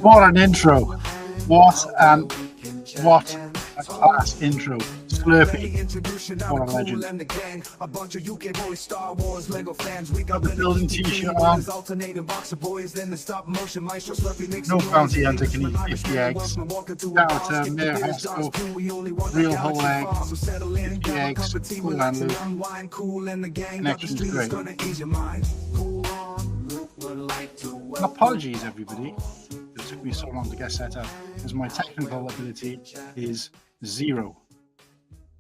What an intro. What a class intro. Slurpee. What a legend. Got the building t-shirt on. No bounty hunter can eat 50 eggs. Shout out to Mayor Haskell. Real whole egg. 50 eggs. Cool and loop. Connection's great. And apologies, everybody. It took me so long to get set up because my technical ability is zero.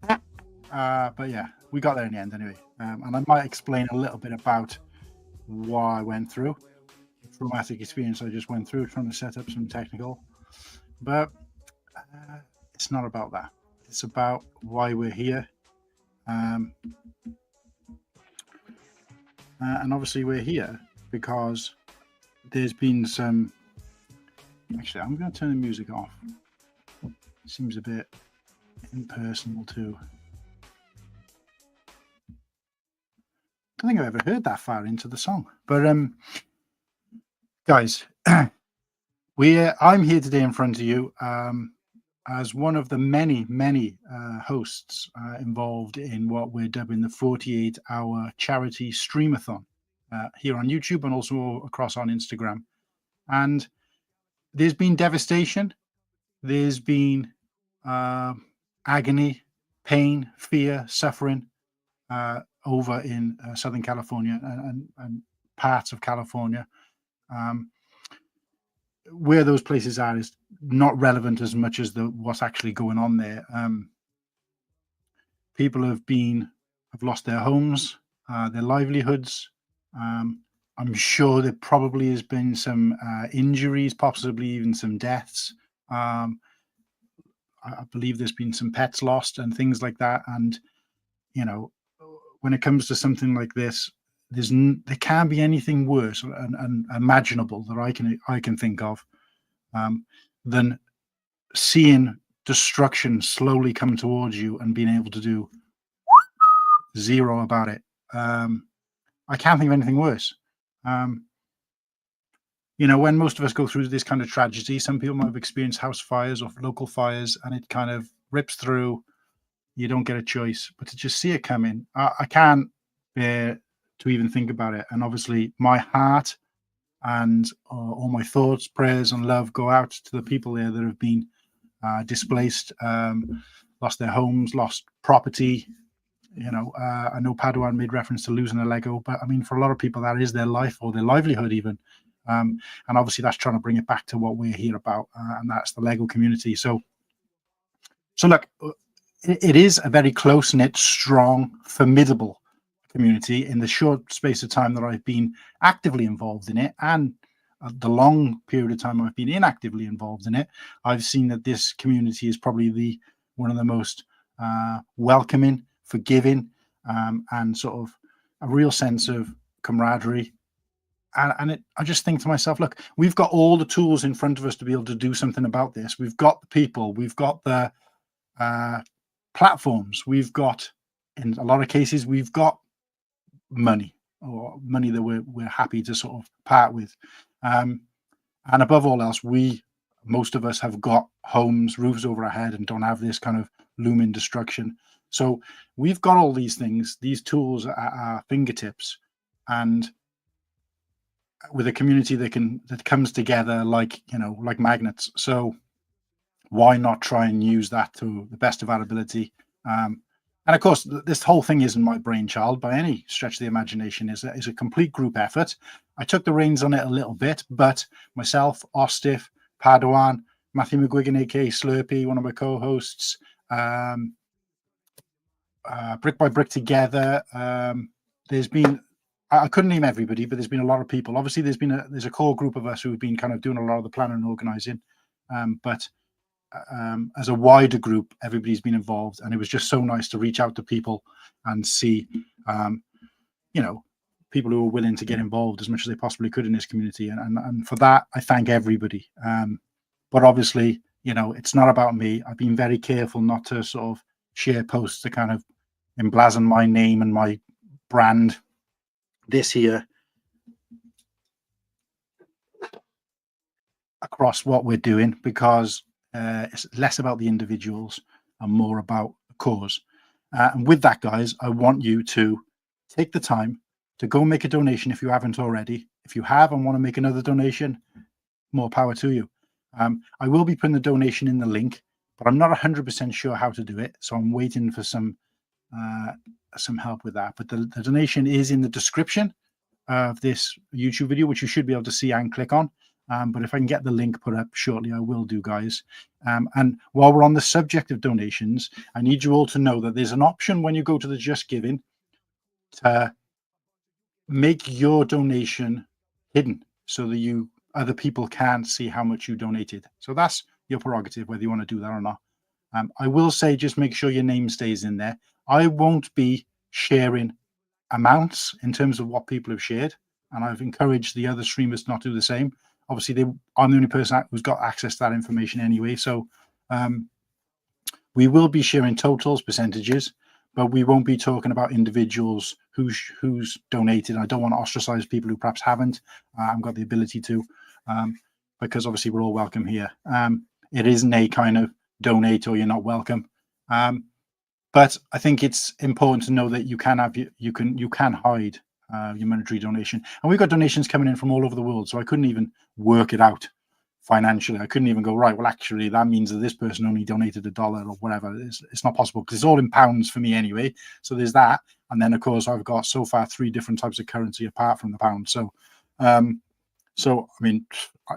But yeah, we got there in the end anyway. And I might explain a little bit about what I went through, the traumatic experience I just went through trying to set up some technical. But it's not about that. It's about why we're here. And obviously we're here because there's been some... Actually, I'm going to turn the music off. It seems a bit impersonal too. I don't think I've ever heard that far into the song. But guys, I'm here today in front of you as one of the many hosts involved in what we're dubbing the 48-hour charity Stream-A-Thon here on YouTube and also across on Instagram. And there's been devastation, there's been agony, pain, fear, suffering over in Southern California and parts of California. Where those places are is not relevant as much as what's actually going on there. People have lost their homes, their livelihoods. I'm sure there probably has been some injuries, possibly even some deaths. I believe there's been some pets lost and things like that. And, you know, when it comes to something like this, there can't be anything worse and imaginable that I can think of than seeing destruction slowly come towards you and being able to do zero about it. I can't think of anything worse. You know, when most of us go through this kind of tragedy, some people might have experienced house fires or local fires, and it kind of rips through. You don't get a choice, but to just see it coming, I can't bear to even think about it. And obviously, my heart and all my thoughts, prayers, and love go out to the people there that have been displaced, lost their homes, lost property. You know, I know Padawan made reference to losing a Lego, but I mean, for a lot of people, that is their life or their livelihood even. And obviously that's trying to bring it back to what we're here about, and that's the Lego community. So look, it is a very close-knit, strong, formidable community. In the short space of time that I've been actively involved in it, and the long period of time I've been inactively involved in it, I've seen that this community is probably one of the most welcoming, forgiving, and sort of a real sense of camaraderie. And I just think to myself, look, we've got all the tools in front of us to be able to do something about this. We've got the people, we've got the platforms, we've got, in a lot of cases, we've got money that we're happy to sort of part with. And above all else, most of us have got homes, roofs over our head, and don't have this kind of looming destruction. So we've got all these things, these tools at our fingertips, and with a community that comes together like magnets. So why not try and use that to the best of our ability? And of course, this whole thing isn't my brainchild by any stretch of the imagination. Is a complete group effort. I took the reins on it a little bit, but myself, Ostif, Padawan, Matthew McGuigan, aka Slurpee, one of my co-hosts, Brick by Brick Together. There's been, I couldn't name everybody, but there's been a lot of people. Obviously, there's a core group of us who've been kind of doing a lot of the planning and organizing. But as a wider group, everybody's been involved, and it was just so nice to reach out to people and see, you know, people who are willing to get involved as much as they possibly could in this community. And for that, I thank everybody. But obviously, you know, it's not about me. I've been very careful not to sort of share posts to kind of emblazon my name and my brand. This here across what we're doing, because it's less about the individuals and more about the cause. And with that, guys, I want you to take the time to go make a donation if you haven't already. If you have and want to make another donation, more power to you. I will be putting the donation in the link, but I'm not 100% sure how to do it, so I'm waiting for some help with that. But the donation is in the description of this YouTube video, which you should be able to see and click on. But if I can get the link put up shortly, I will do, guys. And while we're on the subject of donations, I need you all to know that there's an option when you go to the Just Giving to make your donation hidden so that other people can see how much you donated. So that's your prerogative, whether you want to do that or not. I will say, just make sure your name stays in there. I won't be sharing amounts in terms of what people have shared, and I've encouraged the other streamers to not do the same. Obviously, I'm the only person who's got access to that information anyway, so we will be sharing totals, percentages, but we won't be talking about individuals who's donated. I don't want to ostracize people who perhaps haven't. I haven't got the ability to, because obviously we're all welcome here. It isn't a kind of donate or you're not welcome. But I think it's important to know that you can hide your monetary donation. And we've got donations coming in from all over the world, so I couldn't even work it out financially. I couldn't even go, right, well, actually, that means that this person only donated $1 or whatever. It's not possible, because it's all in pounds for me anyway. So there's that. And then, of course, I've got so far 3 different types of currency apart from the pound. So, I mean,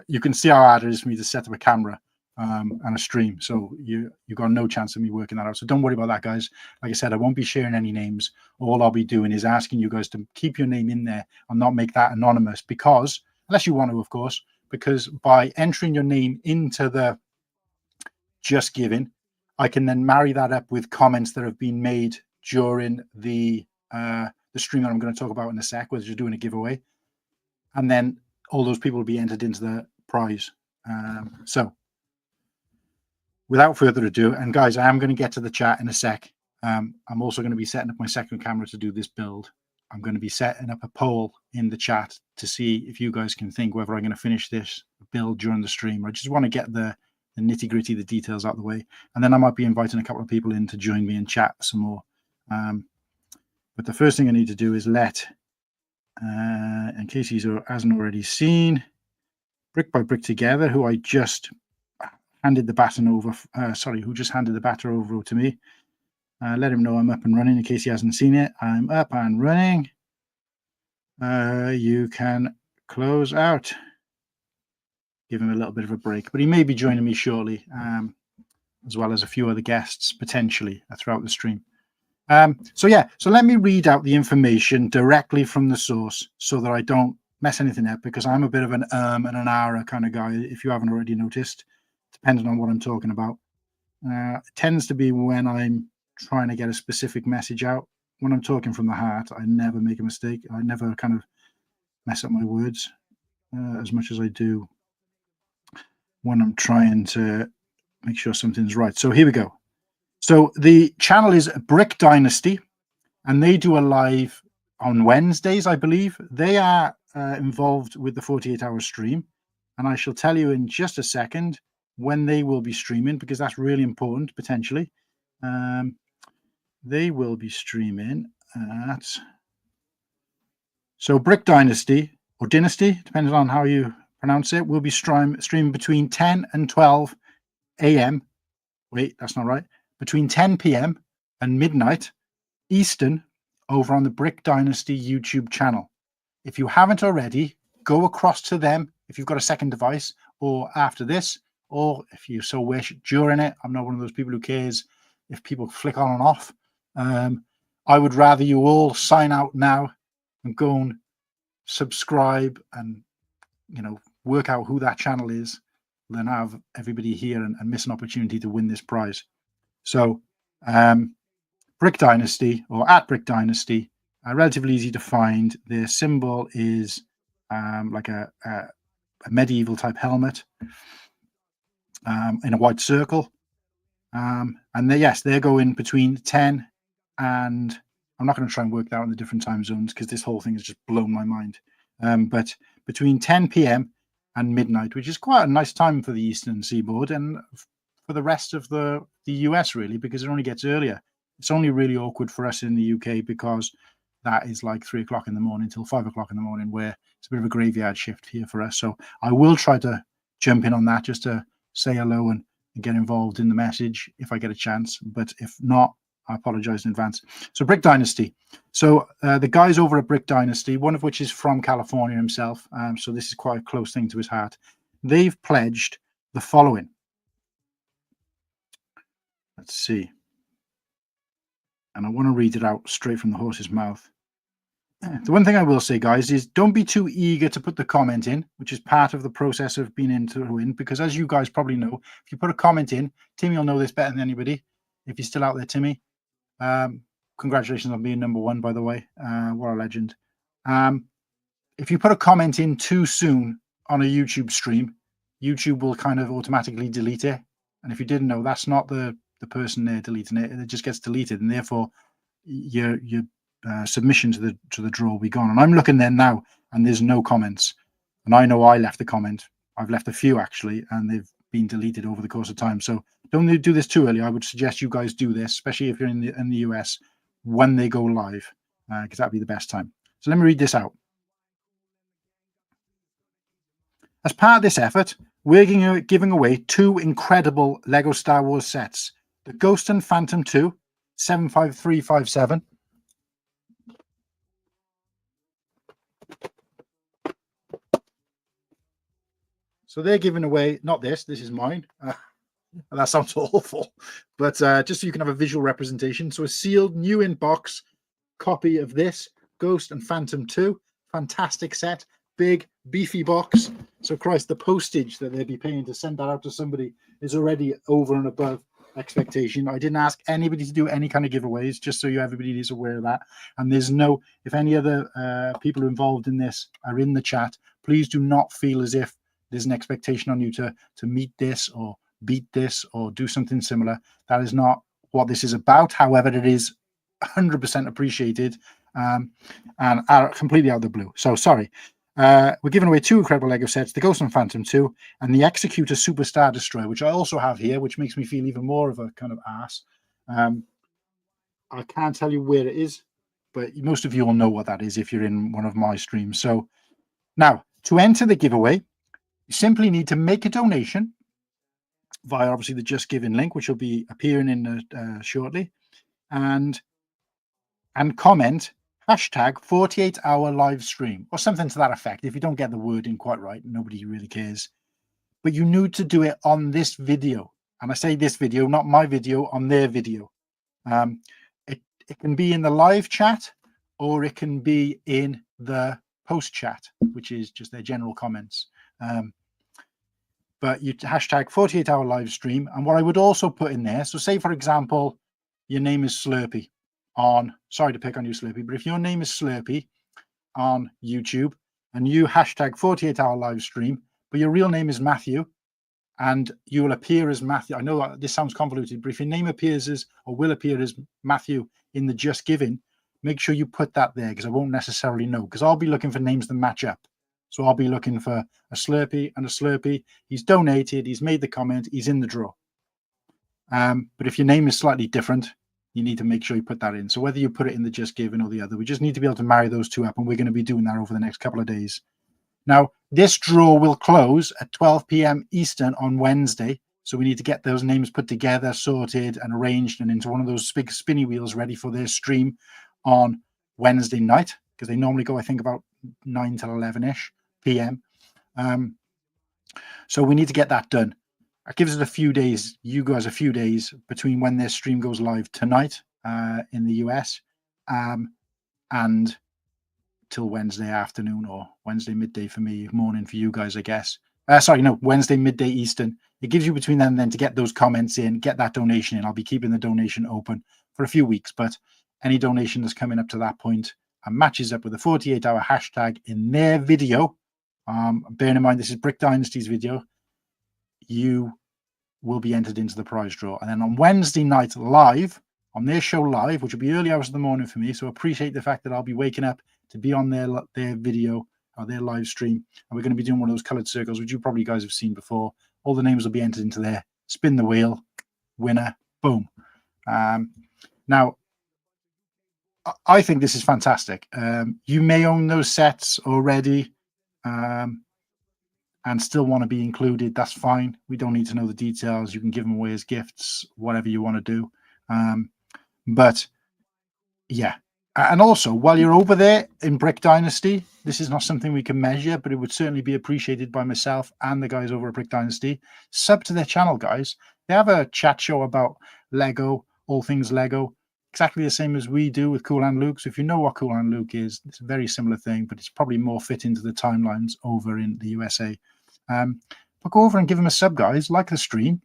you can see how hard it is for me to set up a camera and a stream. So you got no chance of me working that out. So don't worry about that, guys. Like I said, I won't be sharing any names. All I'll be doing is asking you guys to keep your name in there and not make that anonymous, because, unless you want to, of course, because by entering your name into the Just Giving, I can then marry that up with comments that have been made during the stream that I'm going to talk about in a sec, where you're doing a giveaway, and then all those people will be entered into the prize. So without further ado, and guys, I am going to get to the chat in a sec. I'm also going to be setting up my second camera to do this build. I'm going to be setting up a poll in the chat to see if you guys can think whether I'm going to finish this build during the stream. I just want to get the nitty-gritty, the details out of the way. And then I might be inviting a couple of people in to join me and chat some more. But the first thing I need to do is let, in case he hasn't already seen, Brick by Brick Together, who I just handed the baton over, who just handed the baton over to me. Let him know I'm up and running in case he hasn't seen it. I'm up and running. You can close out. Give him a little bit of a break, but he may be joining me shortly, as well as a few other guests potentially throughout the stream. So let me read out the information directly from the source so that I don't mess anything up, because I'm a bit of an and an ara kind of guy, if you haven't already noticed, depending on what I'm talking about. It tends to be when I'm trying to get a specific message out. When I'm talking from the heart, I never make a mistake. I never kind of mess up my words as much as I do when I'm trying to make sure something's right. So here we go. So the channel is Brick Dynasty, and they do a live on Wednesdays, I believe. They are involved with the 48-hour stream, and I shall tell you in just a second when they will be streaming, because that's really important, potentially. They will be streaming at... So Brick Dynasty, or Dynasty, depending on how you pronounce it, will be streaming between 10 and 12 a.m. Wait, that's not right. Between 10 p.m. and midnight Eastern over on the Brick Dynasty YouTube channel. If you haven't already, go across to them if you've got a second device, or after this, or if you so wish during it. I'm not one of those people who cares if people flick on and off. I would rather you all sign out now and go and subscribe and, work out who that channel is, than have everybody here and miss an opportunity to win this prize. So Brick Dynasty, or at Brick Dynasty, relatively easy to find. Their symbol is like a medieval type helmet in a white circle. And they're going between 10 and, I'm not going to try and work that out in the different time zones because this whole thing has just blown my mind. But between 10 p.m. and midnight, which is quite a nice time for the Eastern Seaboard and for the rest of the US, really, because it only gets earlier. It's only really awkward for us in the UK because that is like 3 o'clock in the morning till 5 o'clock in the morning, where it's a bit of a graveyard shift here for us. So I will try to jump in on that just to say hello and get involved in the message if I get a chance. But if not, I apologize in advance. So Brick Dynasty. So the guys over at Brick Dynasty, one of which is from California himself, so this is quite a close thing to his heart. They've pledged the following. Let's see. And I want to read it out straight from the horse's mouth. The one thing I will say, guys, is don't be too eager to put the comment in, which is part of the process of being into the win, because as you guys probably know, if you put a comment in, Timmy will know this better than anybody. If you're still out there, Timmy, congratulations on being number one, by the way. What a legend. If you put a comment in too soon on a YouTube stream, YouTube will kind of automatically delete it. And if you didn't know, that's not the person there deleting it. It just gets deleted, and therefore your submission to the draw will be gone. And I'm looking there now, and there's no comments. And I know I left a comment. I've left a few actually, and they've been deleted over the course of time. So don't do this too early. I would suggest you guys do this, especially if you're in the US, when they go live, because that'd be the best time. So let me read this out. As part of this effort, we're giving away 2 incredible Lego Star Wars sets: the Ghost and Phantom 2, 75357. So they're giving away, not this is mine. That sounds awful, but just so you can have a visual representation. So a sealed, new in box copy of this Ghost and Phantom 2. Fantastic set, big, beefy box. So Christ, the postage that they'd be paying to send that out to somebody is already over and above expectation. I didn't ask anybody to do any kind of giveaways, just so everybody is aware of that. And there's no, if any other people involved in this are in the chat, please do not feel as if there's an expectation on you to meet this or beat this or do something similar. That is not what this is about. However, it is 100% appreciated and completely out of the blue. So sorry. We're giving away 2 incredible Lego sets, the Ghost and Phantom 2 and the Executor Superstar Destroyer, which I also have here, which makes me feel even more of a kind of ass. I can't tell you where it is, but most of you will know what that is if you're in one of my streams. So now, to enter the giveaway, you simply need to make a donation via obviously the Just Giving link, which will be appearing in shortly, and comment hashtag 48-hour live stream or something to that effect. If you don't get the wording quite right, nobody really cares. But you need to do it on this video. And I say this video, not my video, on their video. It can be in the live chat or it can be in the post chat, which is just their general comments. But you hashtag 48-hour live stream. And what I would also put in there, so say, for example, your name is Slurpee on, sorry to pick on you, Slurpee, but if your name is Slurpee on YouTube and you hashtag 48-hour live stream, but your real name is Matthew and you will appear as Matthew. I know this sounds convoluted, but if your name appears as or will appear as Matthew in the Just Giving, make sure you put that there because I won't necessarily know, because I'll be looking for names that match up. So I'll be looking for a Slurpee and a Slurpee. He's donated, he's made the comment, he's in the draw. But if your name is slightly different, you need to make sure you put that in. So whether you put it in the Just Giving or the other, we just need to be able to marry those two up, and we're going to be doing that over the next couple of days. Now, this draw will close at 12 p.m. Eastern on Wednesday. So we need to get those names put together, sorted and arranged and into one of those big spinny wheels ready for their stream on Wednesday night, because they normally go, I think, about 9 till 11-ish p.m. So we need to get that done. It gives us a few days, you guys a few days between when their stream goes live tonight in the US and till Wednesday afternoon or Wednesday midday for me, morning for you guys, I guess. Wednesday midday Eastern. It gives you between then and then to get those comments in, get that donation in. I'll be keeping the donation open for a few weeks, but any donation that's coming up to that point and matches up with the 48-hour hashtag in their video, bearing in mind this is Brick Dynasty's video, you will be entered into the prize draw. And then on Wednesday night live, on their show live, which will be early hours of the morning for me, so appreciate the fact that I'll be waking up to be on their video their live stream. And we're going to be doing one of those colored circles, which you probably guys have seen before. All the names will be entered into there. Spin the wheel, winner, boom. Now, I think this is fantastic. You may own those sets already and still want to be included. That's fine. We don't need to know the details. You can give them away as gifts, whatever you want to do. But yeah. And also, while you're over there in Brick Dynasty, this is not something we can measure, but it would certainly be appreciated by myself and the guys over at Brick Dynasty. Sub to their channel, guys. They have a chat show about Lego, all things Lego, exactly the same as we do with Cool Hand Luke. So if you know what Cool Hand Luke is, it's a very similar thing, but it's probably more fit into the timelines over in the USA. But go over and give them a sub, guys. Like the stream.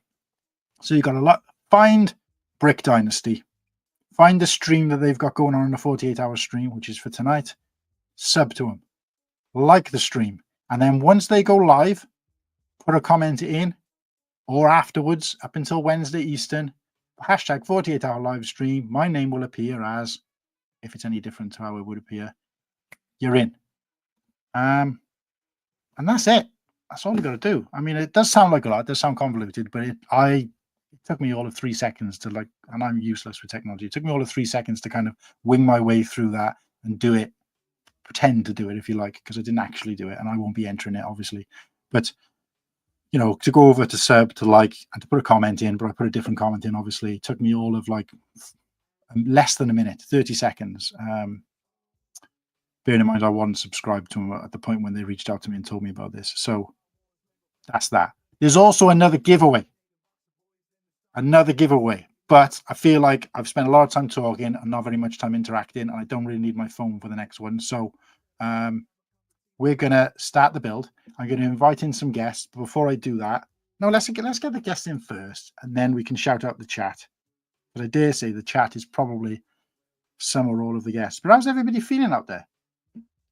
So you got a lot. Find Brick Dynasty. Find the stream that they've got going on in the 48-hour stream, which is for tonight. Sub to them. Like the stream. And then once they go live, put a comment in, or afterwards, up until Wednesday Eastern, hashtag 48-hour live stream. My name will appear as, if it's any different to how it would appear, you're in. And that's it. That's all you got to do. I mean, it does sound like a lot. It does sound convoluted, but it took me all of 3 seconds to and I'm useless with technology. It took me all of 3 seconds to kind of wing my way through that and do it, pretend to do it, if you like, because I didn't actually do it, and I won't be entering it, obviously. But, you know, to go over to sub, to like, and to put a comment in, but I put a different comment in, obviously. It took me all of less than a minute, 30 seconds. Bearing in mind, I wasn't subscribed to them at the point when they reached out to me and told me about this. So that's that. There's also another giveaway. But I feel like I've spent a lot of time talking and not very much time interacting, and I don't really need my phone for the next one. So we're going to start the build. I'm going to invite in some guests. But before I do that, no, let's get the guests in first, and then we can shout out the chat. But I dare say the chat is probably some or all of the guests. But how's everybody feeling out there?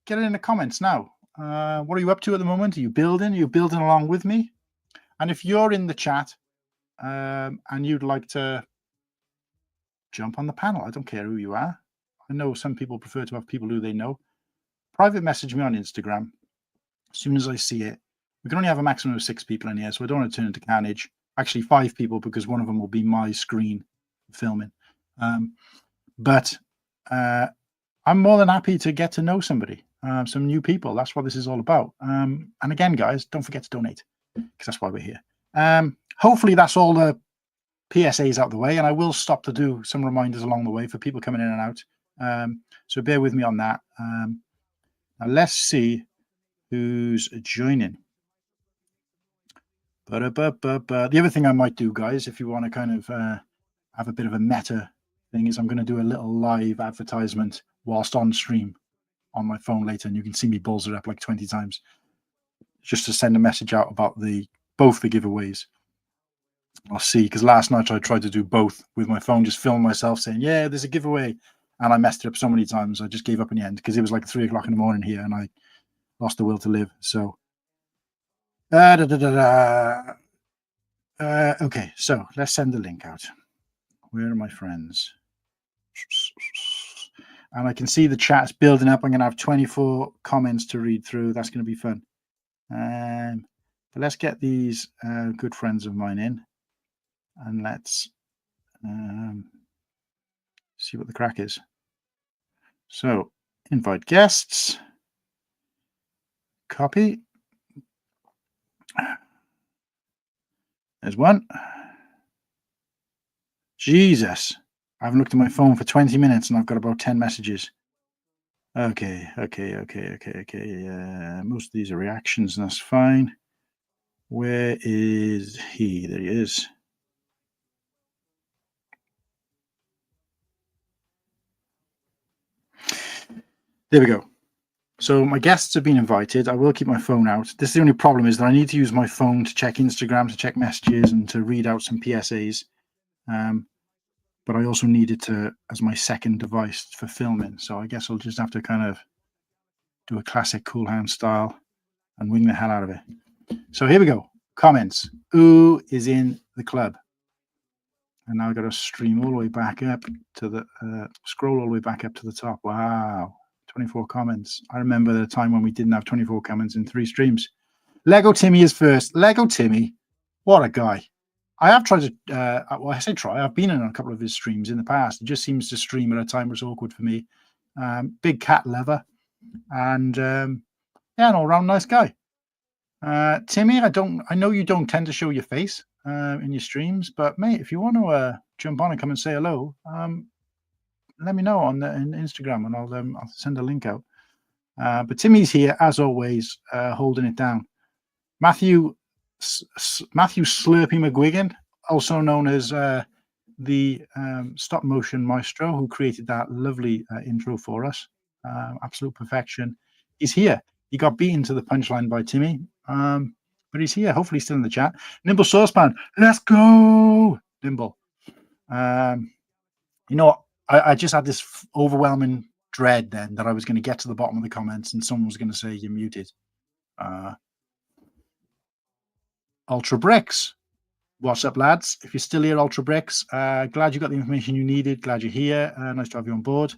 Get it in the comments now. What are you up to at the moment? Are you building? Are you building along with me? And if you're in the chat and you'd like to jump on the panel, I don't care who you are. I know some people prefer to have people who they know. Private message me on Instagram as soon as I see it. We can only have a maximum of 6 people in here, so I don't want to turn into carnage. Actually, 5 people, because one of them will be my screen filming. But I'm more than happy to get to know somebody, some new people. That's what this is all about. And again, guys, don't forget to donate, because that's why we're here. Hopefully that's all the PSAs out the way, and I will stop to do some reminders along the way for people coming in and out. So bear with me on that. Now let's see who's joining. The other thing I might do, guys, if you want to kind of have a bit of a meta thing, is I'm going to do a little live advertisement whilst on stream on my phone later, and you can see me balls it up like 20 times, just to send a message out about both the giveaways. I'll see, because last night I tried to do both with my phone, just film myself saying, yeah, there's a giveaway, and I messed it up so many times I just gave up in the end, because it was like 3 o'clock in the morning here and I lost the will to live. So okay, so let's send the link out. Where are my friends? And I can see the chat's building up. I'm going to have 24 comments to read through. That's going to be fun. But let's get these good friends of mine in, and let's see what the crack is. So, invite guests. Copy. There's one. Jesus. I haven't looked at my phone for 20 minutes and I've got about 10 messages. Okay. Most of these are reactions, and that's fine. Where is he? There he is. There we go. So my guests have been invited. I will keep my phone out. This is the only problem, is that I need to use my phone to check Instagram, to check messages, and to read out some PSAs. But I also need it as my second device for filming. So I guess I'll just have to kind of do a classic Cool Hand style and wing the hell out of it. So here we go. Comments. Who is in the club? And now I've got to stream all the way back up to the, scroll all the way back up to the top. Wow. 24 comments. I remember the time when we didn't have 24 comments in 3 streams. Lego Timmy is first. Lego Timmy, what a guy. I have tried to, well, I say try. I've been in a couple of his streams in the past. He just seems to stream at a time that's awkward for me. Big cat lover. And yeah, an all-round nice guy. Timmy, I know you don't tend to show your face in your streams, but mate, if you want to jump on and come and say hello, let me know on Instagram, and I'll send a link out. But Timmy's here as always, holding it down. Matthew Slurpy McGuigan, also known as the stop motion maestro, who created that lovely intro for us. Absolute perfection. He's here. He got beaten to the punchline by Timmy, but he's here. Hopefully, he's still in the chat. Nimble Saucepan, let's go, Nimble. You know, I just had this overwhelming dread then that I was going to get to the bottom of the comments and someone was going to say you're muted. Ultra Bricks, what's up, lads? If you're still here, Ultra Bricks, glad you got the information you needed. Glad you're here. Nice to have you on board.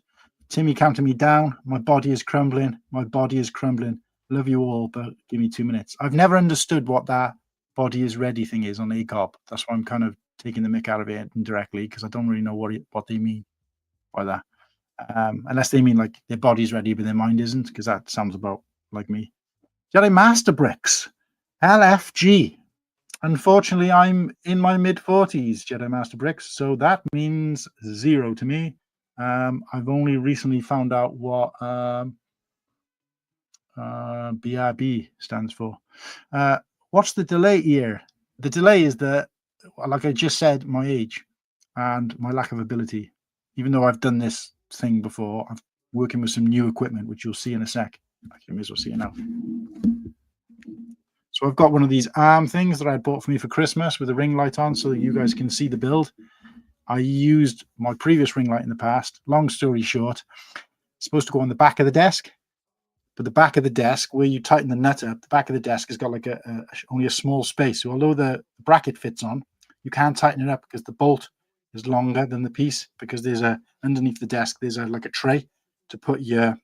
Timmy counting me down. My body is crumbling. My body is crumbling. Love you all, but give me 2 minutes. I've never understood what that body is ready thing is on ACOB. That's why I'm kind of taking the mick out of it indirectly, because I don't really know what they mean by that. Unless they mean like their body's ready, but their mind isn't, because that sounds about like me. Jedi Master Bricks, LFG. Unfortunately, I'm in my mid-40s, Jedi Master Bricks, so that means 0 to me. I've only recently found out what BRB stands for. What's the delay here? The delay is that, like I just said, my age and my lack of ability. Even though I've done this thing before, I'm working with some new equipment, which you'll see in a sec. Actually, I may as well see it now. So I've got one of these arm things that I bought for me for Christmas with a ring light on so that you guys can see the build. I used my previous ring light in the past. Long story short, it's supposed to go on the back of the desk, but the back of the desk, where you tighten the nut up, the back of the desk has got like only a small space. So although the bracket fits on, you can't tighten it up because the bolt is longer than the piece, because there's underneath the desk, there's like a tray to put your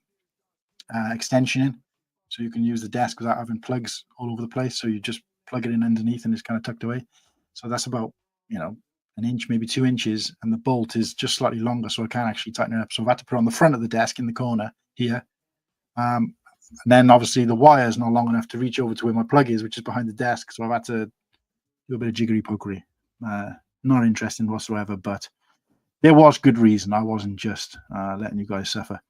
extension in. So you can use the desk without having plugs all over the place. So you just plug it in underneath and it's kind of tucked away. So that's about, an inch, maybe 2 inches, and the bolt is just slightly longer, so I can't actually tighten it up. So I've had to put it on the front of the desk in the corner here. And then obviously the wire is not long enough to reach over to where my plug is, which is behind the desk. So I've had to do a bit of jiggery pokery. Not interesting whatsoever, but there was good reason. I wasn't just letting you guys suffer.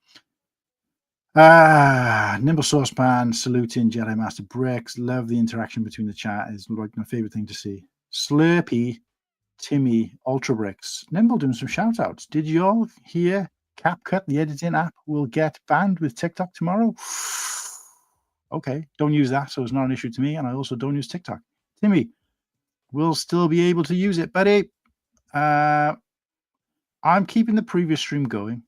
Nimble Saucepan, saluting Jedi Master Bricks. Love the interaction between the chat. Is like my favorite thing to see. Slurpy, Timmy, Ultra Bricks. Nimble doing some shout outs. Did you all hear CapCut, the editing app, will get banned with TikTok tomorrow? Okay, don't use that, so it's not an issue to me, and I also don't use TikTok. Timmy, we'll still be able to use it, buddy. I'm keeping the previous stream going,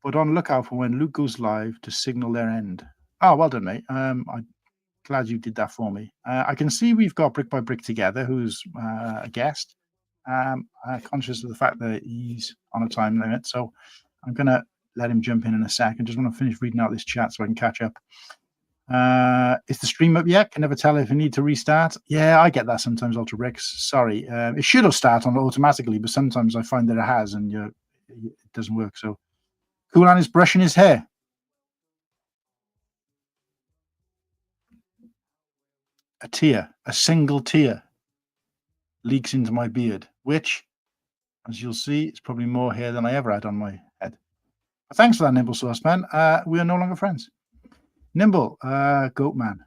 but on lookout for when Luke goes live to signal their end. Oh, well done, mate. I'm glad you did that for me. I can see we've got Brick by Brick Together, who's a guest. I'm conscious of the fact that he's on a time limit, so I'm going to let him jump in a sec. I just want to finish reading out this chat so I can catch up. Is the stream up yet? Can never tell if I need to restart. Yeah, I get that sometimes, Ultra Bricks. Sorry. It should have started on automatically, but sometimes I find that it has and it doesn't work. So Kulan is brushing his hair. A tear, a single tear leaks into my beard, which, as you'll see, is probably more hair than I ever had on my head. But thanks for that, Nimble Saucepan. We are no longer friends. Nimble, goat man.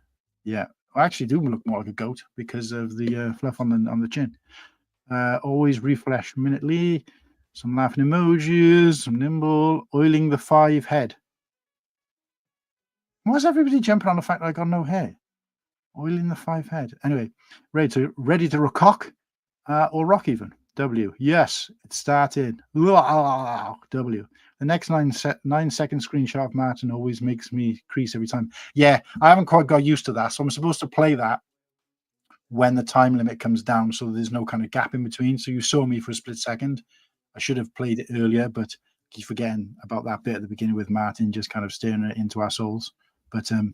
Yeah, I actually do look more like a goat because of the fluff on the chin. Always refresh minutely. Some laughing emojis, some Nimble, oiling the 5 head. Why is everybody jumping on the fact that I got no hair? Oiling the 5 head. Anyway, ready to recock or rock even. W. Yes, it started. W. The next 9 second screenshot of Martin always makes me crease every time. Yeah, I haven't quite got used to that. So I'm supposed to play that when the time limit comes down so there's no kind of gap in between. So you saw me for a split second. I should have played it earlier, but keep forgetting about that bit at the beginning with Martin just kind of staring it into our souls. But Jedi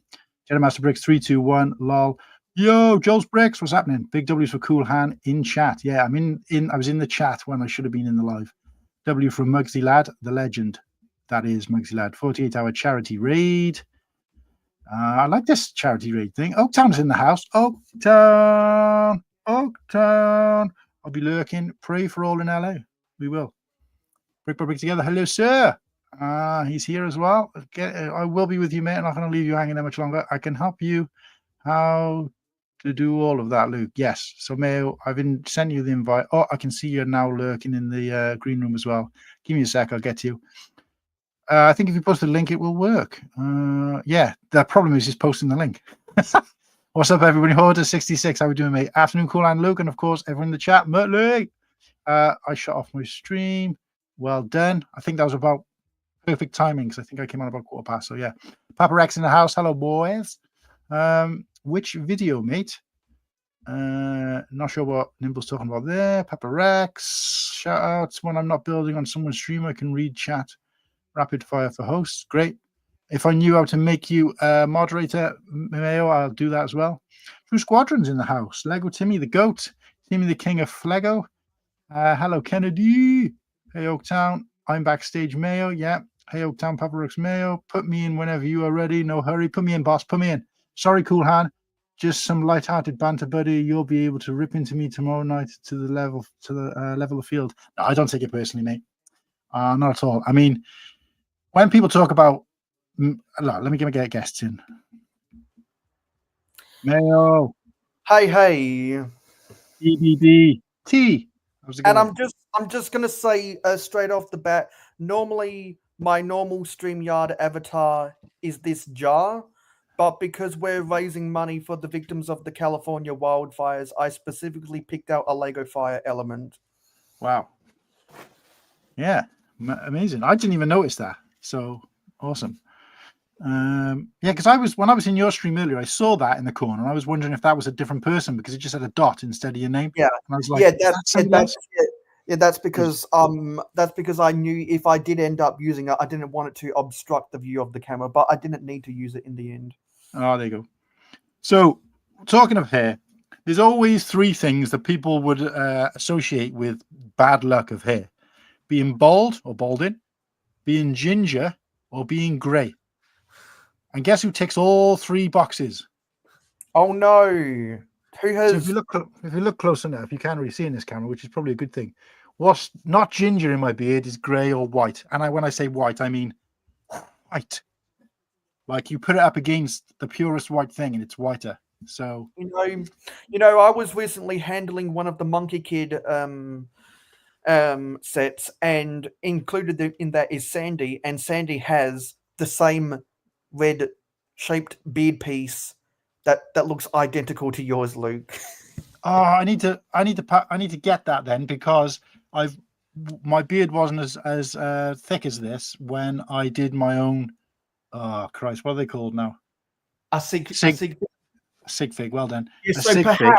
Master Bricks 321 lol. Yo, Joel's Bricks, what's happening? Big W's for Cool Han in chat. Yeah, I was in the chat when I should have been in the live. W from Mugsy Lad, the legend. That is Mugsy Lad. 48-hour charity raid. I like this charity raid thing. Oaktown's in the house. Oaktown. I'll be lurking. Pray for all in LA. We will. Brick by brick together. Hello, sir. He's here as well. I will be with you, mate. I'm not going to leave you hanging there much longer. I can help you. How to do all of that, Luke? Yes. So, Mayo, I've been sending you the invite. Oh, I can see you're now lurking in the green room as well. Give me a sec. I'll get to you. I think if you post the link, it will work. Yeah, the problem is just posting the link. What's up, everybody? Hoarder66, how we doing, mate? Afternoon, Cool and Luke, and of course, everyone in the chat. Murtley, I shut off my stream. Well done. I think that was about perfect timing because I think I came on about 1:15. So yeah, Papa Rex in the house. Hello, boys. Which video, mate? Not sure what Nimble's talking about there. Papa Rex, shout outs. When I'm not building on someone's stream, I can read chat. Rapid fire for hosts. Great. If I knew how to make you a moderator, Mayo, I'll do that as well. True Squadron's in the house. Lego Timmy the Goat. Timmy the King of Flego. Hello, Kennedy. Hey, Oaktown. I'm backstage, Mayo. Yeah. Hey, Oaktown, Papa Rex Mayo. Put me in whenever you are ready. No hurry. Put me in, boss. Put me in. Sorry, Cool Han. Just some light-hearted banter, buddy. You'll be able to rip into me tomorrow night to the level of field. No, I don't take it personally, mate. Not at all. I mean, when people talk about, let me get guests in. Mayo. Hey. EBB. T. And I'm just gonna say straight off the bat. Normally, my normal StreamYard avatar is this jar, but because we're raising money for the victims of the California wildfires, I specifically picked out a Lego fire element. Wow. Yeah, amazing. I didn't even notice that. So awesome. Yeah, because when I was in your stream earlier, I saw that in the corner. I was wondering if that was a different person because it just had a dot instead of your name. Yeah, and I was like, that's because I knew if I did end up using it, I didn't want it to obstruct the view of the camera, but I didn't need to use it in the end. Oh, there you go. So talking of hair, there's always three things that people would associate with bad luck of hair: being bald or balding, being ginger, or being grey. And guess who ticks all three boxes? Oh no! Who has? So if you look close enough, you can't really see in this camera, which is probably a good thing. What's not ginger in my beard is grey or white. And when I say white, I mean white. Like you put it up against the purest white thing, and it's whiter. So you know, I was recently handling one of the Monkey Kid sets, and included in that is Sandy, and Sandy has the same red shaped beard piece that looks identical to yours, Luke. Oh, I need to get that then, because my beard wasn't as thick as this when I did my own. Oh Christ, what are they called now? A sig fig. Well done. Yeah,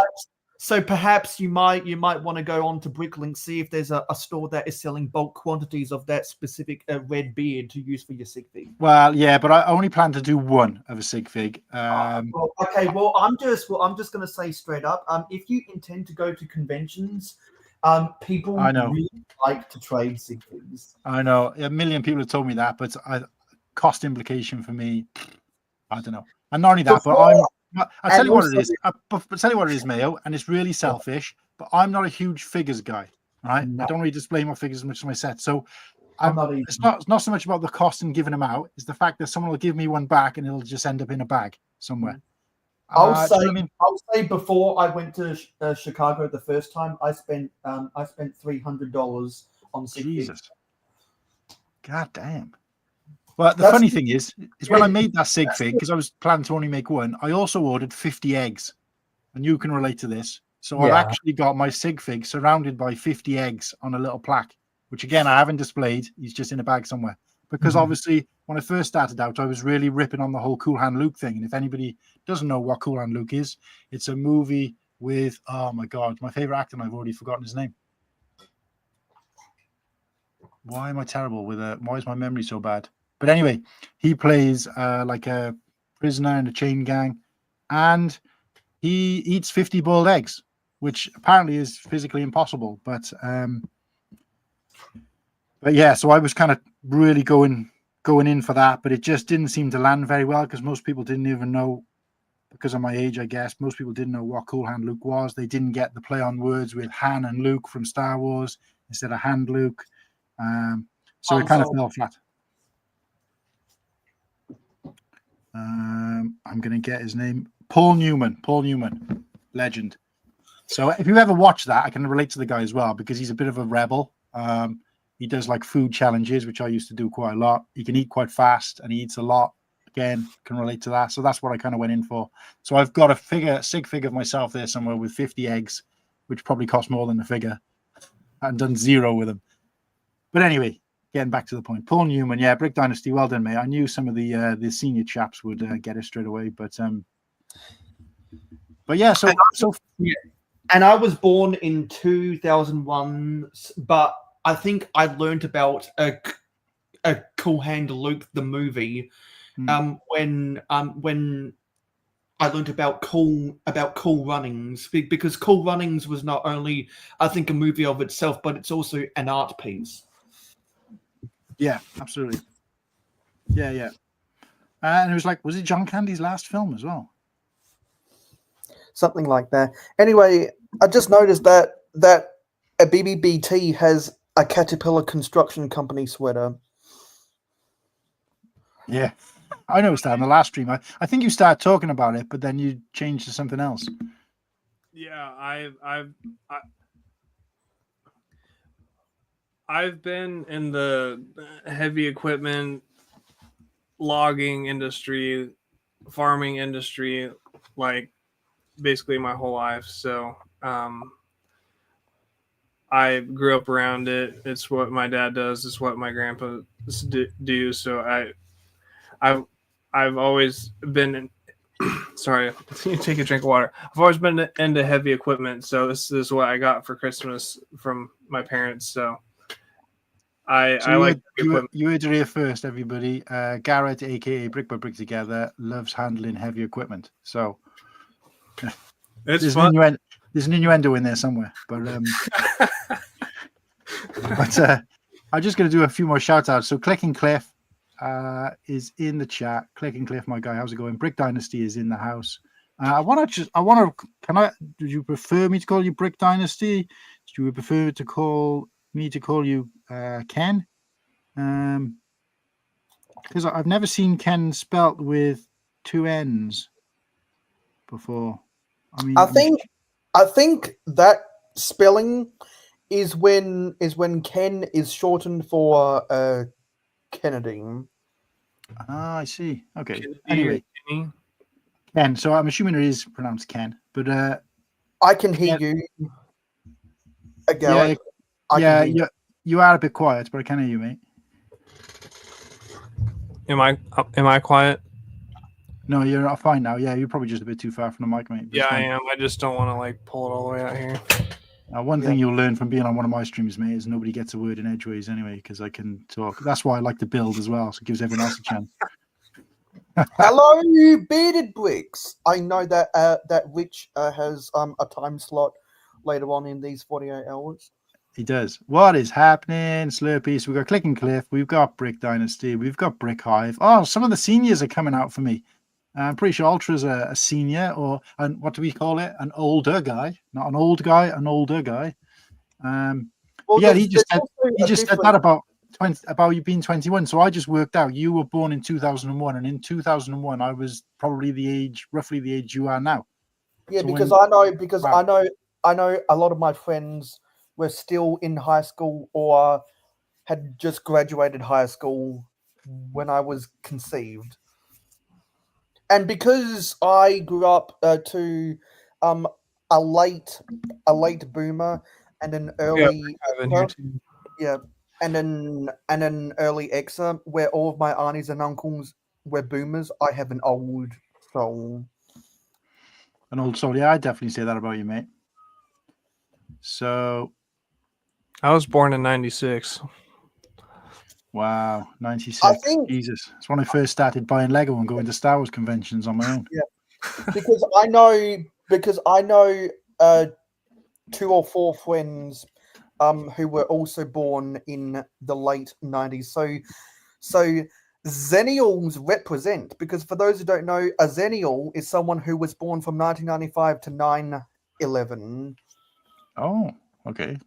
so perhaps you might want to go on to Bricklink, see if there's a store that is selling bulk quantities of that specific red beard to use for your sig fig. Well, yeah, but I only plan to do one of a sig fig. I'm just going to say straight up, if you intend to go to conventions, people really like to trade sig figs. I know a million people have told me that, but cost implication for me, I don't know. And not only that, I'll tell you what it is. But tell you what it is, Mayo, and it's really selfish. But I'm not a huge figures guy, right? No. I don't really display my figures as much as my set. So it's not so much about the cost and giving them out. It's the fact that someone will give me one back and it'll just end up in a bag somewhere. I'll say before I went to Chicago the first time, I spent $300 on sig figs. God damn. Well, the funny thing is when I made that sig fig, because I was planning to only make one, I also ordered 50 eggs. And you can relate to this. So I've actually got my sig fig surrounded by 50 eggs on a little plaque, which again, I haven't displayed. He's just in a bag somewhere. Because obviously, when I first started out, I was really ripping on the whole Cool Hand Luke thing. And if anybody doesn't know what Cool Hand Luke is, it's a movie with, oh my God, my favorite actor, and I've already forgotten his name. Why am I terrible with it? Why is my memory so bad? But anyway, he plays like a prisoner in a chain gang, and he eats 50 boiled eggs, which apparently is physically impossible. But yeah, so I was kind of really going in for that, but it just didn't seem to land very well because most people didn't even know, because of my age, I guess, most people didn't know what Cool Hand Luke was. They didn't get the play on words with Han and Luke from Star Wars instead of Hand Luke. So it kind of fell flat. I'm going to get his name. Paul Newman, legend. So if you ever watch that, I can relate to the guy as well because he's a bit of a rebel. He does like food challenges, which I used to do quite a lot. He can eat quite fast and he eats a lot. Again, can relate to that. So that's what I kind of went in for. So I've got a sig figure of myself there somewhere with 50 eggs, which probably cost more than the figure. And done 0 with them. But anyway, getting back to the point. Paul Newman, yeah, Brick Dynasty, well done, mate. I knew some of the senior chaps would get it straight away, but yeah, so yeah. And I was born in 2001, but I think I learned about a Cool Hand Luke the movie when I learned about Cool Runnings, because Cool Runnings was not only, I think, a movie of itself, but it's also an art piece. Yeah, absolutely. Yeah. And it was like, was it John Candy's last film as well? Something like that. Anyway, I just noticed that a BBBT has a Caterpillar Construction Company sweater. Yeah, I noticed that in the last stream. I think you started talking about it, but then you changed to something else. Yeah, I've been in the heavy equipment, logging industry, farming industry, like basically my whole life. So I grew up around it. It's what my dad does. It's what my grandpa do. So I've always been sorry, take a drink of water. I've always been into heavy equipment. So this is what I got for Christmas from my parents. So I like equipment. You heard it here first, everybody. Garrett, aka Brick by Brick Together, loves handling heavy equipment. So it's fun. There's an innuendo in there somewhere, but I'm just going to do a few more shout outs. So Clicking Cliff is in the chat. Clicking Cliff, my guy, how's it going? Brick Dynasty is in the house. Do you prefer me to call you Brick Dynasty? Do you prefer me to call you Ken? Because I've never seen Ken spelt with 2 N's before. I mean, I think that spelling is when Ken is shortened for Kennedy. Ah, I see. Okay. Kennedy, anyway, Ken. So I'm assuming it is pronounced Ken, but I can hear you. Again, you are a bit quiet, but I can hear you, mate. Am I quiet? No, you're not fine now. Yeah, you're probably just a bit too far from the mic, mate. Yeah, I am. I just don't want to like pull it all the way out here. One thing you'll learn from being on one of my streams, mate, is nobody gets a word in edgeways anyway, because I can talk. That's why I like to build as well, so it gives everyone else a chance. Hello, you bearded bricks. I know that that Rich has a time slot later on in these 48 hours. He does. What is happening, Slurpees? We've got Clicking Cliff. We've got Brick Dynasty. We've got Brick Hive. Oh, some of the seniors are coming out for me. I'm pretty sure Ultra's a senior, and what do we call it? An older guy, not an old guy, an older guy. Yeah, he just said that about you being 21. So I just worked out you were born in 2001, and in 2001 I was probably roughly the age you are now. Yeah, so because I know a lot of my friends were still in high school or had just graduated high school when I was conceived. And because I grew up to a late boomer and an early and an early Xer, where all of my aunties and uncles were boomers, I have an old soul. An old soul, yeah, I definitely say that about you, mate. So I was born in 96. Wow, 96. I think Jesus. It's when I first started buying Lego and going to Star Wars conventions on my own. because I know 2 or 4 friends who were also born in the late 90s. So Zennials represent, because for those who don't know, a Zennial is someone who was born from 1995 to 9/11. Oh, okay.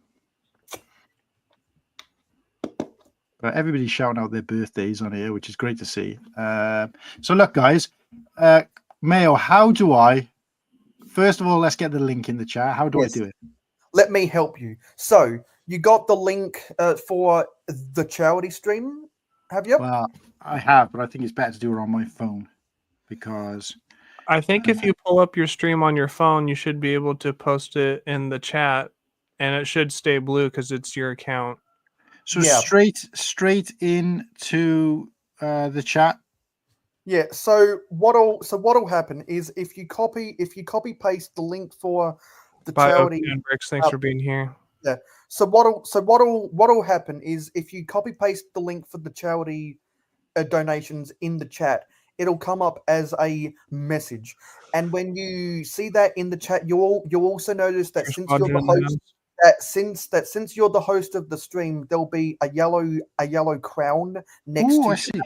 But everybody's shouting out their birthdays on here, which is great to see. So look, guys, Mayo, how do I... First of all, let's get the link in the chat. How do I do it? Let me help you. So you got the link for the charity stream, have you? Well, I have, but I think it's better to do it on my phone because... I think if you pull up your stream on your phone, you should be able to post it in the chat, and it should stay blue because it's your account. So straight into the chat. Yeah. So what'll happen is if you copy paste the link for the charity. Bricks, thanks for being here. Yeah. So what'll happen is if you copy paste the link for the charity donations in the chat, it'll come up as a message. And when you see that in the chat, you'll also notice that since you're the host. Since you're the host of the stream, there'll be a yellow crown next to. I see.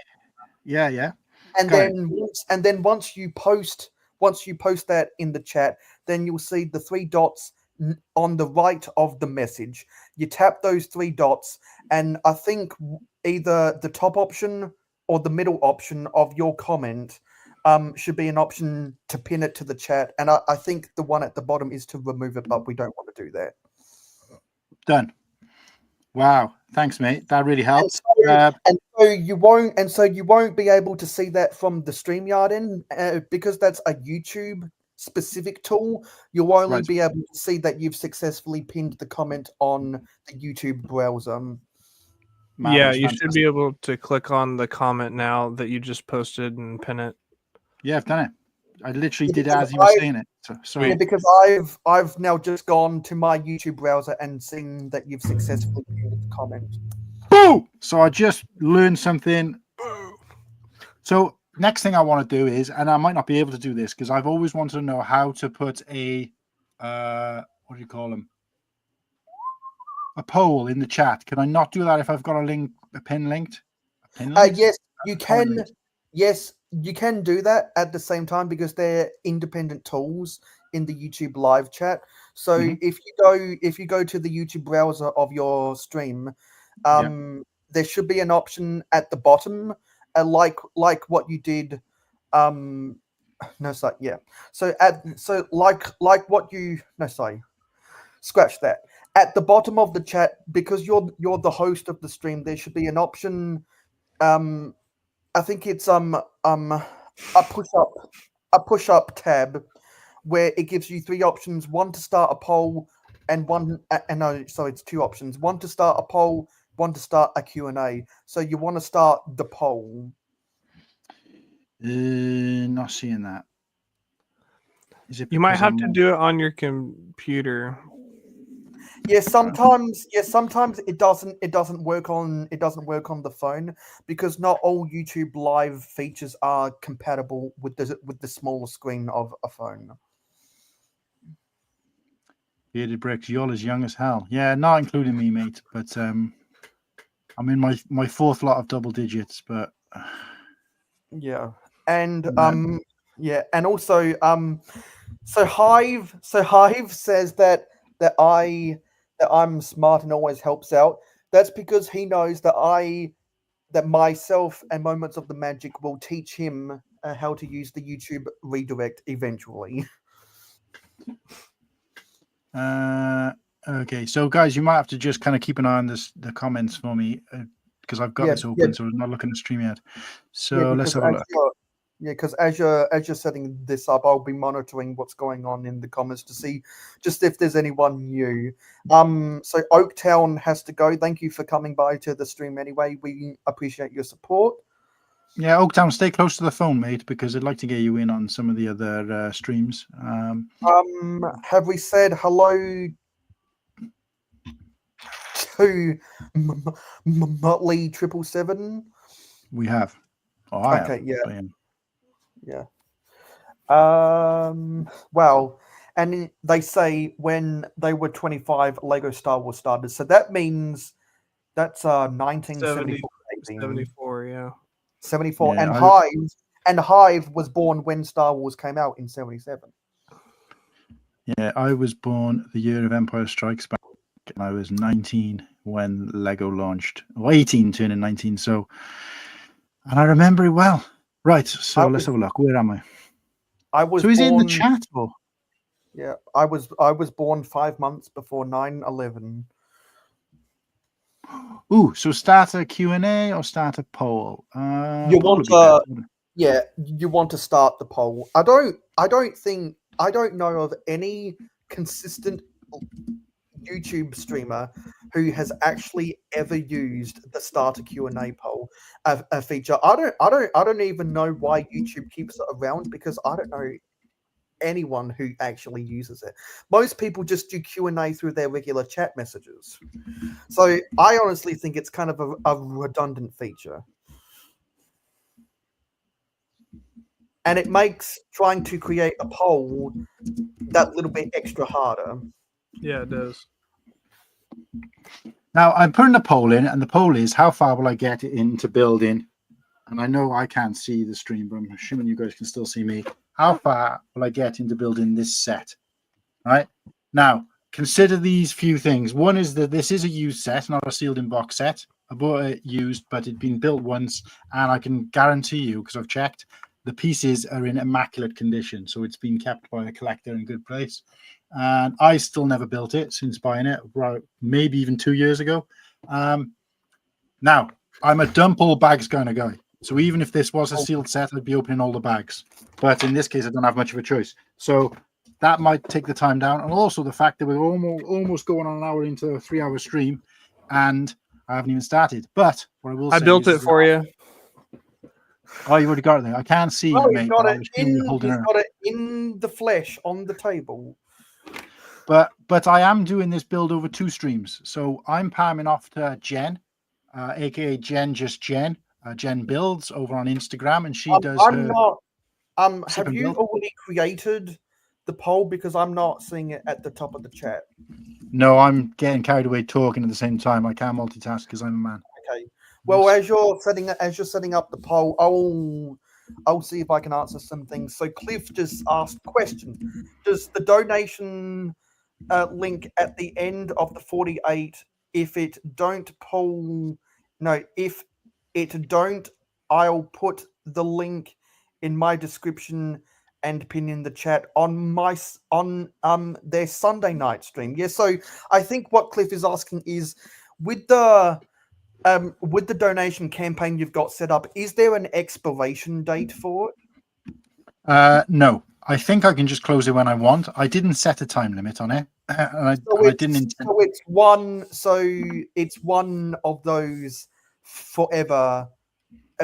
Yeah. And then once you post that in the chat, then you'll see the 3 dots on the right of the message. You tap those 3 dots, and I think either the top option or the middle option of your comment should be an option to pin it to the chat. And I think the one at the bottom is to remove it, but we don't want to do that. Done. Wow, thanks, mate. That really helps. And so you won't be able to see that from the StreamYard end because that's a YouTube specific tool. You'll only be able to see that you've successfully pinned the comment on the YouTube browser. Yeah, you should be able to click on the comment now that you just posted and pin it. Yeah, I've done it. I literally did it as you were saying it. So yeah, because I've now just gone to my YouTube browser and seen that you've successfully pinned the comment. Boo! So I just learned something. So next thing I want to do is, and I might not be able to do this because I've always wanted to know how to put a what do you call them? A poll in the chat. Can I not do that if I've got a pin linked? Yes, you can. Yes, you can do that at the same time because they're independent tools in the YouTube live chat. So if you go to the YouTube browser of your stream, there should be an option at the bottom, like what you did. Scratch that. At the bottom of the chat, because you're the host of the stream, there should be an option. I think it's a push up tab where it gives you 3 options: one to start a poll, and it's 2 options: one to start a poll, one to start a Q&A. So you want to start the poll. Not seeing that. Is it? You might have to do it on your computer. Yeah, sometimes it doesn't work on the phone because not all YouTube live features are compatible with the smaller screen of a phone. Bearded Bricks, you're as young as hell. Yeah, not including me, mate. But I'm in my 4th lot of double digits. But yeah, and and also so Hive says that I'm smart and always helps out. That's because he knows that myself and Moments of the Magic will teach him how to use the YouTube redirect eventually. Okay, so guys, you might have to just kind of keep an eye on the comments for me because I've got this open, so I'm not looking at StreamYard. So let's have a look. Because as you're setting this up, I'll be monitoring what's going on in the comments to see just if there's anyone new. So Oaktown has to go. Thank you for coming by to the stream anyway. We appreciate your support. Yeah, Oaktown, stay close to the phone, mate, because I'd like to get you in on some of the other streams. Have we said hello? to Motley 777? We have. Oh, I Okay, have. yeah. But, Yeah. Well, and they say when they were 25, Lego Star Wars started. So that means that's 1974. 74, yeah. 74. Yeah, And Hive was born when Star Wars came out in 77. Yeah, I was born the year of Empire Strikes Back, and I was 19 when Lego launched. Or 18, turning 19. So, and I remember it well. Right. So let's have a look. Where am I? I was So is he in the born. chat? Or? Yeah, I was born 5 months before 9/11. Ooh, so start a Q&A or start a poll? You Poll want would be better, wouldn't it? Yeah, you want to start the poll. I don't know of any consistent YouTube streamer who has actually ever used the starter Q&A poll a feature. I don't even know why YouTube keeps it around, because I don't know anyone who actually uses it. Most people just do Q&A through their regular chat messages. So I honestly think it's kind of a redundant feature. And it makes trying to create a poll that little bit extra harder. Yeah, it does. Now, I'm putting a poll in, and the poll is, how far will I get into building? And I know I can't see the stream, but I'm assuming you guys can still see me. How far will I get into building this set? Right? Now, consider these few things. One is that this is a used set, not a sealed-in box set. I bought it used, but it'd been built once, and I can guarantee you, because I've checked, the pieces are in immaculate condition. So it's been kept by a collector in good place. And I still never built it since buying it, maybe even 2 years ago. Now, I'm a dump all bags kind of guy. So even if this was a sealed set, I'd be opening all the bags. But in this case, I don't have much of a choice. So that might take the time down. And also the fact that we're almost going on an hour into a 3-hour stream, and I haven't even started. But what I will say I built it for you. Oh, you already got it there. I can't see you, mate. Got But he's got it in the flesh on the table. But I am doing this build over 2 streams. So I'm palming off to Jen, aka Jen Jen builds over on Instagram, and she does I'm her not sip have and you build. already created the poll? Because I'm not seeing it at the top of the chat. No, I'm getting carried away talking at the same time. I can't multitask because I'm a man. Okay. Well, as you're setting up the poll, I'll see if I can answer some things. So Cliff just asked question: does the donation link at the end of the 48, if it don't, I'll put the link in my description and pin in the chat on their Sunday night stream. Yeah, so I think what Cliff is asking is, with the donation campaign you've got set up, is there an expiration date for it? No, I think I can just close it when I want. I didn't set a time limit on it, and I didn't intend. So it's one of those forever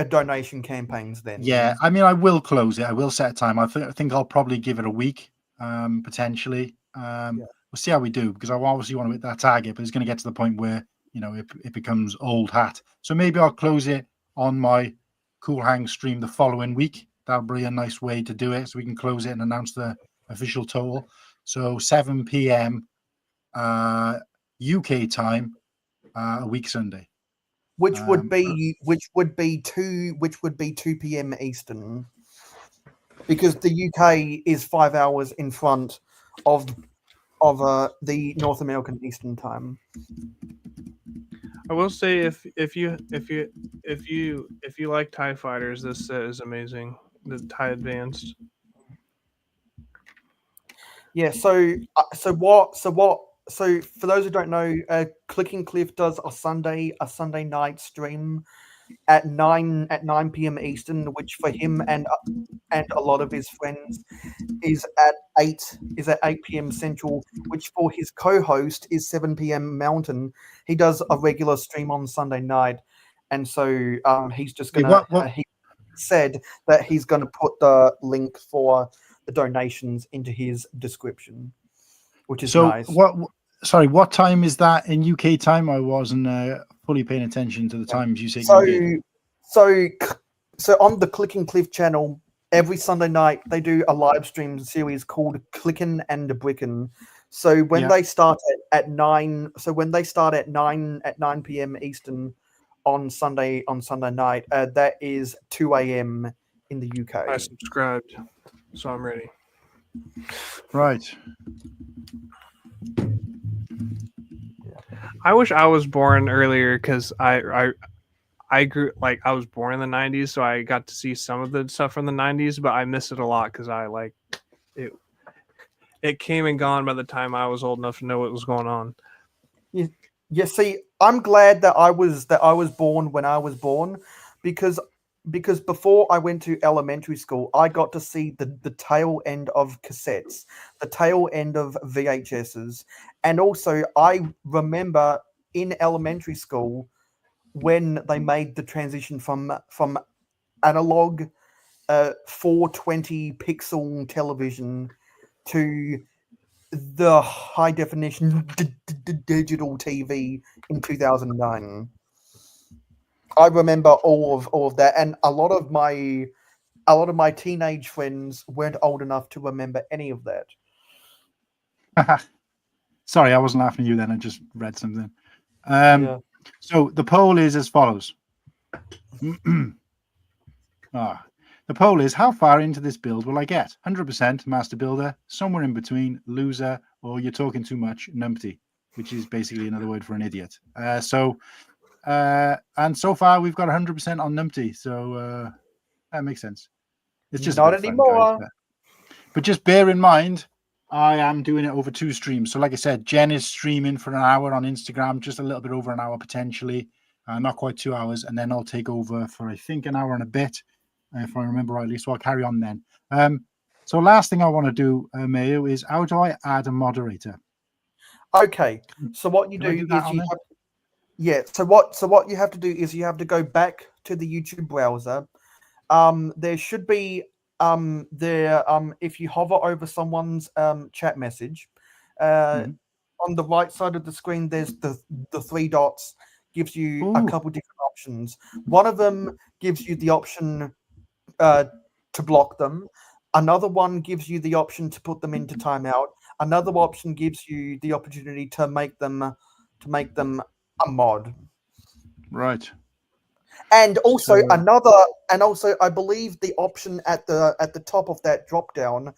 donation campaigns then. Yeah, I mean, I will close it. I will set a time. I think I'll probably give it a week, potentially. We'll see how we do, because I obviously want to hit that target, but it's going to get to the point where, you know, it becomes old hat. So maybe I'll close it on my Cool Hang stream the following week. That'll be a nice way to do it, so we can close it and announce the official total. So 7 p.m. UK time, a week Sunday. Which would be 2 p.m. Eastern, because the UK is 5 hours in front of the North American Eastern time. I will say, if you like TIE fighters, this set is amazing. The TIE Advanced. Yeah. So for those who don't know, Clicking Cliff does a Sunday night stream at 9 p.m. Eastern, which for him and a lot of his friends is at 8 p.m. Central, which for his co-host is 7 p.m. Mountain. He does a regular stream on Sunday night, and so he's just gonna. He said that he's gonna put the link for the donations into his description, which is nice. Sorry, what time is that in UK time? I wasn't fully paying attention to the times you said you did. So on the Clicking Cliff channel, every Sunday night they do a live stream series called Clickin' and Brickin'. So when they start at 9, so when they start at 9 p.m. Eastern on Sunday night, that is 2 a.m. in the UK. I subscribed, so I'm ready. Right. I wish I was born earlier because I grew like I was born in the 90s, so I got to see some of the stuff from the 90s, but I miss it a lot because I like it. It came and gone by the time I was old enough to know what was going on. Yeah. See, I'm glad that I was born when I was born, because before I went to elementary school, I got to see the tail end of cassettes, the tail end of VHSs, and also I remember in elementary school when they made the transition from analog 420 pixel television to the high definition digital TV in 2009. I remember all of that, and a lot of my teenage friends weren't old enough to remember any of that. Sorry, I wasn't laughing at you then. I just read something. Yeah. So the poll is as follows. The poll is, how far into this build will I get? 100% master builder, somewhere in between, loser, or you're talking too much, numpty, which is basically another word for an idiot. And so far we've got 100% on numpty, so that makes sense. It's just not a bit of anymore. fun, guys, but just bear in mind, I am doing it over 2 streams. So like I said, Jen is streaming for an hour on Instagram, just a little bit over an hour potentially, not quite 2 hours, and then I'll take over for I think an hour and a bit, if I remember rightly. So I'll carry on then. So last thing I want to do, Mayo, is how do I add a moderator? Okay. So what you do is what you have to do is you have to go back to the YouTube browser. There should be if you hover over someone's chat message, on the right side of the screen there's the 3 dots, gives you a couple different options. One of them gives you the option to block them. Another one gives you the option to put them into timeout. Another option gives you the opportunity to make them a mod. Right. And also I believe the option at the top of that drop down,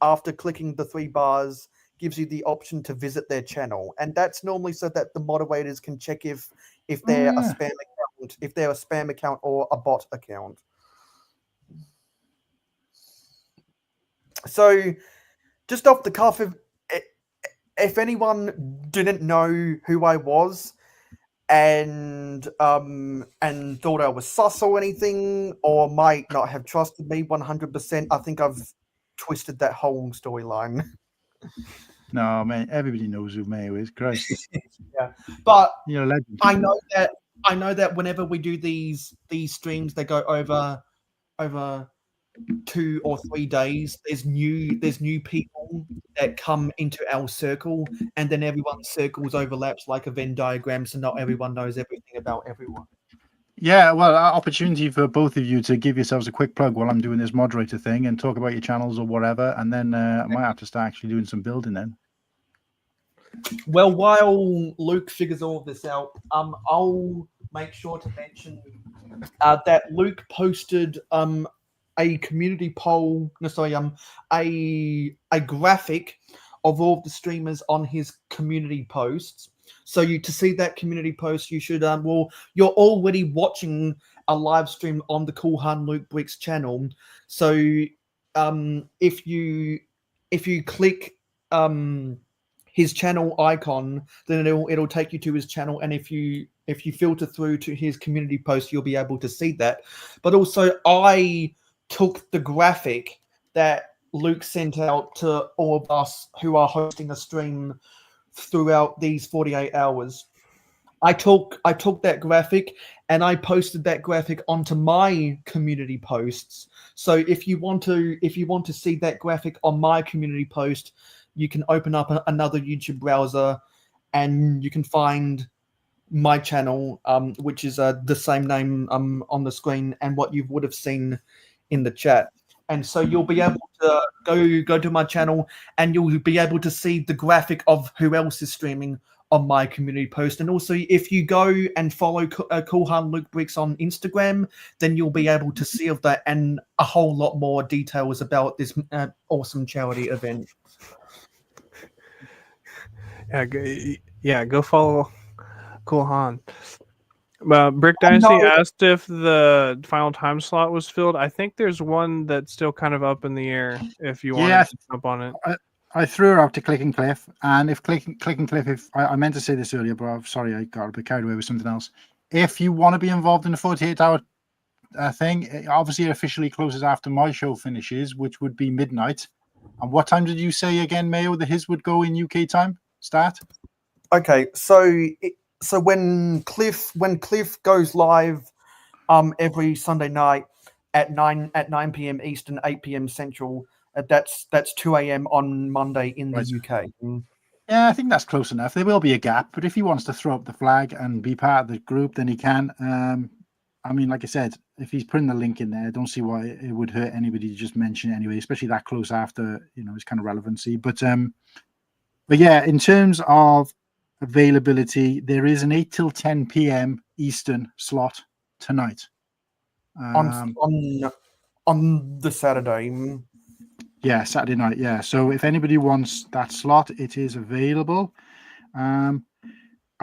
after clicking the 3 bars, gives you the option to visit their channel, and that's normally so that the moderators can check if they're a spam account or a bot account. So, just off the cuff, if anyone didn't know who I was and thought I was sus or anything, or might not have trusted me 100%, I think I've twisted that whole storyline. No, man, everybody knows who Mayo is. Christ. Yeah, but you're a legend. I know that whenever we do these streams, they go over 2 or 3 days. There's new people that come into our circle, and then everyone's circles overlaps like a Venn diagram, so not everyone knows everything about everyone. Yeah, well, opportunity for both of you to give yourselves a quick plug while I'm doing this moderator thing and talk about your channels or whatever, and then I might have to start actually doing some building then. Well, while Luke figures all of this out, I'll make sure to mention that Luke posted a community poll. No, sorry, a graphic of all of the streamers on his community posts. So to see that community post, you should you're already watching a live stream on the Cool Han Luke Bricks channel. So if you click his channel icon, then it'll take you to his channel, and if you filter through to his community post, you'll be able to see that. But also, I took the graphic that Luke sent out to all of us who are hosting a stream throughout these 48 hours. I took that graphic and I posted that graphic onto my community posts. So if you want to see that graphic on my community post, you can open up another YouTube browser and you can find my channel, which is the same name on the screen and what you would have seen in the chat. And so you'll be able to go to my channel, and you'll be able to see the graphic of who else is streaming on my community post. And also, if you go and follow Cool Hard Luke Bricks on Instagram, then you'll be able to see of that and a whole lot more details about this awesome charity event. Go follow Cool Han. Brick Dynasty asked if the final time slot was filled. I think there's one that's still kind of up in the air. If you want to jump on it, I threw her out to Clicking Cliff, and if Clicking Cliff, if I meant to say this earlier, but I'm sorry, I got a bit carried away with something else. If you want to be involved in the 48-hour thing, obviously it officially closes after my show finishes, which would be midnight. And what time did you say again, Mayo, that his would go in UK time? Start? Okay, so when Cliff goes live every Sunday night at 9 p.m. Eastern, 8 p.m. Central, that's 2 a.m. on Monday in the UK. Yeah, I think that's close enough. There will be a gap, but if he wants to throw up the flag and be part of the group, then he can. I mean, like I said, if he's putting the link in there, I don't see why it would hurt anybody to just mention it anyway, especially that close after, his kind of relevancy. But yeah, in terms of availability, there is an 8 till 10 p.m. Eastern slot tonight. On the Saturday. Yeah, Saturday night. Yeah. So if anybody wants that slot, it is available. I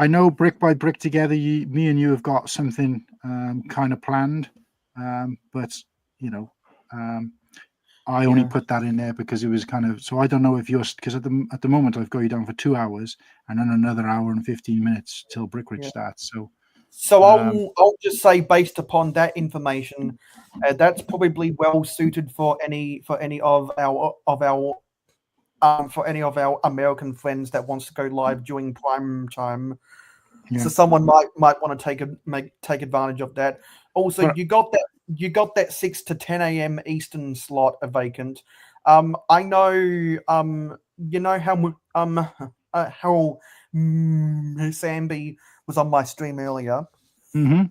know Brick by Brick Together, me and you have got something kind of planned. But I only put that in there because it was kind of, so I don't know if you're, because at the moment I've got you down for 2 hours and then another hour and 15 minutes till Brickridge starts. So I'll just say, based upon that information, that's probably well suited for any of our American friends that wants to go live during prime time. Yeah. So someone might want to take advantage of that. Also, you got that 6 to 10 a.m. Eastern slot vacant. I know you know how Samby was on my stream earlier. Mm-hmm.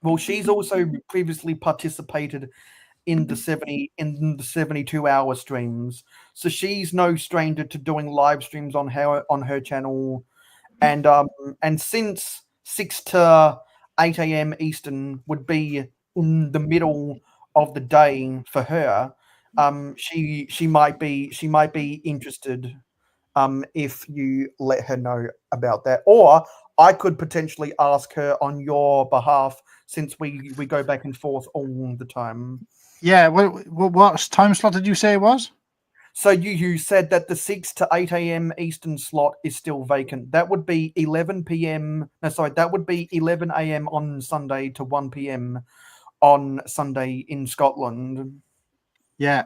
Well, she's also previously participated in the 72-hour streams, so she's no stranger to doing live streams on her channel, and since 6 to 8 a.m. Eastern would be in the middle of the day for her, she might be interested if you let her know about that, or I could potentially ask her on your behalf, since we go back and forth all the time. Yeah, what time slot did you say it was? So you said that the 6 to 8 a.m. Eastern slot is still vacant. That would be 11 p.m. No, sorry, that would be 11 a.m. on Sunday to 1 p.m. on Sunday in Scotland. Yeah,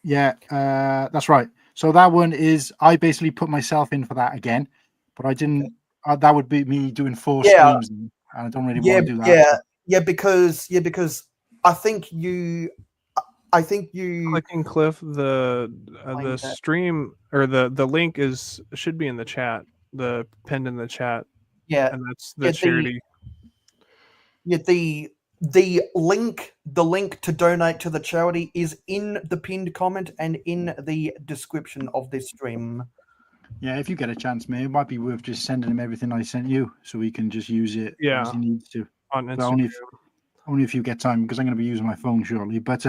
that's right. So that one is, I basically put myself in for that again, but I didn't. That would be me doing 4 streams, and I don't really want to do that. Because I think you Clicking Cliff, the stream or the link should be in the chat, the pinned in the chat. Yeah, and that's the charity. The link to donate to the charity is in the pinned comment and in the description of this stream. Yeah, if you get a chance, mate, it might be worth just sending him everything I sent you, so he can just use it as he needs to. On Instagram. Only if you get time, because I'm going to be using my phone shortly. But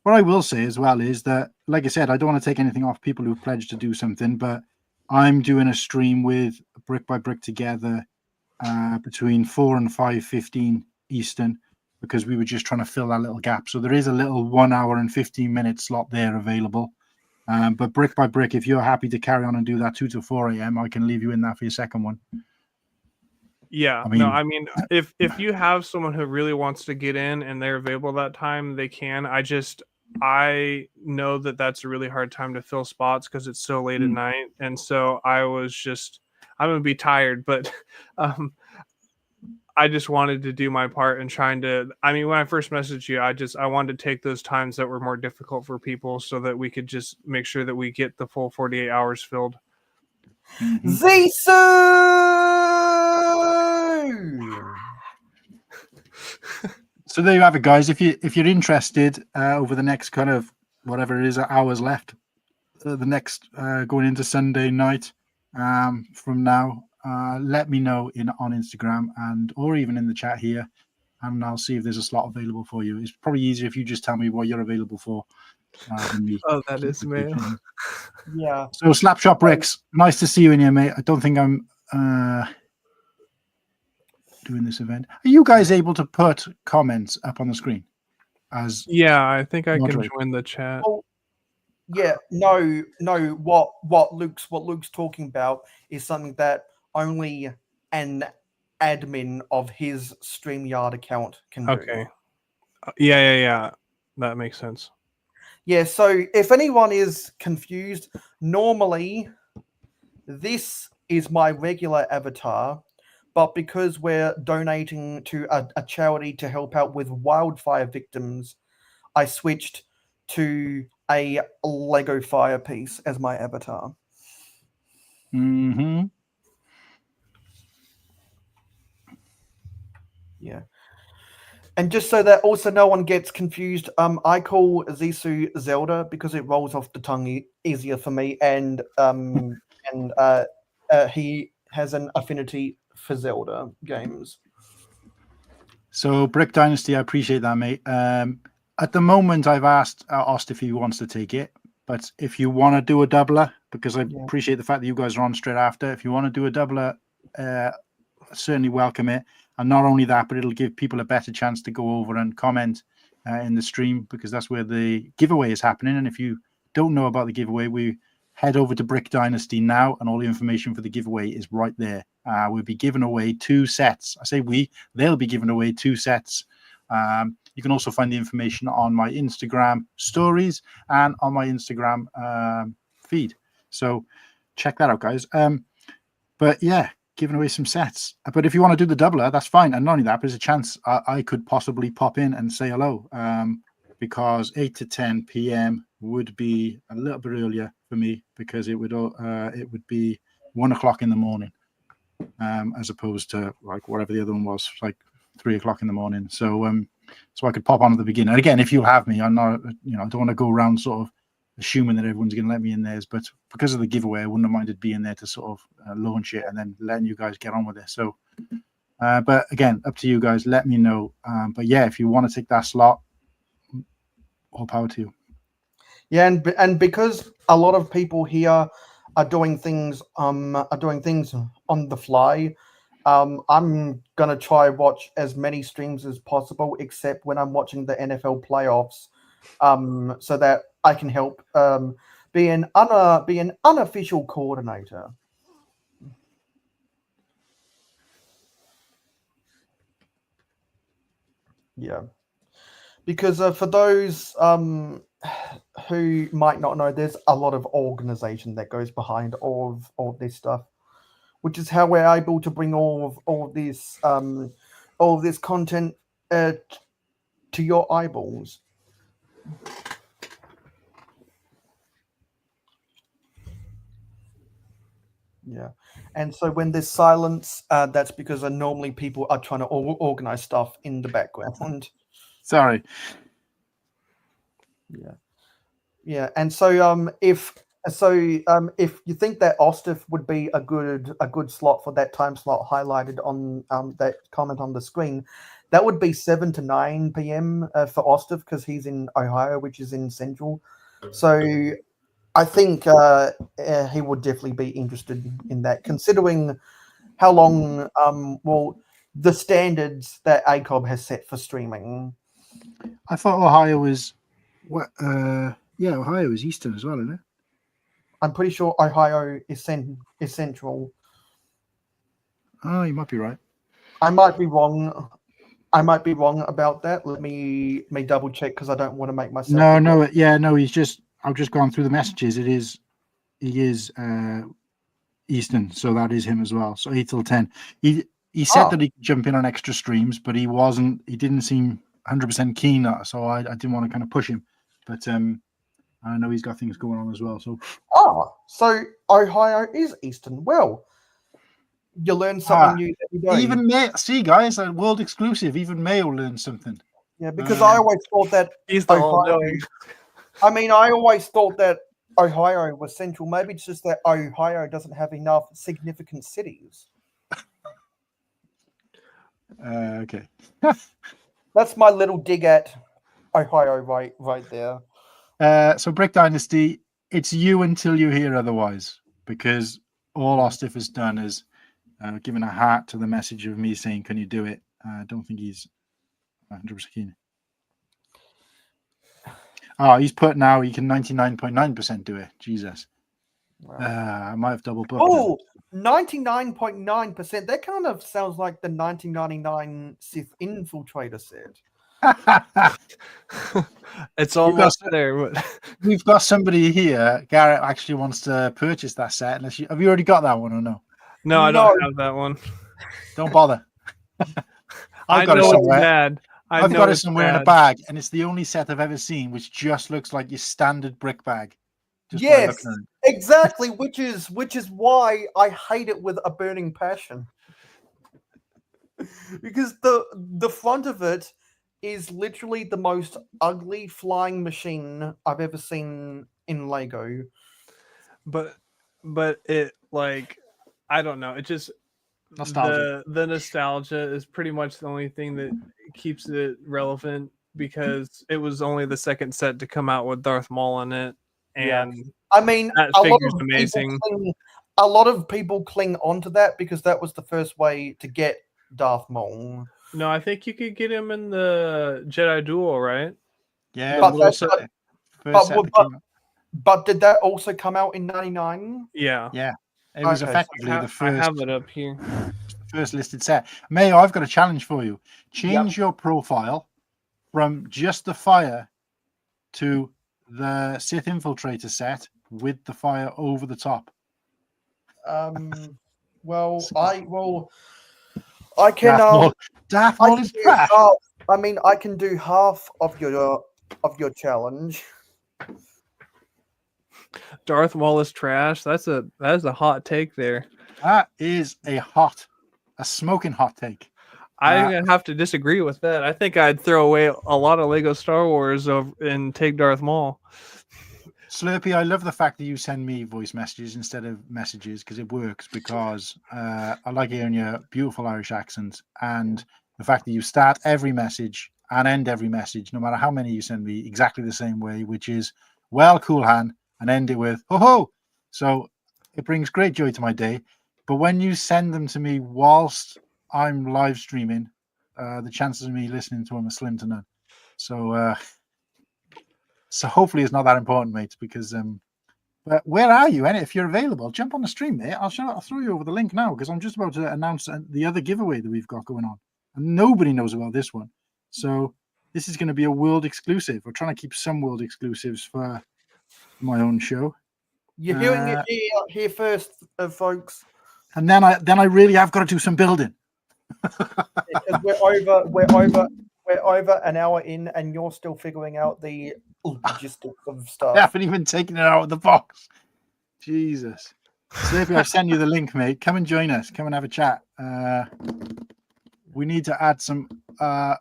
what I will say as well is that, like I said, I don't want to take anything off people who pledged to do something, but I'm doing a stream with Brick by Brick Together between 4 and 5:15 Eastern, because we were just trying to fill that little gap. So there is a little 1 hour and 15-minute slot there available. But Brick by Brick, if you're happy to carry on and do that 2 to 4 a.m., I can leave you in that for your second one. Yeah, I mean, if you have someone who really wants to get in and they're available that time, they can. I know that that's a really hard time to fill spots because it's so late at night, and so I'm gonna be tired, but I just wanted to do my part in trying to. I mean, when I first messaged you, I wanted to take those times that were more difficult for people so that we could just make sure that we get the full 48 hours filled. Mhm. Zissou! So there you have it, guys. If you're interested, over the next kind of whatever it is, hours left, the next going into Sunday night, from now, let me know on Instagram or even in the chat here, and I'll see if there's a slot available for you. It's probably easier if you just tell me what you're available for than me. Oh, that is mail. Yeah. So Slapshot Bricks, nice to see you in here, mate. I don't think I'm doing this event. Are you guys able to put comments up on the screen? Yeah, I think I can Moderate. join the chat. Oh, yeah. No. What Luke's talking about is something that only an admin of his StreamYard account can do. Okay. Yeah. That makes sense. Yeah, so if anyone is confused, normally this is my regular avatar, but because we're donating to a charity to help out with wildfire victims, I switched to a Lego fire piece as my avatar. Mm-hmm. Yeah. And just so that also no one gets confused, I call Zissou Zelda because it rolls off the tongue easier for me, and he has an affinity for Zelda games. So Brick Dynasty, I appreciate that, mate. At the moment, I've asked Ost if he wants to take it, but if you want to do a doubler, because I appreciate the fact that you guys are on straight after, if you want to do a doubler, certainly welcome it. And not only that, but it'll give people a better chance to go over and comment in the stream, because that's where the giveaway is happening. And if you don't know about the giveaway, we head over to Brick Dynasty now, and all the information for the giveaway is right there. We'll be giving away 2 sets. I say they'll be giving away 2 sets. You can also find the information on my Instagram stories and on my Instagram feed. So check that out, guys. But yeah, giving away some sets. But if you want to do the doubler, that's fine. And not only that, but there's a chance I could possibly pop in and say hello, because 8 to 10 p.m. would be a little bit earlier for me, because it would be 1 o'clock in the morning, as opposed to like whatever the other one was, like 3 o'clock in the morning. So I could pop on at the beginning. And again, if you'll have me, I'm not, I don't want to go around sort of assuming that everyone's going to let me in theirs, but because of the giveaway, I wouldn't have minded being there to sort of launch it and then letting you guys get on with it. So, but again, up to you guys. Let me know. But yeah, if you want to take that slot, all power to you. Yeah, and because a lot of people here are doing things on the fly, I'm gonna try watch as many streams as possible, except when I'm watching the NFL playoffs, so that I can help be an unofficial coordinator. Yeah, because for those who might not know, there's a lot of organization that goes behind all of this stuff, which is how we're able to bring all of this content to your eyeballs. Yeah, and so when there's silence, that's because normally people are trying to organize stuff in the background. Sorry. Yeah, and so if you think that Ostif would be a good slot for that time slot highlighted on that comment on the screen, that would be 7 to 9 p.m. For Ostif, because he's in Ohio, which is in Central. So I think he would definitely be interested in that, considering how long the standards that ACOB has set for streaming. I thought Ohio was Ohio is Eastern as well, isn't it? I'm pretty sure Ohio is Central. Oh, you might be right. I might be wrong. About that. Let me double check, because I don't want to make myself. No. I've just gone through the messages. He is Eastern, so that is him as well. So 8 till 10. He said that he could jump in on extra streams, but he didn't seem 100% keen. So I didn't want to kind of push him. But I know he's got things going on as well. So So Ohio is Eastern. Well, you learn something new every day. Even Mayo, see guys, a world exclusive. Even Mayo learned something. Yeah, because I always thought that He's the Ohio. all-knowing. I mean, I always thought that Ohio was central. Maybe it's just that Ohio doesn't have enough significant cities. Okay. That's my little dig at Ohio right there. So Brick Dynasty, it's you until you hear otherwise, because all Ostiff has done is given a heart to the message of me saying, "Can you do it?" I don't think he's 100% keen. Oh, he's put now he can 99.9% do it. Jesus. Wow. I might have double booked. Oh, 99.9%. That kind of sounds like the 1999 Sith Infiltrator set. It's almost there. But... We've got somebody here. Garrett actually wants to purchase that set. Unless have you already got that one or no? No, I don't have that one. Don't bother. I've got it somewhere. I've got it somewhere in a bag, and it's the only set I've ever seen which just looks like your standard brick bag. Yes, exactly. Which is why I hate it with a burning passion. Because the front of it is literally the most ugly flying machine I've ever seen in Lego. But it, like, I don't know. It just nostalgia. The nostalgia is pretty much the only thing that keeps it relevant, because it was only the second set to come out with Darth Maul in it, and I mean, that figure's amazing. A lot of people cling onto that because that was the first way to get Darth Maul. No, I think you could get him in the Jedi Duel, right? Yeah, but did that also come out in '99? Yeah. It was effectively the first. I have it up here. First listed set. Mayo, I've got a challenge for you. Change your profile from just the fire to the Sith Infiltrator set with the fire over the top. I can. Darth Maul is trash. I mean, I can do half of your challenge. Darth Maul is trash. That's a hot take there. That is a smoking hot take. I'm gonna have to disagree with that. I think I'd throw away a lot of Lego Star Wars and take Darth Maul. Slurpee, I love the fact that you send me voice messages instead of messages, because it works, because I like hearing your beautiful Irish accent, and the fact that you start every message and end every message, no matter how many you send me, exactly the same way, which is, well, cool hand, and end it with, ho ho. So it brings great joy to my day. But when you send them to me whilst I'm live streaming, the chances of me listening to them are slim to none. So hopefully it's not that important, mate, because but where are you? And if you're available, jump on the stream, mate. I'll throw you over the link now, because I'm just about to announce the other giveaway that we've got going on, and nobody knows about this one. So this is going to be a world exclusive. We're trying to keep some world exclusives for my own show. You're hearing it here first, folks. And then I really have got to do some building. Because we're over an hour in, and you're still figuring out the logistics of stuff. I haven't even taken it out of the box. Jesus. Slurpee, I've sent you the link, mate. Come and join us. Come and have a chat. We need to add some a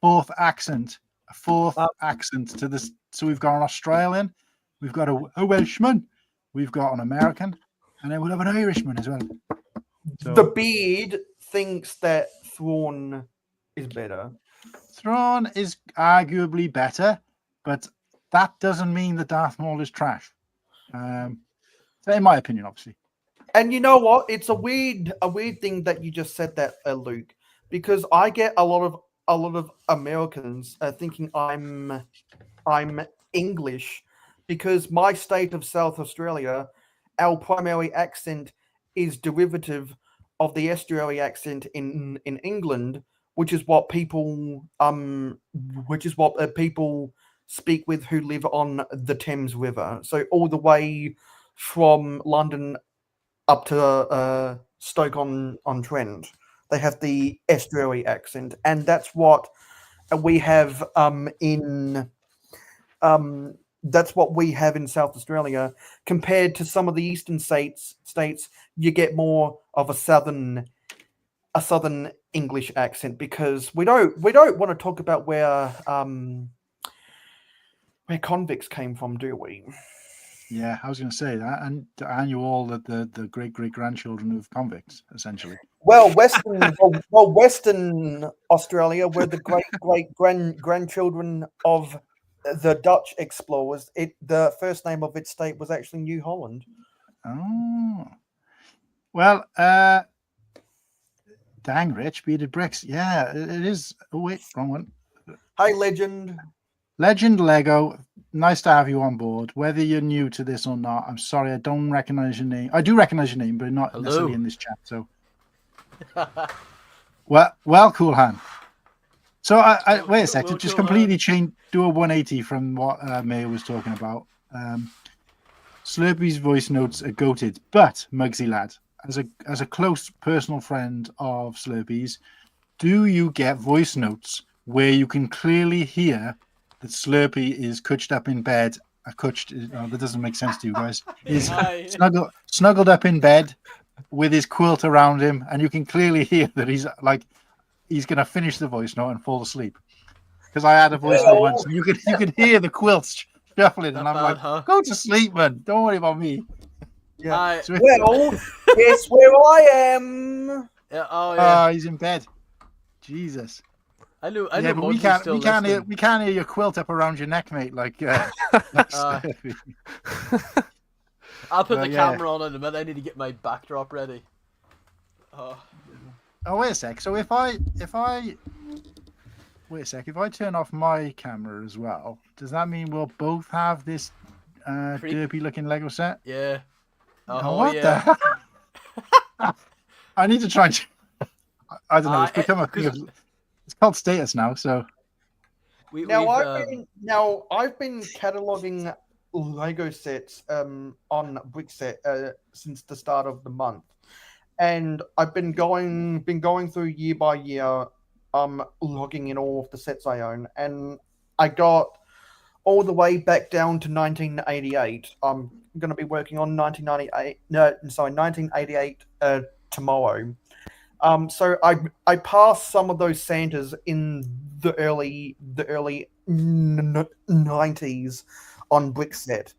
fourth accent to this. So we've got an Australian, we've got a Welshman, we've got an American, and then we'll have an Irishman as well. So, the beard thinks that Thrawn is better. Thrawn is arguably better, but that doesn't mean that Darth Maul is trash. In my opinion, obviously. And you know what? It's a weird thing that you just said that, Luke, because I get a lot of Americans thinking I'm English, because my state of South Australia, our primary accent is derivative of the estuary accent in England, which is what people people speak with who live on the Thames River. So all the way from London up to Stoke-on-Trent, they have the estuary accent, and that's what we have in that's what we have in South Australia. Compared to some of the eastern states, you get more of a southern English accent, because we don't want to talk about where convicts came from, do we? Yeah, I was going to say that, and you're all the great grandchildren of convicts, essentially. Well, Western Australia were the great grandchildren of the Dutch explorers. The first name of its state was actually New Holland. Oh, well, dang, Rich, bearded bricks. Yeah, it is. Oh wait, wrong one. Hey, Legend Lego. Nice to have you on board. Whether you're new to this or not, I'm sorry, I don't recognize your name. I do recognize your name, but not necessarily in this chat. So, well, cool hand. So, I wait a sec. To just completely do a 180 from what Mayo was talking about. Slurpy's voice notes are goated, but Muggsy lad, as a close personal friend of Slurpy's, do you get voice notes where you can clearly hear that Slurpy is couched up in bed? That doesn't make sense to you guys. Is snuggled up in bed with his quilt around him, and you can clearly hear that he's going to finish the voice note and fall asleep. Because I had a voice note once, and you could hear the quilts shuffling, and I'm like, go to sleep, man. Don't worry about me. Yeah. Well, guess where I am. Yeah, he's in bed. Jesus. I know. But we can't hear your quilt up around your neck, mate. Like I'll put the camera on in a minute. I need to get my backdrop ready. Oh, wait a sec. So if I turn off my camera as well, does that mean we'll both have this derpy looking Lego set? Yeah. What the hell? I need to try and. I don't know. It's become a thing of. It's called status now. So. I've been cataloging Lego sets on Brickset since the start of the month, and I've been going through year by year, logging in all of the sets I own, and I got all the way back down to 1988. I'm going to be working on 1988 tomorrow. So I passed some of those Santas in the early 90s on Brickset,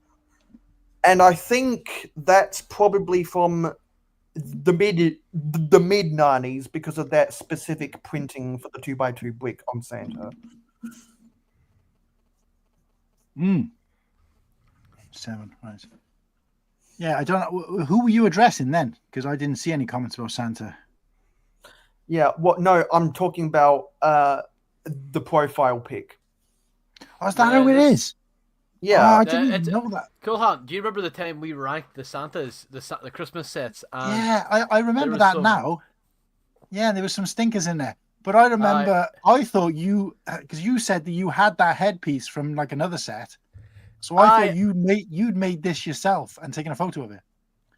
and I think that's probably from the mid 90s because of that specific printing for the 2x2 brick on Santa. 7, right. Yeah, I don't know. Who were you addressing then? Because I didn't see any comments about Santa. Yeah, no, I'm talking about the profile pic. Oh, is that who it is? Yeah. I didn't even know that. Cool, Han. Do you remember the time we ranked the Santas, the Christmas sets? Yeah, I remember that now. Yeah, there was some stinkers in there. But I remember, I thought because you said that you had that headpiece from like another set. So I thought you'd made this yourself and taken a photo of it.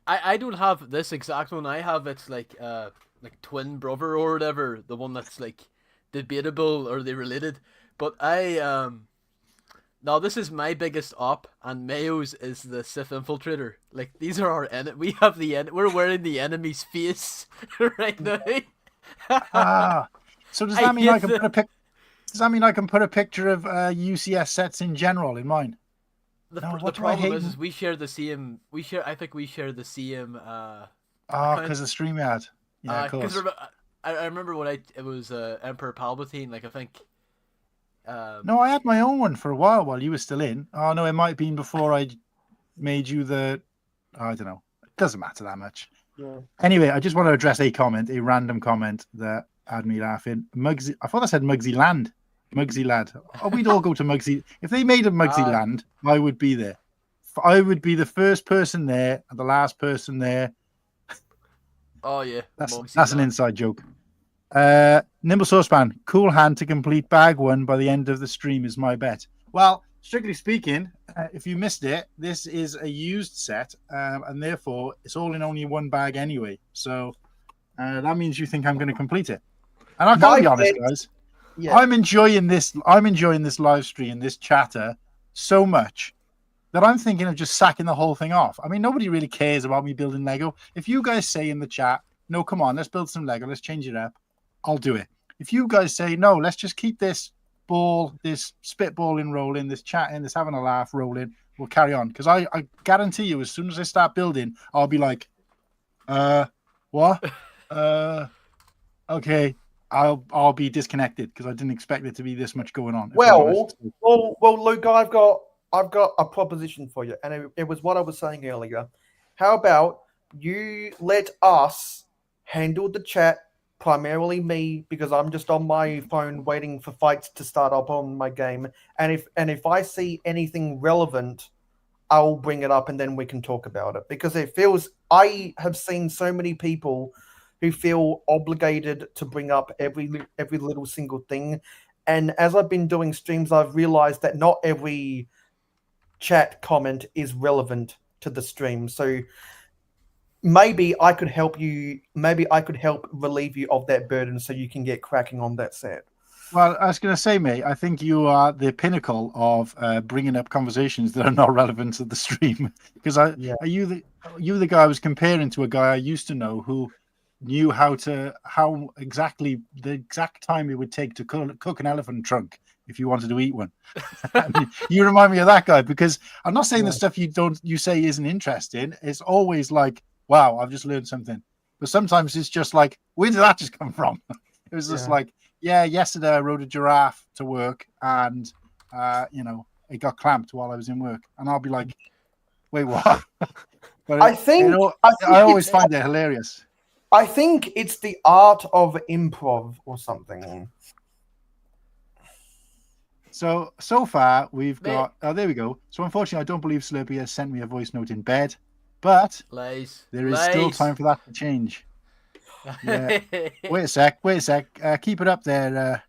I don't have this exact one. I have it's like twin brother or whatever, the one that's like debatable or they related. But now this is my biggest op, and Mayo's is the Sith infiltrator. Like these are our we have we're wearing the enemy's face right now. So does that mean I can put a picture of UCS sets in general in mine? The problem is we share the same. I think we share the same. Because of Stream-A-Thon. Yeah, of course. I remember when it was Emperor Palpatine. Like I think. No, I had my own one for a while you were still in. Oh no, it might have been before I made you the. I don't know. It doesn't matter that much. Yeah. Anyway, I just want to address a random comment that had me laughing. Muggsy, I thought I said Muggsy Land. Muggsy Lad. Oh, we'd all go to Muggsy. If they made a Muggsy Land, I would be there. I would be the first person there and the last person there. Oh, yeah. That's an inside joke. Nimble Saucepan. Cool hand to complete bag 1 by the end of the stream is my bet. Well, strictly speaking, if you missed it, this is a used set, and therefore it's all in only one bag anyway. So that means you think I'm going to complete it. And I gotta be honest, guys. Yeah. I'm enjoying this live stream, this chatter so much that I'm thinking of just sacking the whole thing off. I mean, nobody really cares about me building Lego. If you guys say in the chat, no, come on, let's build some Lego, let's change it up, I'll do it. If you guys say, no, let's just keep this ball, this spitballing rolling, this chatting, this having a laugh rolling, we'll carry on. Because I guarantee you, as soon as I start building, I'll be like, what? Okay, I'll be disconnected because I didn't expect there to be this much going on. Well, Luke, I've got a proposition for you, and it was what I was saying earlier. How about you let us handle the chat, primarily me, because I'm just on my phone waiting for fights to start up on my game, and if I see anything relevant, I'll bring it up and then we can talk about it, because I have seen so many people who feel obligated to bring up every little single thing. And as I've been doing streams, I've realized that not every chat comment is relevant to the stream. So maybe I could help you. Maybe I could help relieve you of that burden so you can get cracking on that set. Well, I was going to say, mate, I think you are the pinnacle of bringing up conversations that are not relevant to the stream. Because are you the guy I was comparing to a guy I used to know who knew the exact time it would take to cook an elephant trunk if you wanted to eat one. You remind me of that guy, because I'm not saying the stuff you say isn't interesting. It's always like, wow, I've just learned something. But sometimes it's just like, where did that just come from? It was just like, yesterday I rode a giraffe to work and it got clamped while I was in work, and I'll be like, wait, what? But I always find it hilarious. I think it's the art of improv or something. So far we've got. Oh, there we go. So unfortunately, I don't believe Slurpee has sent me a voice note in bed, but there is still time for that to change. Yeah. Wait a sec. Keep it up there.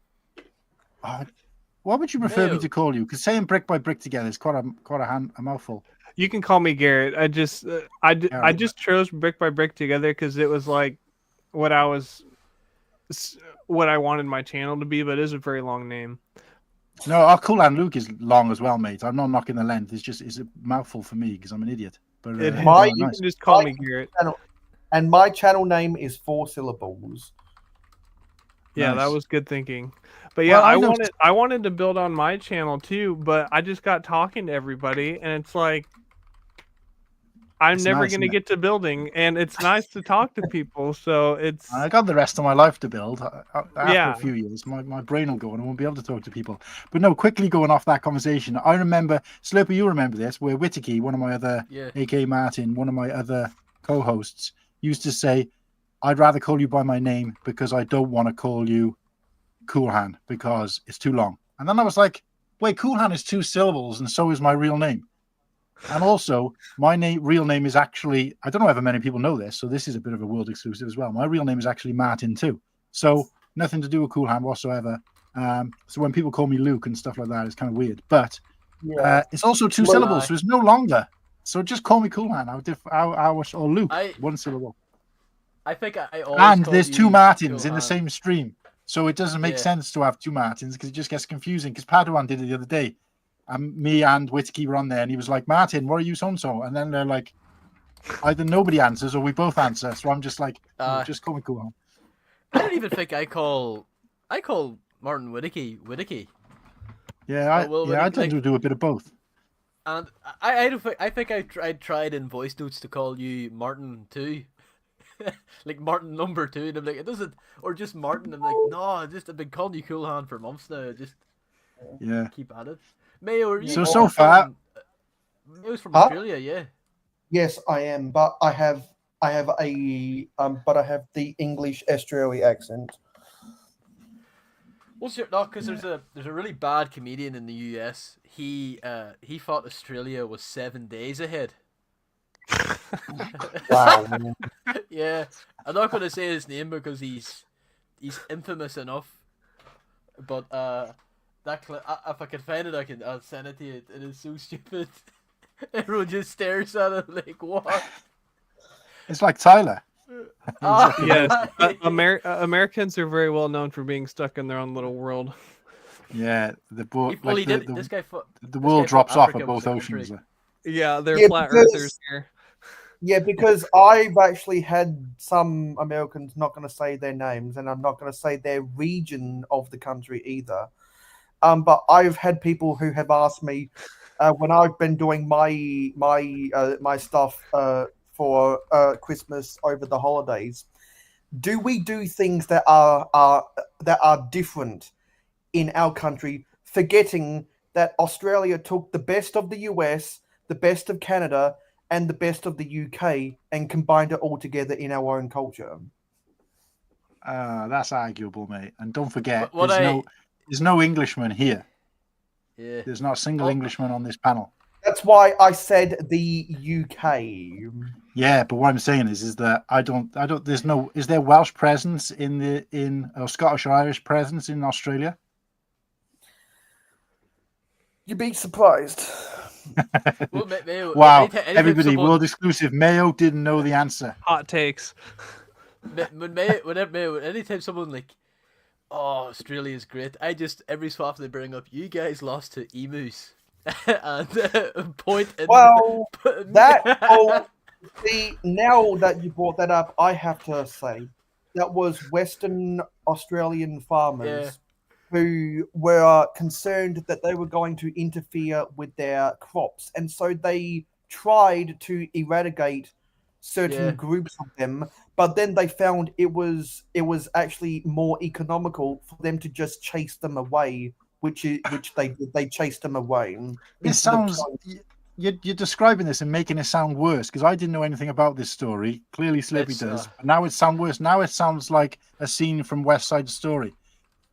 What would you prefer me to call you? Because saying brick by brick together is quite a mouthful. You can call me Garrett. I just chose brick by brick together because it was like what I wanted my channel to be, but it is a very long name. No, our Cool Hand Luke is long as well, mate. I'm not knocking the length. It's a mouthful for me because I'm an idiot. But you can just call me Garrett. And my channel name is 4 syllables. Yeah, Nice. That was good thinking. But yeah, I wanted to build on my channel too, but I just got talking to everybody, and it's like I'm never going to get to building, and it's nice to talk to people. So I got the rest of my life to build. After a few years, my brain will go and I won't be able to talk to people. But no, quickly going off that conversation, I remember, Slurpee, you remember this, where Whittaky, one of my other, aka Martin, one of my other co-hosts, used to say, I'd rather call you by my name because I don't want to call you Cool Hand because it's too long. And then I was like, wait, Cool Hand is 2 syllables and so is my real name. And also, my real name is actually, I don't know if many people know this, so this is a bit of a world exclusive as well. My real name is actually Martin too. So nothing to do with Cool Hand whatsoever. So when people call me Luke and stuff like that, it's kind of weird. But it's also 2 syllables, so it's no longer. So just call me Cool Hand. Or Luke, 1 syllable. I think I always and there's 2 Martins in the Cool same stream. So it doesn't make sense to have 2 Martins because it just gets confusing. Because Padawan did it the other day. And me and Whittaky were on there, and he was like, Martin, what are you so-and-so? And then they're like, either nobody answers or we both answer. So I'm just like, just call me Cool Hand. I don't even think I call Martin Whittaky. Yeah, I tend to do a bit of both. And I think I tried in voice notes to call you Martin too. Like Martin number 2, and I'm like, it doesn't, or just Martin. I'm like, no, I've been calling you Cool Hand for months now. Just keep at it. Mayo, are you so far, Mayo's from Australia, yeah. Yes, I am, but I have the English Australia accent. What's your because there's a really bad comedian in the US. He thought Australia was 7 days ahead. Wow. Yeah, I'm not going to say his name because he's infamous enough. But that clip, if I can find it, I'll send it to you. It is so stupid. Everyone just stares at it like, what? It's like Tyler. Yes, Americans are very well known for being stuck in their own little world. Yeah, the world drops off at both oceans. Yeah, they're Yeah, flat because- earthers here. Yeah, because I've actually had some Americans, not going to say their names, and I'm not going to say their region of the country either. But I've had people who have asked me when I've been doing my stuff for Christmas over the holidays. Do we do things that are different in our country, forgetting that Australia took the best of the US, the best of Canada, and the best of the UK and combined it all together in our own culture? That's arguable, mate. And don't forget, But what there's no Englishman here. Yeah. There's not a single Oh. Englishman on this panel. That's why I said the UK. Yeah, but what I'm saying is that is there Welsh presence or Scottish or Irish presence in Australia? You'd be surprised. Well, Mayo, Wow, anytime everybody, someone- world exclusive. Mayo didn't know the answer. Hot takes. Anytime someone like, oh, Australia's great, I just every so often they bring up, you guys lost to emus, and point. Well, see, now that you brought that up, I have to say that was Western Australian farmers who were concerned that they were going to interfere with their crops, and so they tried to eradicate certain groups of them, but then they found it was actually more economical for them to just chase them away, which they did. They chased them away. This sounds you're describing this and making it sound worse, because I didn't know anything about this story. Clearly Slippy does. But now it sounds worse. Now it sounds like a scene from West Side Story,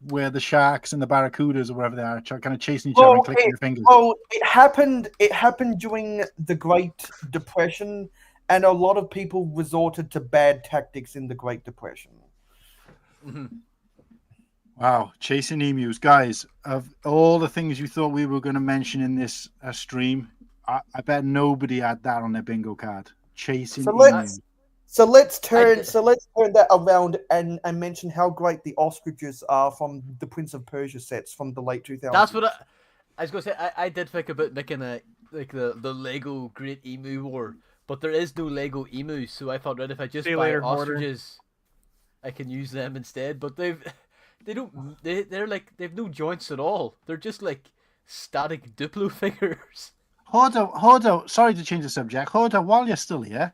where the sharks and the barracudas or whatever they are kind of chasing each other and clicking their fingers. Well, it happened during the Great Depression, and a lot of people resorted to bad tactics in the Great Depression. Wow, chasing emus. Guys, of all the things you thought we were going to mention in this stream, I bet nobody had that on their bingo card. Chasing emus. So let's turn that around and mention how great the ostriches are from the Prince of Persia sets from the late 2000s. That's what I was going to say. I did think about making the Lego Great Emu War, but there is no Lego emus, so I thought, right, if I just buy ostriches, I can use them instead. But they've no joints at all. They're just like static Duplo figures. Hodo, sorry to change the subject. Hodo, while you're still here,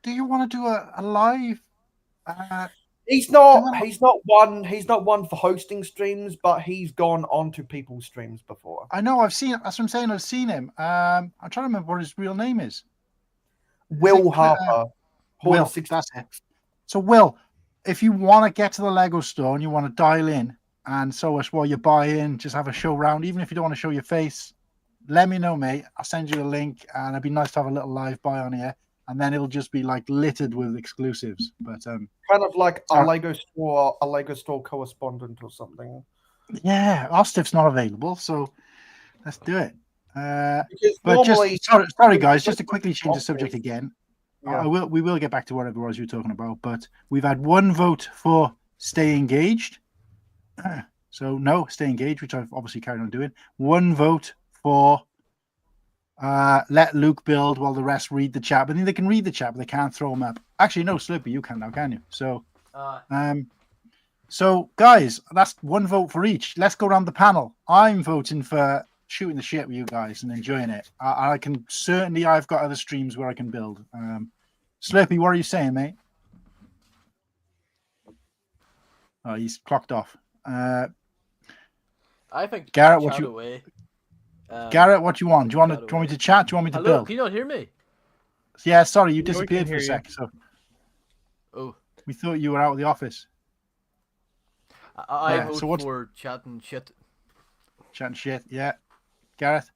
do you want to do a live? He's not one for hosting streams, but he's gone onto people's streams before. I know, that's what I'm saying. I've seen him. I'm trying to remember what his real name is. Will Harper. Will, that's it. So Will, if you want to get to the Lego store and you want to dial in and show us while you buy in, just have a show round, even if you don't want to show your face, let me know, mate. I'll send you a link, and it'd be nice to have a little live buy on here, and then it'll just be like littered with exclusives. But kind of like a Lego store correspondent or something. Yeah, Ostif's not available, so let's do it. But sorry guys, just to quickly change the subject again. Yeah. We will get back to whatever it was you were talking about, but we've had one vote for stay engaged. So no, stay engaged, which I've obviously carried on doing. One vote for let Luke build while the rest read the chat. But then they can read the chat, but they can't throw them up. Actually, no, Slippy, you can now, can you? So so guys, that's one vote for each. Let's go around the panel. I'm voting for shooting the shit with you guys and enjoying it. I can certainly, I've got other streams where I can build. Slurpy, what are you saying, mate? Oh, he's clocked off. I think Garrett, Garrett, what do you want? Do you want me to chat? Do you want me to build? Can you not hear me? Yeah, sorry, you disappeared for a sec. So oh, we thought you were out of the office. I vote for chatting shit. Chatting shit, yeah. Gareth,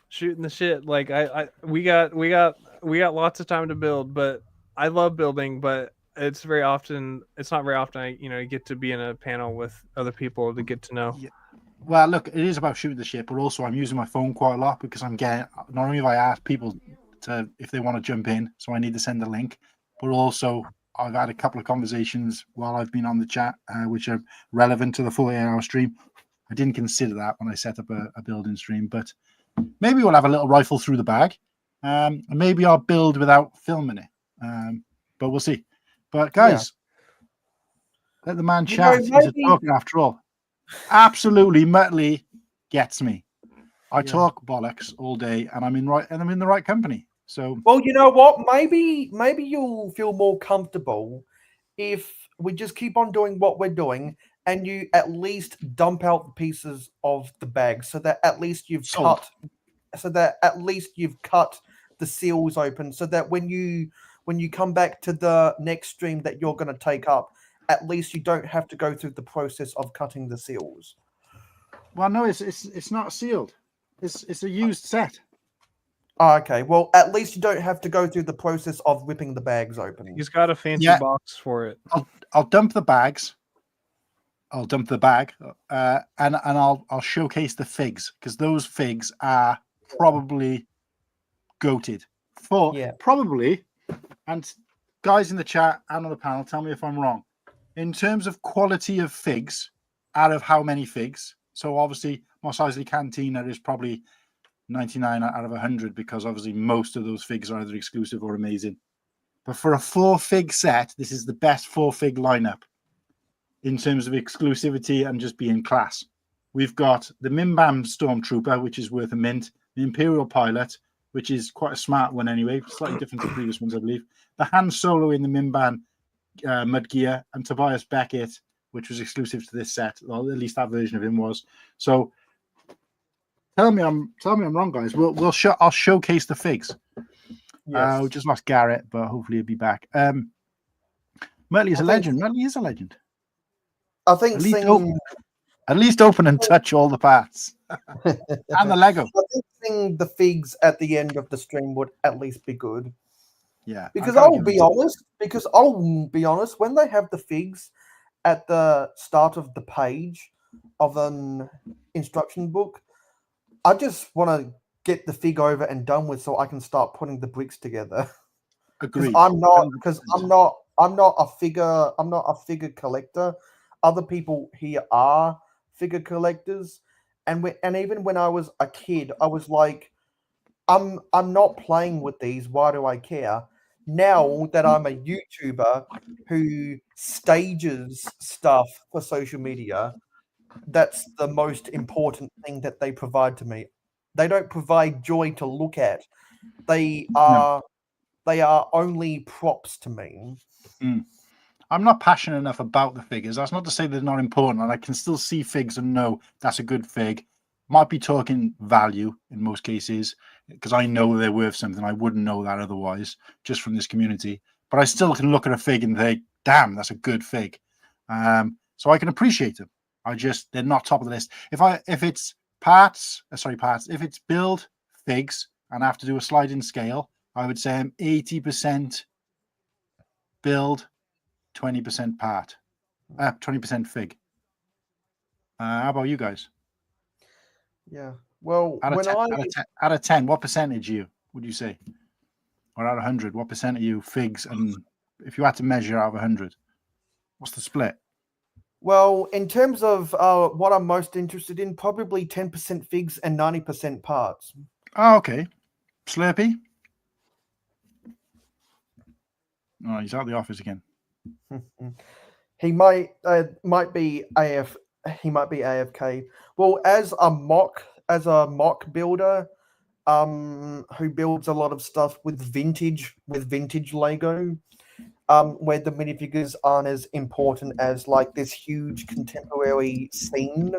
shooting the shit. Like we got lots of time to build, but I love building, but it's not very often I get to be in a panel with other people to get to know. Yeah. Well, look, it is about shooting the shit, but also I'm using my phone quite a lot because I'm getting, not only have I asked people if they want to jump in, so I need to send a link, but also I've had a couple of conversations while I've been on the chat, which are relevant to the full 8-hour stream. I didn't consider that when I set up a building stream, but maybe we'll have a little rifle through the bag. And maybe I'll build without filming it. But we'll see. But guys, let the man chat. He's a talker after all. Absolutely, Muttley gets me. I talk bollocks all day, and I'm in the right company. So, well, you know what? Maybe you'll feel more comfortable if we just keep on doing what we're doing, and you at least dump out the pieces of the bag, so that at least you've cut the seals open, so that when you come back to the next stream that you're going to take up, at least you don't have to go through the process of cutting the seals. Well, no, it's not sealed. It's a used set. Oh, okay. Well, at least you don't have to go through the process of ripping the bags open. He's got a fancy box for it. I'll dump the bags. I'll dump the bag, and I'll showcase the figs, because those figs are probably goated. Probably. And guys in the chat and on the panel, tell me if I'm wrong. In terms of quality of figs, out of how many figs? So obviously, Mos Eisley Cantina is probably 99 out of 100, because obviously most of those figs are either exclusive or amazing. But for a 4-fig set, this is the best 4-fig lineup in terms of exclusivity and just being class. We've got the Mimbam Stormtrooper, which is worth a mint. The Imperial Pilot, which is quite a smart one anyway, slightly different to previous ones, I believe. The Han Solo in the Mimban Mudgear, and Tobias Beckett, which was exclusive to this set. Well, at least that version of him was. So tell me I'm wrong, guys. I'll showcase the figs. Yes. We just lost Garrett, but hopefully he'll be back. Murley is a legend. Murley is a legend. I think at least open and touch all the parts and the Lego. I think seeing the figs at the end of the stream would at least be good. Yeah, because I'll be honest, when they have the figs at the start of the page of an instruction book, I just want to get the fig over and done with, so I can start putting the bricks together. Agreed. I'm not a figure collector. Other people here are figure collectors, and even when I was a kid, I was like, I'm not playing with these. Why do I care? Now that I'm a YouTuber who stages stuff for social media, that's the most important thing that they provide to me. They don't provide joy to look at. They are only props to me. I'm not passionate enough about the figures. That's not to say they're not important, and I can still see figs and know that's a good fig. Might be talking value in most cases, because I know they're worth something. I wouldn't know that otherwise, just from this community. But I still can look at a fig and think, damn, that's a good fig. So I can appreciate them. They're not top of the list. If it's if it's build figs and I have to do a sliding scale, I would say I'm 80% build, 20% part, 20% fig. How about you guys? Yeah. Well, out of 10, what percentage would you say? Or out of 100, what percent are you figs? And if you had to measure out of 100, what's the split? Well, in terms of what I'm most interested in, probably 10% figs and 90% parts. Oh, okay. Slurpee? Oh, he's out of the office again. He might be AFK. Well, as a mock builder, who builds a lot of stuff with vintage Lego, where the minifigures aren't as important as like this huge contemporary scene.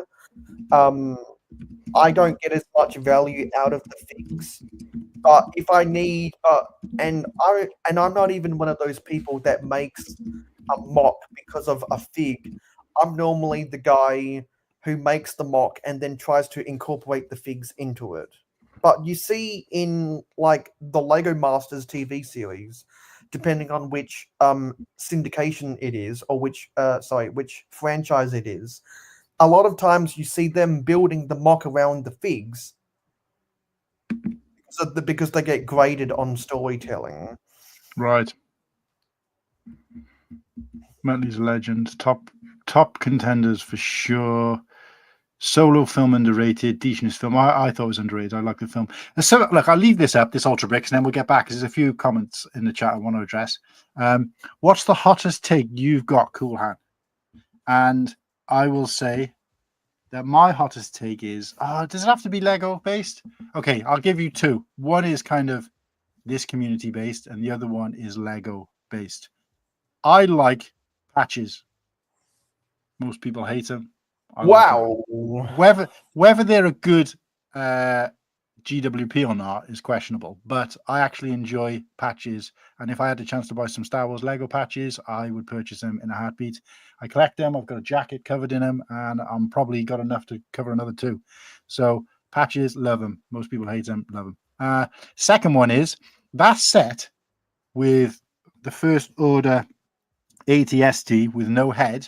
I don't get as much value out of the figs. But if I need, and I'm not even one of those people that makes a mock because of a fig. I'm normally the guy who makes the mock and then tries to incorporate the figs into it. But you see in like the Lego Masters TV series, depending on which syndication it is, or which franchise it is, a lot of times you see them building the mock around the figs because they get graded on storytelling. Right. Muttley's a legend. Top contenders for sure. Solo film underrated, decent film. I thought it was underrated. I like the film. So look, I'll leave this up, this Ultra Bricks, and then we'll get back. There's a few comments in the chat I want to address. What's the hottest take you've got, Cool Hand? And I will say that my hottest take is, does it have to be Lego based? Okay, I'll give you two. One is kind of this community based, and the other one is Lego based. I like patches. Most people hate them. Wow. Whether they're a good GWP or not is questionable, but I actually enjoy patches. And if I had the chance to buy some Star Wars Lego patches, I would purchase them in a heartbeat. I collect them. I've got a jacket covered in them, and I'm probably got enough to cover another two. So patches, love them. Most people hate them, love them. Second one is that set with the First Order ATST with no head.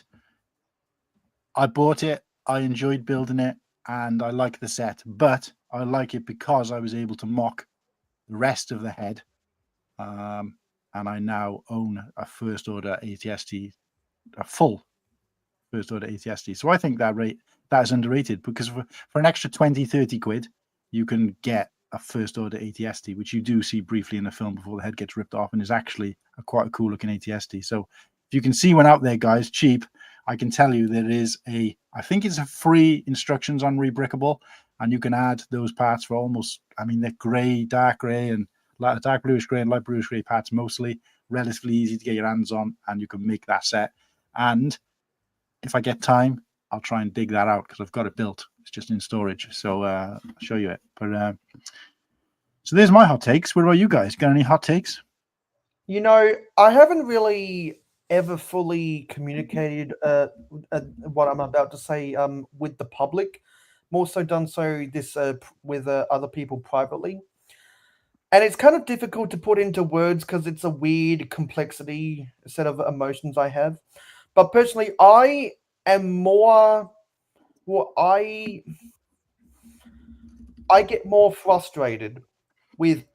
I bought it, I enjoyed building it, and I like the set, but I like it because I was able to mock the rest of the head, and I now own a First Order ATST, a full First Order ATST. So I think that is underrated, because for an extra 20-30 quid, you can get a First Order ATST, which you do see briefly in the film before the head gets ripped off, and is actually quite a cool looking ATST. So if you can see one out there, guys, cheap, I can tell you there is I think it's a free instructions on Rebrickable, and you can add those parts for almost, they're grey, dark grey, and dark bluish grey and light bluish grey parts mostly, relatively easy to get your hands on, and you can make that set. And if I get time, I'll try and dig that out, because I've got it built. It's just in storage, so I'll show you it. But so there's my hot takes. What about you guys? Got any hot takes? I haven't really ever fully communicated what I'm about to say with the public. More so done so this with other people privately. And it's kind of difficult to put into words because it's a weird complexity set of emotions I have. But personally, I am more... I get more frustrated with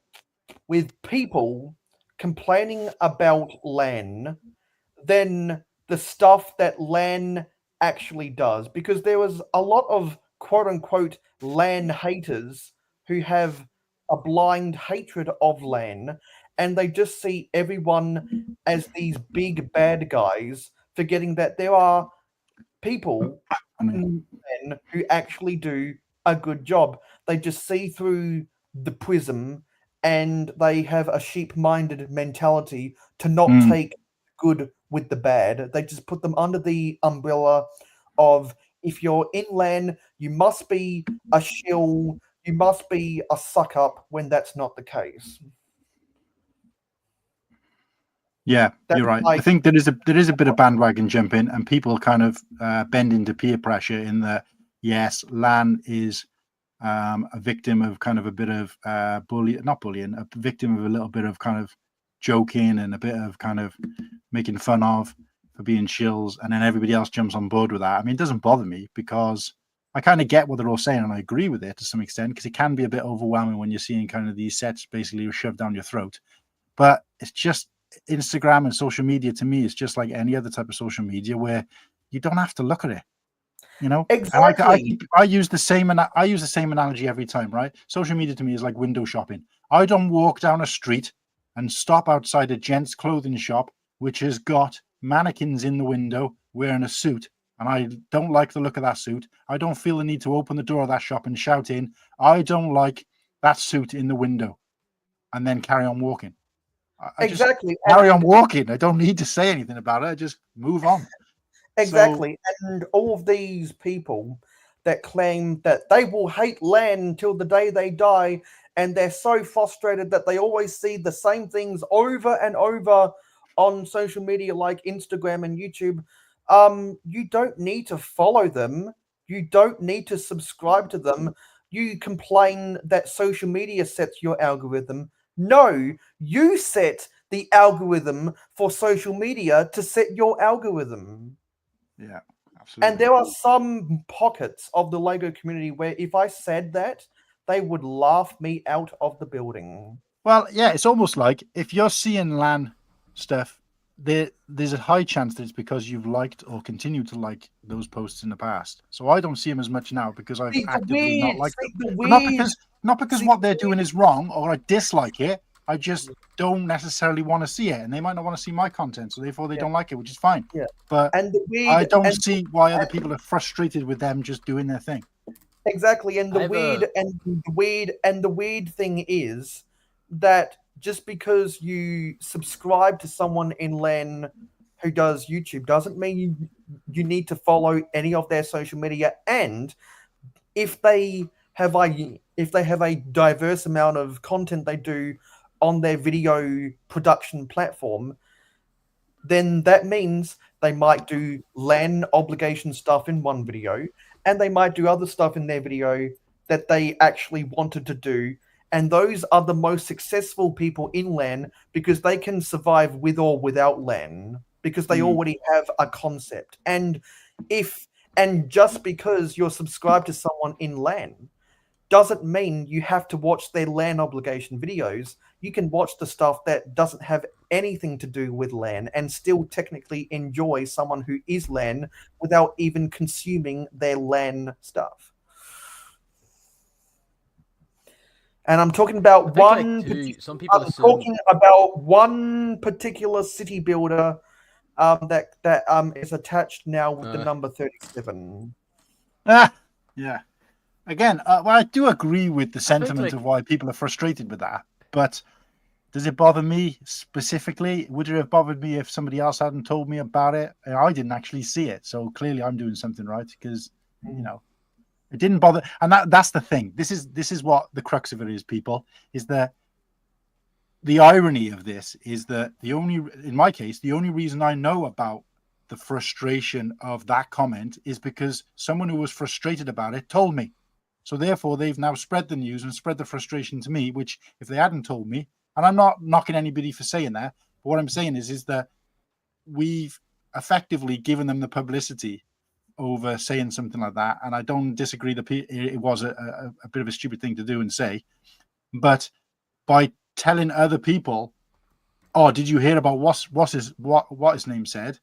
people complaining about LAN than the stuff that LAN actually does, because there was a lot of quote-unquote LAN haters who have a blind hatred of LAN, and they just see everyone as these big bad guys, forgetting that there are people in LAN who actually do a good job. They just see through the prism, and they have a sheep-minded mentality to not take good with the bad. They just put them under the umbrella of, if you're in LAN, you must be a shill, you must be a suck-up, when that's not the case. Yeah, you're right. I think there is a bit of bandwagon jumping, and people kind of bend into peer pressure in that, yes, LAN is a victim of kind of a bit of a victim of a little bit of kind of joking and a bit of kind of making fun of for being shills, and then everybody else jumps on board with that. It doesn't bother me, because I kind of get what they're all saying, and I agree with it to some extent, because it can be a bit overwhelming when you're seeing kind of these sets basically shoved down your throat. But it's just Instagram and social media, to me, is just like any other type of social media, where you don't have to look at it. Exactly. And I use the same analogy every time, right? Social media to me is like window shopping. I don't walk down a street and stop outside a gents' clothing shop which has got mannequins in the window wearing a suit, and I don't like the look of that suit. I don't feel the need to open the door of that shop and shout in, I don't like that suit in the window, and then carry on walking. I just carry on walking. I don't need to say anything about it. I just move on. Exactly. And all of these people that claim that they will hate LAN until the day they die, and they're so frustrated that they always see the same things over and over on social media like Instagram and YouTube. You don't need to follow them. You don't need to subscribe to them. You complain that social media sets your algorithm. No, you set the algorithm for social media to set your algorithm. Yeah, absolutely. And there are some pockets of the Lego community where if I said that, they would laugh me out of the building. Well, yeah, it's almost like if you're seeing LAN stuff there's a high chance that it's because you've liked or continue to like those posts in the past. So I don't see them as much now because I've actively not liked them. But not because what they're doing is wrong or I dislike it. I just don't necessarily want to see it, and they might not want to see my content, so therefore they don't like it, which is fine. Yeah. But I don't see why other people are frustrated with them just doing their thing. Exactly, and the weird thing is that just because you subscribe to someone in LAN who does YouTube doesn't mean you need to follow any of their social media. And if they have a diverse amount of content they do on their video production platform, then that means they might do LAN obligation stuff in one video, and they might do other stuff in their video that they actually wanted to do. And those are the most successful people in LAN because they can survive with or without LAN because they already have a concept. And just because you're subscribed to someone in LAN doesn't mean you have to watch their LAN obligation videos. You can watch the stuff that doesn't have anything to do with LAN and still technically enjoy someone who is LAN without even consuming their LAN stuff. And I'm talking about one particular city builder that is attached now with the number 37. Yeah. Again, well, I do agree with the sentiment of why people are frustrated with that, but does it bother me specifically? Would it have bothered me if somebody else hadn't told me about it? I didn't actually see it, so clearly I'm doing something right because, it didn't bother. And that's the thing. This is what the crux of it is, people, is that the irony of this is that in my case, the only reason I know about the frustration of that comment is because someone who was frustrated about it told me. So therefore, they've now spread the news and spread the frustration to me, which if they hadn't told me, and I'm not knocking anybody for saying that, but what I'm saying is that we've effectively given them the publicity over saying something like that. And I don't disagree that it was a bit of a stupid thing to do and say, but by telling other people, oh, did you hear about what his name said?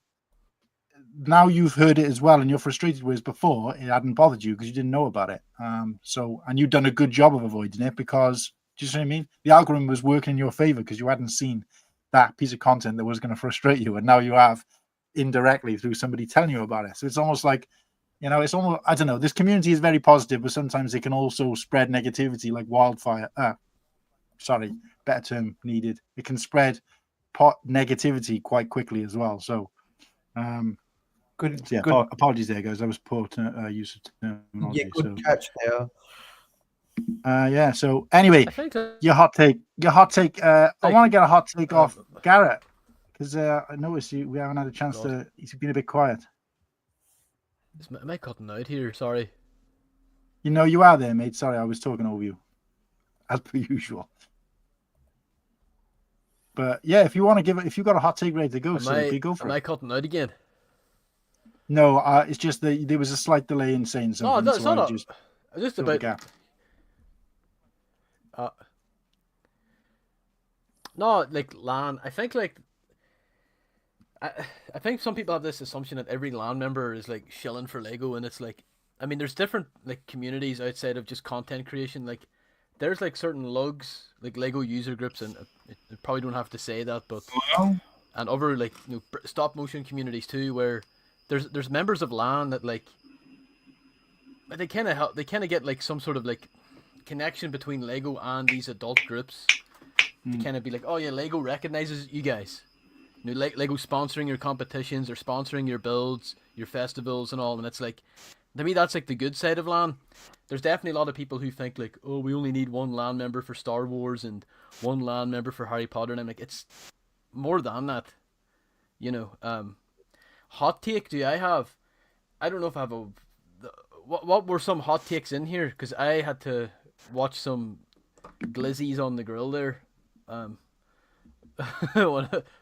Now you've heard it as well, and you're frustrated, whereas before it hadn't bothered you because you didn't know about it. And you've done a good job of avoiding it because, do you see what I mean? The algorithm was working in your favor because you hadn't seen that piece of content that was going to frustrate you, and now you have indirectly through somebody telling you about it. So it's almost like, it's almost, I don't know. This community is very positive, but sometimes it can also spread negativity like wildfire. Better term needed. It can spread negativity quite quickly as well. So. Good. Apologies there, guys. That was poor use of terminology. Yeah, good catch there. So anyway, your hot take. I want to get a hot take off Garrett because I noticed we haven't had a chance to. He's been a bit quiet. Am I cutting out here? Sorry. You are there, mate. Sorry, I was talking over you, as per usual. But yeah, if you want to give it, if you've got a hot take ready to go, go for it. Am I cutting out again? No, it's just that there was a slight delay in saying something. No, it's not. Just about gap. No, like LAN. I think I think some people have this assumption that every LAN member is like shilling for Lego, and it's like, I mean, there's different like communities outside of just content creation. Like, there's like certain lugs, like Lego user groups, and I probably don't have to say that, but and other like stop motion communities too, where there's members of LAN that like they kind of get like some sort of like connection between Lego and these adult groups. To kind of be like, oh yeah, Lego recognizes you guys. Lego sponsoring your competitions or sponsoring your builds, your festivals and all, and it's like, to me that's like the good side of LAN. There's definitely a lot of people who think like, oh, we only need one LAN member for Star Wars and one LAN member for Harry Potter, and I'm like, it's more than that. Hot take do I have? I don't know if I have what were some hot takes in here, because I had to watch some glizzies on the grill there.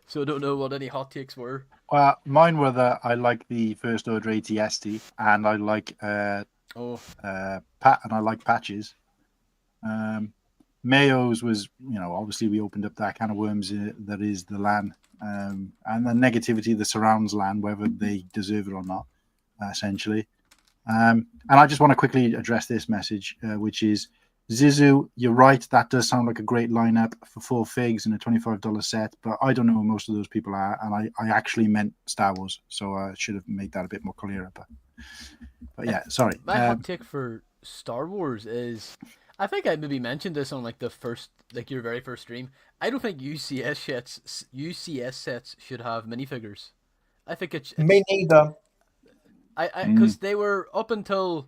So I don't know what any hot takes were. Well, mine were that I like the First Order ATST, and I like and I like patches. Mayo's was, obviously we opened up that kind of worms that is the LAN, and the negativity that surrounds LAN, whether they deserve it or not, essentially. And I just want to quickly address this message, which is, Zizu, you're right. That does sound like a great lineup for 4 figs and a $25 set, but I don't know who most of those people are, and I actually meant Star Wars, so I should have made that a bit more clearer. But yeah, sorry. My hot take for Star Wars is, I think I maybe mentioned this on like your very first stream. I don't think UCS sets should have minifigures. I think it's Me neither. Because they were up until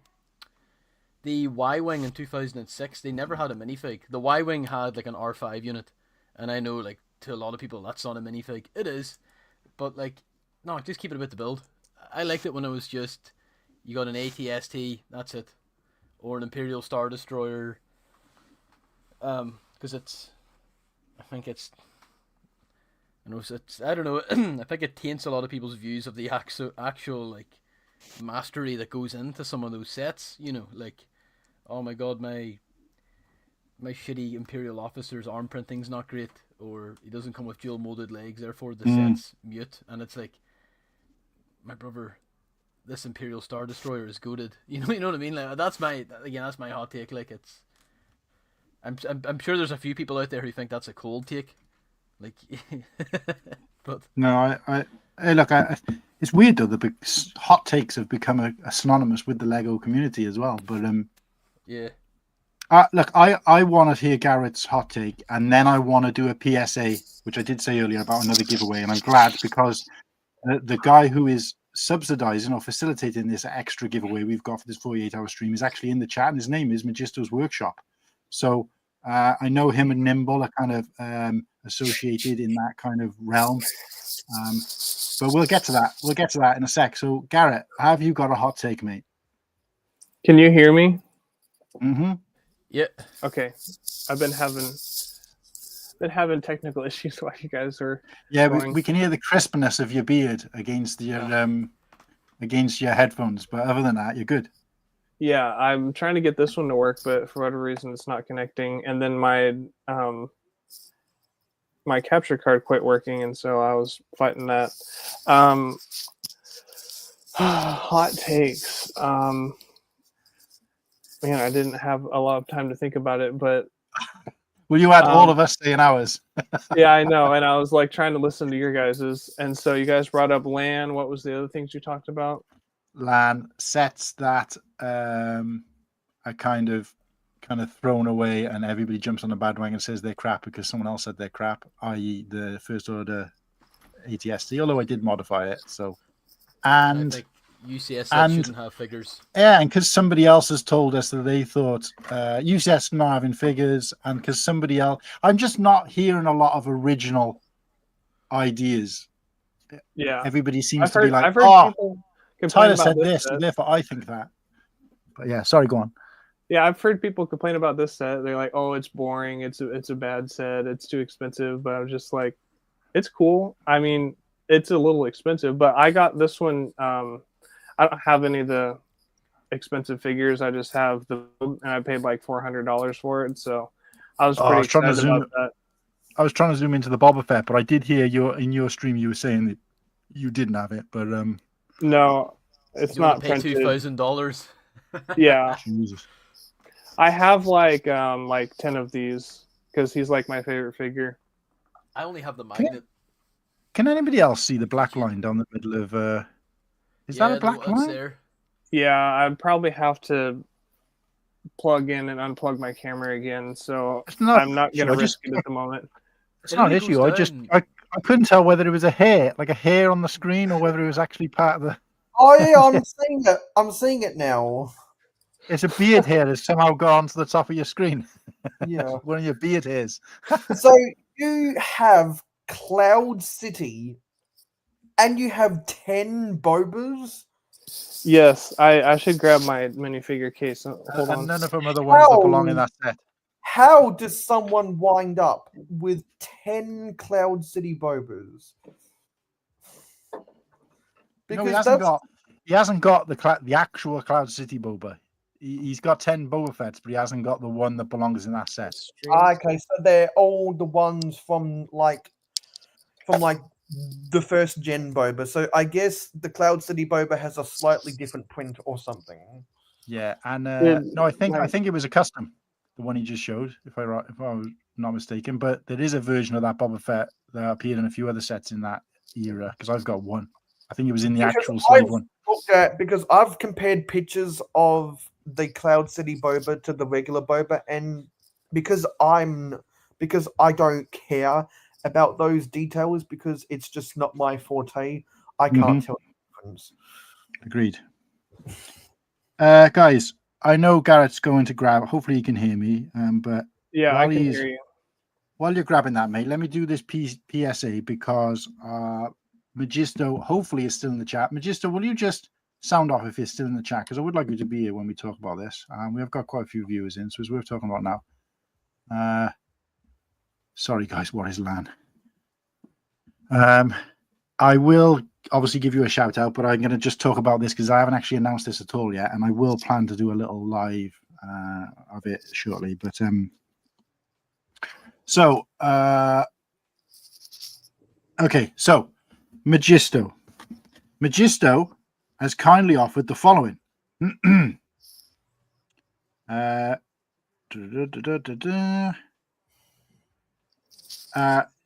the Y-Wing in 2006, they never had a minifig. The Y-Wing had like an R5 unit, and I know like to a lot of people that's not a minifig. It is, but like, no, just keep it about the build. I liked it when it was just, you got an AT-ST, that's it, or an Imperial Star Destroyer. Because I think it taints a lot of people's views of the actual like mastery that goes into some of those sets. Like, oh my god, my shitty Imperial officer's arm printing's not great, or he doesn't come with dual molded legs, therefore the set's mute. And it's like, my brother, this Imperial Star Destroyer is goated. You know what I mean? Like, that's my hot take. Like, it's, I'm sure there's a few people out there who think that's a cold take. Like, but no, look, it's weird though that hot takes have become a synonymous with the Lego community as well. But yeah. Look, I want to hear Garrett's hot take, and then I want to do a PSA, which I did say earlier about another giveaway, and I'm glad because the guy who is subsidizing or facilitating this extra giveaway we've got for this 48-hour stream is actually in the chat, and his name is Magisto's Workshop. So I know him and Nimble are kind of associated in that kind of realm. But we'll get to that. We'll get to that in a sec. So, Garrett, have you got a hot take, mate? Can you hear me? Mm-hmm. Yeah. Okay. I've been having technical issues while you guys are. Yeah, we can hear the crispness of your beard against your headphones, but other than that, you're good. Yeah, I'm trying to get this one to work, but for whatever reason, it's not connecting. And then my capture card quit working, and so I was fighting that. Hot takes. Man, I didn't have a lot of time to think about it, but well, you had all of us saying ours. Yeah, I know, and I was like trying to listen to your guys's, and so you guys brought up LAN. What was the other things you talked about? LAN sets that are kind of thrown away, and everybody jumps on the bandwagon and says they're crap because someone else said they're crap, i.e. the First Order AT-ST, although I did modify it. So, and I think UCS sets shouldn't have figures. Yeah, and because somebody else has told us that they thought UCS not having figures, and because somebody else, I'm just not hearing a lot of original ideas. Yeah, everybody seems to be like, people Tyler said this, and therefore I think that. But yeah, sorry, go on. Yeah, I've heard people complain about this set. They're like, "Oh, it's boring. It's a bad set. It's too expensive." But I'm just like, it's cool. I mean, it's a little expensive, but I got this one. I don't have any of the expensive figures. I just have and I paid like $400 for it. So I was pretty excited about that. I was trying to zoom into the Boba Fett, but I did hear in your stream you were saying that you didn't have it, but no, it's not printed. $2,000. Yeah. Jesus. I have like 10 of these because he's like my favorite figure. I only have the magnet. Can anybody else see the black line down the middle of? Is that a black line? There. Yeah, I'd probably have to plug in and unplug my camera again. So I'm not going to risk it at the moment. It's not an issue. I couldn't tell whether it was a hair on the screen, or whether it was actually part of the. Oh yeah, I'm seeing it. I'm seeing it now. It's a beard hair that's somehow gone to the top of your screen. Yeah. One of your beard hairs. So you have Cloud City and you have 10 Bobas? Yes, I should grab my minifigure case. Hold on. None of them are the ones that belong in that set. How does someone wind up with 10 Cloud City Bobas? Because he hasn't got the actual Cloud City Boba. He's got 10 Boba Fett's, but he hasn't got the one that belongs in that set. Okay, so they're all the ones from the first gen Boba. So I guess the Cloud City Boba has a slightly different print or something. Yeah, and Yeah, no, I think right. it was a custom, the one he just showed, if I was not mistaken. But there is a version of that Boba Fett that appeared in a few other sets in that era, because I've got one. I think it was in the actual slave one. Because I've compared pictures of the Cloud City Boba to the regular Boba, and because I don't care about those details because it's just not my forte, I can't tell the difference. Agreed. Guys, I know Garrett's going to grab. Hopefully, you can hear me. But Yeah, I can hear you. while you're grabbing that, mate, let me do this PSA because Magisto hopefully is still in the chat. Magisto, will you just sound off if you're still in the chat? Because I would like you to be here when we talk about this. We have got quite a few viewers in, so it's worth talking about now. Sorry, guys, what is LAN? I will obviously give you a shout out, but I'm going to just talk about this because I haven't actually announced this at all yet, and I will plan to do a little live of it shortly. But okay, so Magisto has kindly offered the following.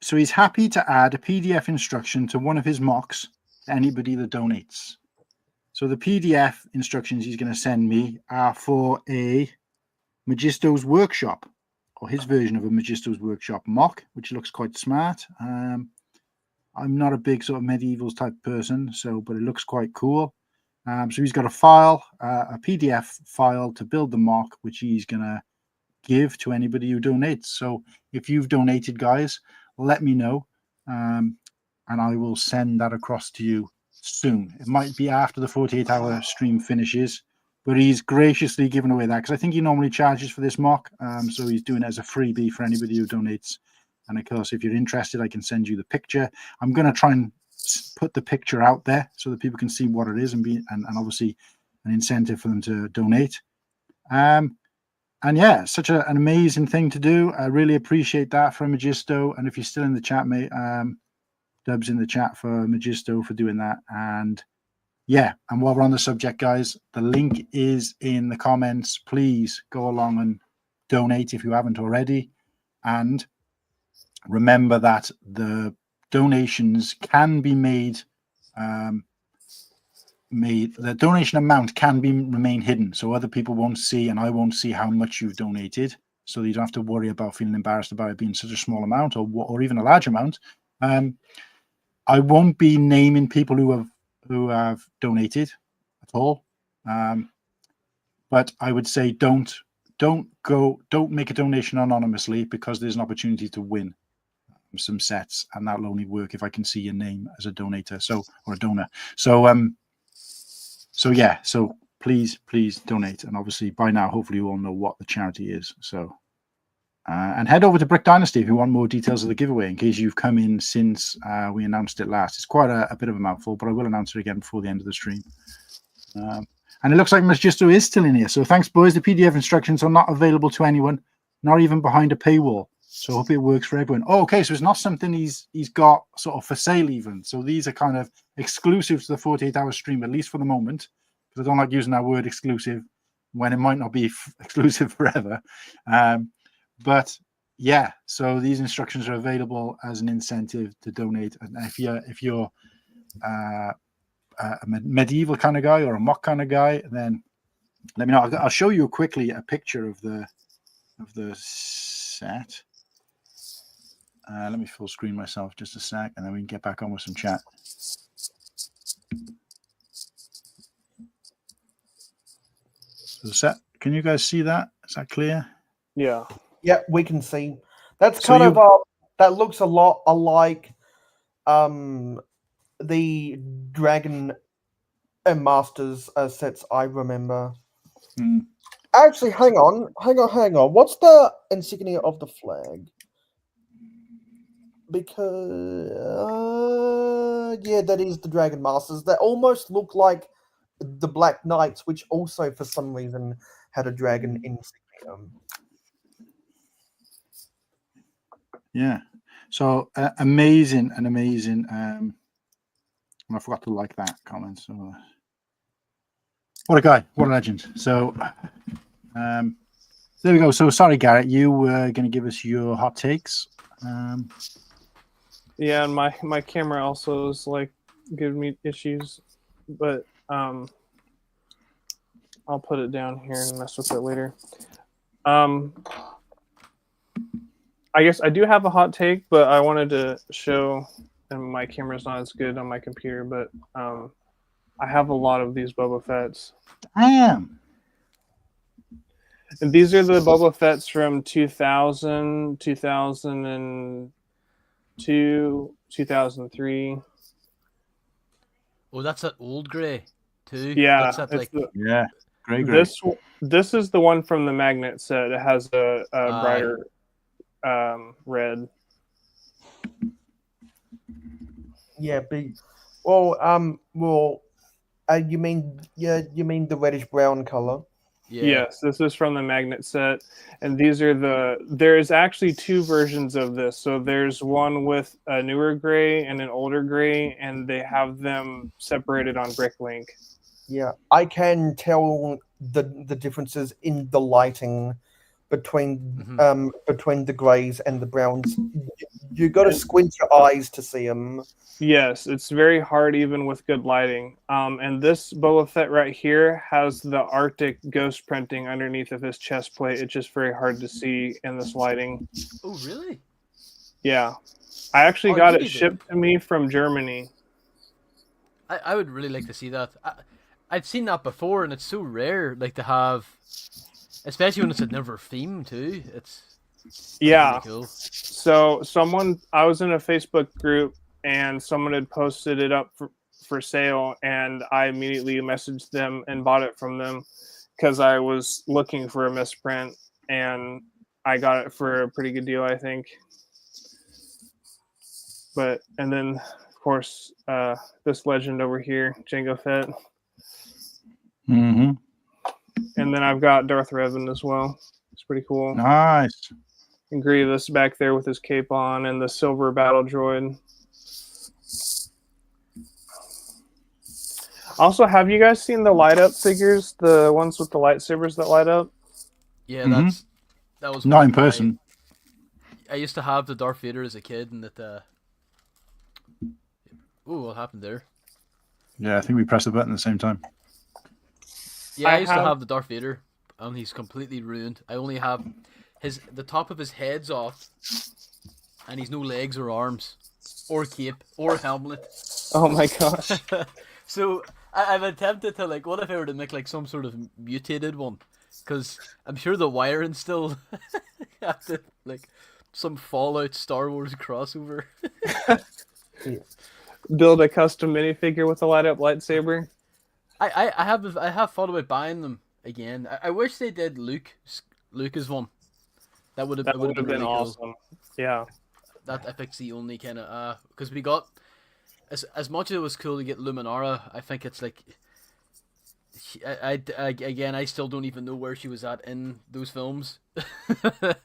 So he's happy to add a PDF instruction to one of his mocks to anybody that donates. So the PDF instructions he's going to send me are for a Magisto's Workshop, or his version of a Magisto's Workshop mock, which looks quite smart. I'm not a big sort of medievals type person, but it looks quite cool. So he's got a file, a PDF file to build the mock, which he's going to give to anybody who donates. So if you've donated, guys, let me know, and I will send that across to you soon. It might be after the 48-hour stream finishes, but he's graciously given away that because I think he normally charges for this mock. So he's doing it as a freebie for anybody who donates. And of course, if you're interested, I can send you the picture. I'm going to try and put the picture out there so that people can see what it is and obviously an incentive for them to donate. And yeah, such an amazing thing to do. I really appreciate that from Magisto. And if you're still in the chat, mate, Dub's in the chat for Magisto for doing that. And yeah, and while we're on the subject, guys, the link is in the comments. Please go along and donate if you haven't already. And remember that the donations can be made. The donation amount can remain hidden, so other people won't see, and I won't see how much you've donated. So you don't have to worry about feeling embarrassed about it being such a small amount, or even a large amount. I won't be naming people who have donated at all, but I would say don't make a donation anonymously because there's an opportunity to win some sets, and that'll only work if I can see your name as a donator, or a donor. So yeah, so please donate, and obviously by now, hopefully you all know what the charity is. So, and head over to Brick Dynasty if you want more details of the giveaway. In case you've come in since we announced it last, it's quite a bit of a mouthful, but I will announce it again before the end of the stream. And it looks like Magisto is still in here. So thanks, boys. The PDF instructions are not available to anyone, not even behind a paywall. So I hope it works for everyone. Oh, okay. So it's not something he's got sort of for sale even. So these are kind of exclusive to the 48-hour stream, at least for the moment, because I don't like using that word exclusive when it might not be exclusive forever. But yeah, so these instructions are available as an incentive to donate. And if you're a medieval kind of guy or a mock kind of guy, then let me know. I'll show you quickly a picture of the set. Let me full screen myself just a sec, and then we can get back on with some chat. So the set, can you guys see that? Is that clear? Yeah, we can see. That's kind of that looks a lot alike the Dragon and Masters sets I remember. Actually, hang on. What's the insignia of the flag? Because yeah, that is the Dragon Masters. They almost look like the Black Knights, which also for some reason had a dragon insignia. Yeah. So amazing. And I forgot to like that comment. So what a guy, what a legend. So there we go. So sorry, Garrett, you were going to give us your hot takes. Yeah, and my camera also is like giving me issues, but I'll put it down here and mess with it later. I guess I do have a hot take, but I wanted to show, and my camera's not as good on my computer, but I have a lot of these Boba Fett's. Damn. And these are the Boba Fett's from 2000, 2002, 2003. Oh, that's that old grey too. Yeah, That's that, like, Yeah. Great. This is the one from the magnet set. It has a brighter red. Yeah, you mean the reddish brown color? yeah. Yes, this is from the magnet set, and these are there's actually two versions of this. So there's one with a newer gray and an older gray, and they have them separated on Bricklink. Yeah, I can tell the differences in the lighting between the grays and the browns. You got to squint your eyes to see them. Yes, it's very hard even with good lighting. And this Boba Fett right here has the Arctic ghost printing underneath of his chest plate. It's just very hard to see in this lighting. Oh, really? Yeah. I actually got it shipped to me from Germany. I would really like to see that. I've seen that before, and it's so rare, like, to have, especially when it's a never theme too. It's yeah. really cool. So I was in a Facebook group, and someone had posted it up for sale, and I immediately messaged them and bought it from them because I was looking for a misprint, and I got it for a pretty good deal, I think. And then of course this legend over here, Jango Fett. Mm-hmm. And then I've got Darth Revan as well. It's pretty cool. Nice. And Grievous back there with his cape on, and the silver battle droid. Also, have you guys seen the light up figures? The ones with the lightsabers that light up? Yeah, Mm-hmm. that was Not in person. I used to have the Darth Vader as a kid, and that. Ooh, what happened there? Yeah, I think we pressed the button at the same time. Yeah, I used to have the Darth Vader, and he's completely ruined. I only have the top of his head's off, and he's no legs or arms, or cape, or helmet. Oh my gosh. So I've attempted to, like, what if I were to make like some sort of mutated one? Because I'm sure the wiring still have to, like, some Fallout Star Wars crossover. Build a custom minifigure with a light up lightsaber. I have thought about buying them again. I wish they did Luke's one. That would have been really awesome. Cool. Yeah. That I think's the only kind of because we got as much as it was cool to get Luminara. I think it's like I still don't even know where she was at in those films.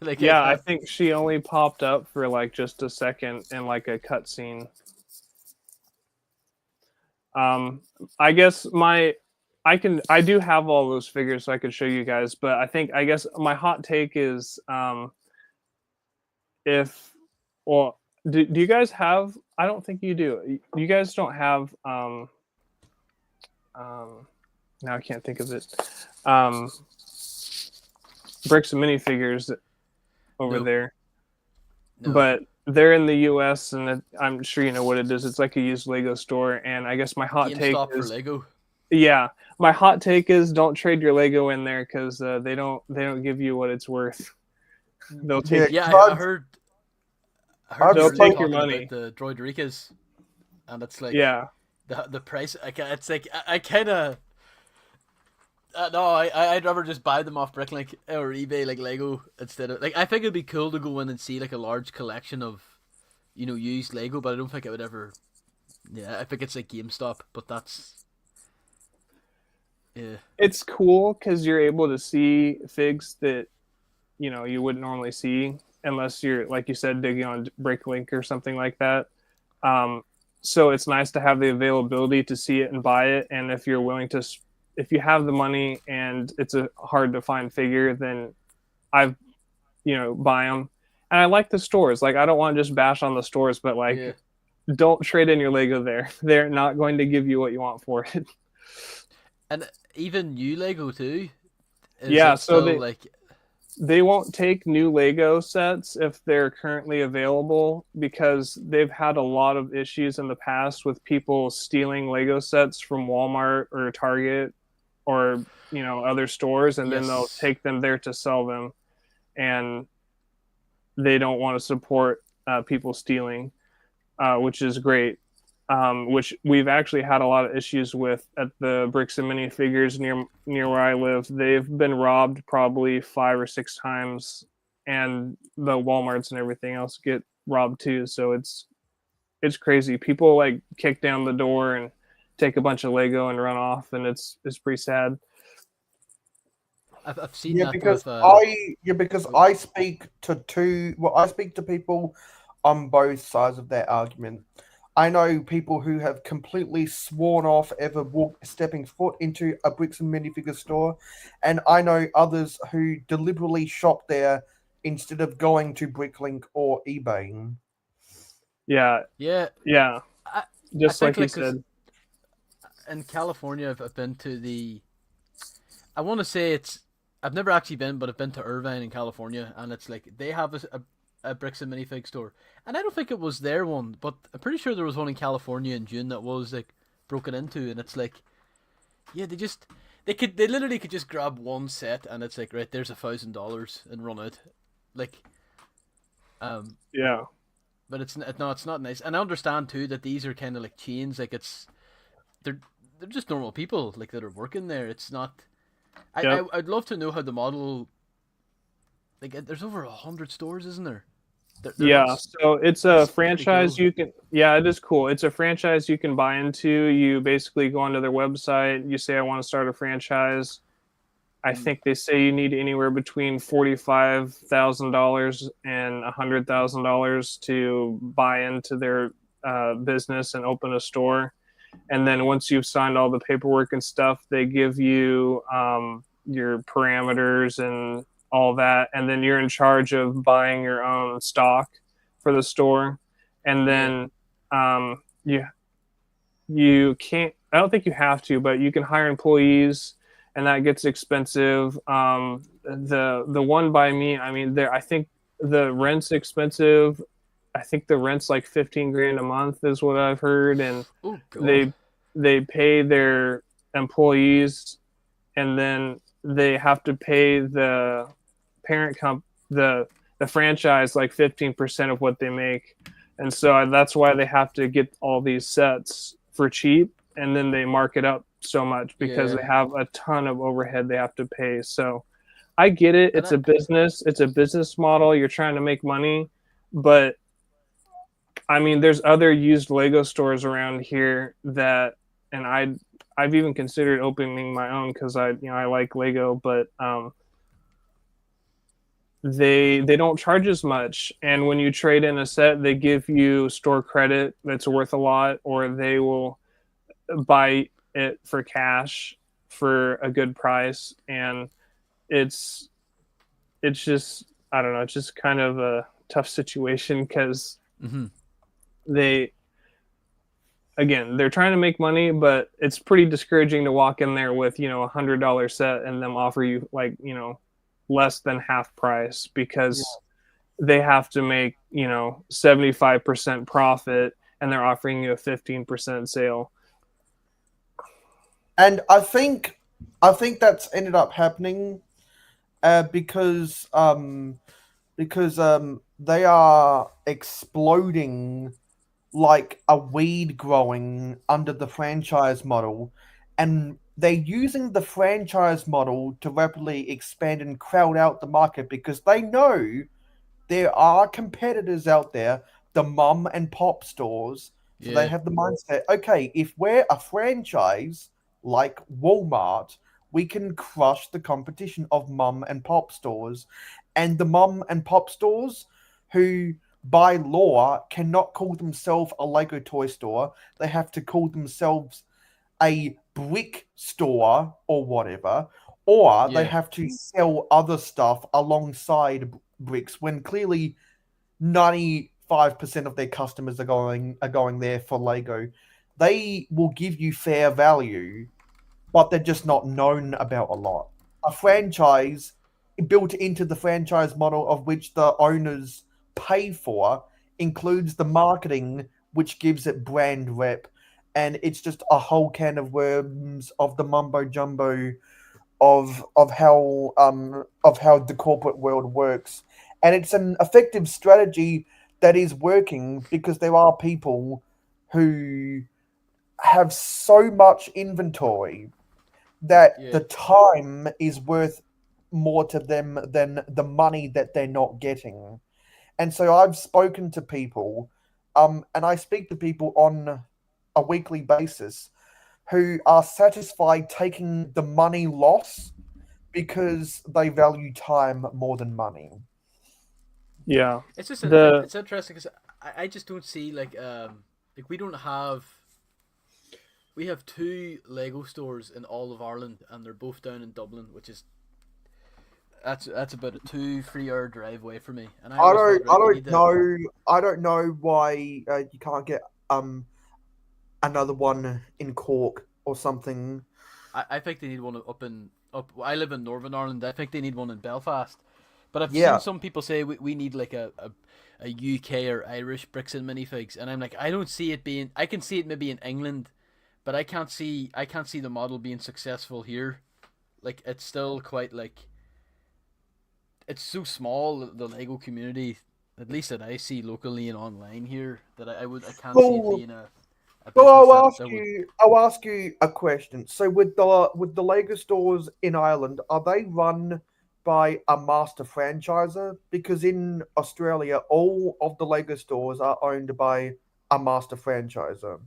Like, yeah, I think she only popped up for like just a second in like a cutscene. I guess I do have all those figures, so I could show you guys, but I guess my hot take is do you guys have, I don't think you do. You guys don't have now I can't think of it. Bricks and minifigures over there. No. But they're in the U.S. and I'm sure you know what it is. It's like a used Lego store, and I guess my hot take is for Lego. Yeah, my hot take is don't trade your Lego in there because they don't give you what it's worth. They'll take. Yeah, I heard they'll take your money. The Droid Rikas, and it's like the price. It's like I kind of. No, I'd rather just buy them off Bricklink or eBay, like Lego, instead of, like, I think it'd be cool to go in and see like a large collection of, used Lego, but I don't think I would ever. Yeah, I think it's like GameStop, but that's. Yeah. It's cool because you're able to see figs that you wouldn't normally see unless you're, like you said, digging on Bricklink or something like that. So it's nice to have the availability to see it and buy it. And if you're willing to, if you have the money and it's a hard to find figure, then I've buy them. And I like the stores. Like, I don't want to just bash on the stores, but like, Yeah. don't trade in your Lego there. They're not going to give you what you want for it. And even new Lego too. Yeah, so like they won't take new Lego sets if they're currently available because they've had a lot of issues in the past with people stealing Lego sets from Walmart or Target or other stores, and then they'll take them there to sell them, and they don't want to support people stealing, which is great. Which we've actually had a lot of issues with at the Bricks and Minifigures near where I live. They've been robbed probably 5 or 6 times, and the Walmarts and everything else get robbed too. So it's crazy. People like kick down the door and take a bunch of Lego and run off, and it's pretty sad. I've seen Yeah, that because with, I speak I speak to people on both sides of that argument. I know people who have completely sworn off ever stepping foot into a Bricks and Minifigure store, and I know others who deliberately shop there instead of going to Bricklink or eBay. Yeah. Just I like think, you 'cause said. in California, I've been to I want to say I've never actually been, but I've been to Irvine in California, and it's like they have a Bricks and Minifig store, and I don't think it was their one, but I'm pretty sure there was one in California in June that was like broken into, and it's like, yeah, they literally could just grab one set, and it's like, right, there's $1,000 and run out, like, Yeah. but it's not nice, and I understand too that these are kind of like chains, like they're just normal people like that are working there. It's not. I'd love to know how the model. Like, there's over 100 stores, isn't there? So it's a franchise cool. you can. Yeah, it is cool. It's a franchise you can buy into. You basically go onto their website. You say, I want to start a franchise. I think they say you need anywhere between $45,000 and $100,000 to buy into their business and open a store. And then once you've signed all the paperwork and stuff, they give you your parameters and all that, and then you're in charge of buying your own stock for the store. And then you can't, I don't think you have to, but you can hire employees, and that gets expensive. The one by me, I mean, I think the rent's expensive. I think the rent's like 15 grand a month is what I've heard, and they pay their employees, and then they have to pay the parent the franchise like 15% of what they make, and so that's why they have to get all these sets for cheap, and then they mark it up so much because they have a ton of overhead they have to pay. So I get it. It's a business model. You're trying to make money, but I mean, there's other used Lego stores around here that, and I've even considered opening my own because I like Lego, but they don't charge as much. And when you trade in a set, they give you store credit that's worth a lot, or they will buy it for cash for a good price. And it's just, I don't know, it's just kind of a tough situation because they're trying to make money, but it's pretty discouraging to walk in there with, $100 set and them offer you like, less than half price because they have to make, 75% profit, and they're offering you a 15% sale. And I think that's ended up happening because they are exploding like a weed growing under the franchise model, and they're using the franchise model to rapidly expand and crowd out the market because they know there are competitors out there, the mom and pop stores. So they have the mindset, okay, if we're a franchise like Walmart, we can crush the competition of mum and pop stores. And the mum and pop stores who, by law, cannot call themselves a Lego toy store. They have to call themselves a brick store or whatever, or they Yeah. have to sell other stuff alongside bricks when clearly 95% of their customers are going there for Lego. They will give you fair value, but they're just not known about a lot. A franchise built into the franchise model of which the owners pay for includes the marketing, which gives it brand rep, and it's just a whole can of worms of the mumbo jumbo of how the corporate world works. And it's an effective strategy that is working because there are people who have so much inventory that Yeah. the time is worth more to them than the money that they're not getting. And so I've spoken to people, and I speak to people on a weekly basis who are satisfied taking the money loss because they value time more than money. Yeah. It's just The- it's interesting because I just don't see like we don't have. We have 2 Lego stores in all of Ireland, and they're both down in Dublin, which is that's about a 2-3 hour drive away from me. And I always thought, right, we need to- I don't know why you can't get another one in Cork or something. I think they need one up. I live in Northern Ireland. I think they need one in Belfast. But I've Yeah. seen some people say we need like a UK or Irish bricks and minifigs, and I'm like, I don't see it being. I can see it maybe in England, but I can't see the model being successful here. Like, it's still quite like, it's so small, the Lego community, at least that I see locally and online here, that I can't see it Well, being a Well, business that would. I'll ask you a question. So, with the Lego stores in Ireland, are they run by a master franchiser? Because in Australia, all of the Lego stores are owned by a master franchiser.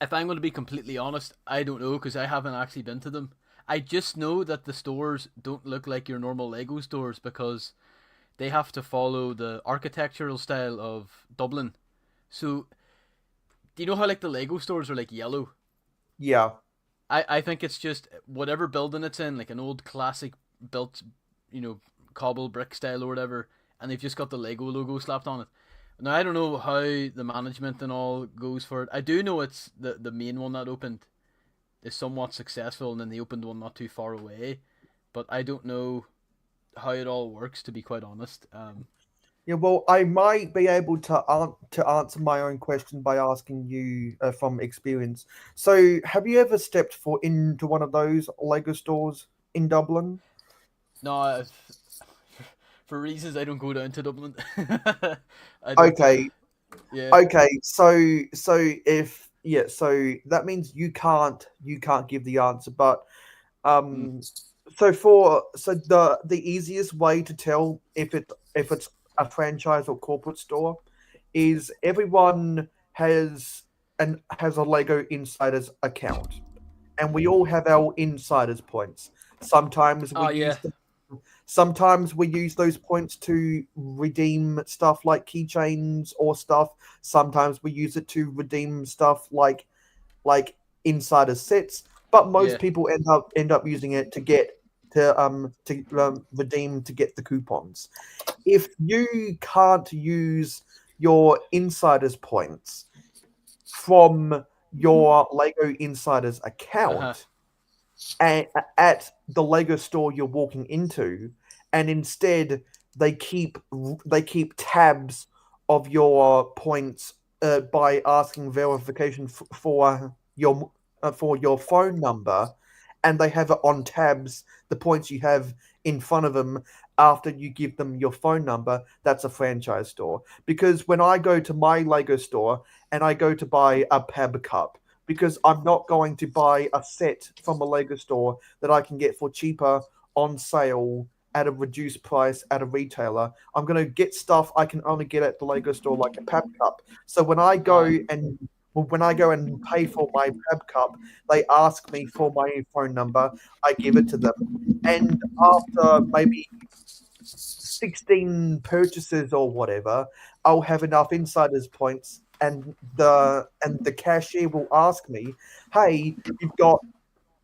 If I'm going to be completely honest, I don't know because I haven't actually been to them. I just know that the stores don't look like your normal Lego stores because they have to follow the architectural style of Dublin. So, do you know how like the Lego stores are like yellow? Yeah. I think it's just whatever building it's in, like an old classic built, cobble brick style or whatever, and they've just got the Lego logo slapped on it. Now I don't know how the management and all goes for it. I do know it's the main one that opened is somewhat successful, and then they opened one not too far away, but I don't know how it all works, to be quite honest. Yeah, well, I might be able to answer my own question by asking you from experience. So, have you ever stepped foot into one of those Lego stores in Dublin? No, for reasons I don't go down to Dublin. I don't, Okay, yeah. okay. So that means you can't give the answer. But so the easiest way to tell if it's a franchise or corporate store is everyone has a Lego Insiders account, and we all have our Insiders points. Sometimes we Oh, use yeah. them. Sometimes we use those points to redeem stuff like keychains or stuff. Sometimes we use it to redeem stuff like insider sets. But most Yeah. people end up using it to get to redeem to get the coupons. If you can't use your insiders points from your Lego Insiders account at the Lego store you're walking into, and instead they keep tabs of your points by asking verification for your phone number, and they have it on tabs the points you have in front of them after you give them your phone number. That's a franchise store. Because when I go to my Lego store and I go to buy a Pab cup, because I'm not going to buy a set from a Lego store that I can get for cheaper on sale at a reduced price at a retailer. I'm going to get stuff I can only get at the Lego store, like a Pab cup. So when I go and Well, when I go and pay for my Prep Cup, they ask me for my phone number. I give it to them, and after maybe 16 purchases or whatever, I'll have enough insiders points, and the cashier will ask me, "Hey,